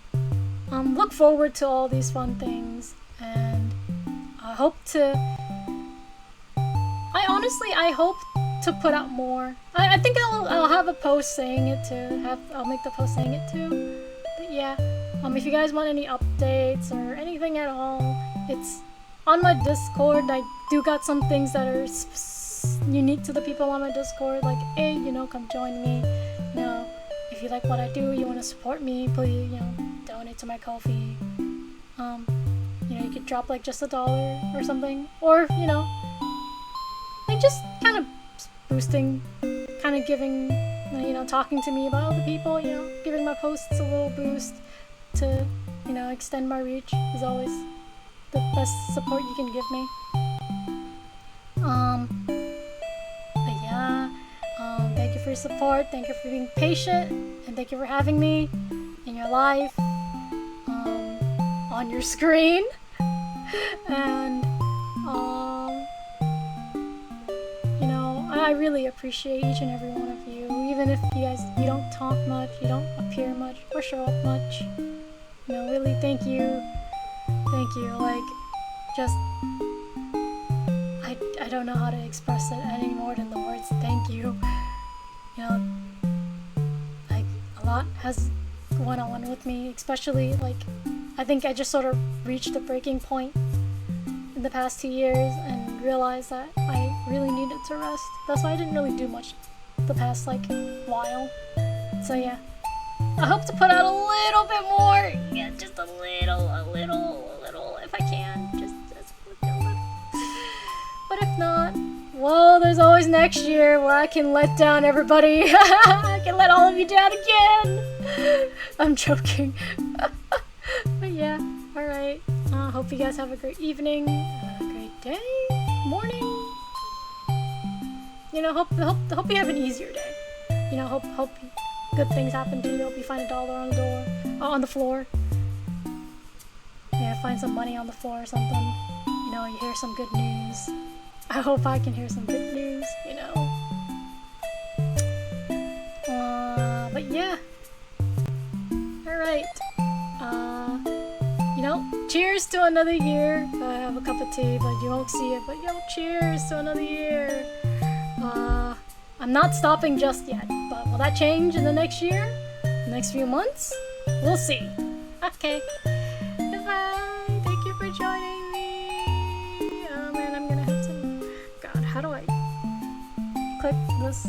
Look forward to all these fun things, and I hope to... I hope to put out more. I think I'll have a post saying it too. I'll make the post saying it too. But yeah, if you guys want any updates or anything at all, it's on my Discord. I do got some things that are unique to the people on my Discord. Like, hey, you know, come join me. You know, if you like what I do, you want to support me, please, you know, donate to my Ko-fi. You know, you could drop like just $1 or something, or you know, like just kind of boosting, kind of giving, you know, talking to me about other people, you know, giving my posts a little boost to, you know, extend my reach is always the best support you can give me. But yeah, thank you for your support, thank you for being patient, and thank you for having me in your life, on your screen, and, you know, I really appreciate each and every one of you, even if you don't talk much, you don't appear much, or show up much. You know, really thank you Thank you. Like, just I don't know how to express it any more than the words thank you. You know, like a lot has gone on with me, especially like I think I just sort of reached a breaking point in the past 2 years and realized that I really needed to rest. That's why I didn't really do much the past like while. So yeah, I hope to put out a little bit more. Yeah, just a little if I can. Just a little. But if not, well, there's always next year where I can let down everybody. I can let all of you down again. I'm joking. But yeah, alright. Hope you guys have a great evening, a great day, morning. You know, hope you have an easier day. You know, hope good things happen to you. Hope you find $1 on the floor. Yeah, find some money on the floor or something. You know, you hear some good news. I hope I can hear some good news, you know. But yeah. Alright. You know, cheers to another year. I have a cup of tea, but you won't see it. But yo, cheers to another year. I'm not stopping just yet, but will that change in the next year? The next few months? We'll see. Okay. Goodbye. Thank you for joining me. Oh man, I'm gonna have to... God, how do I click this?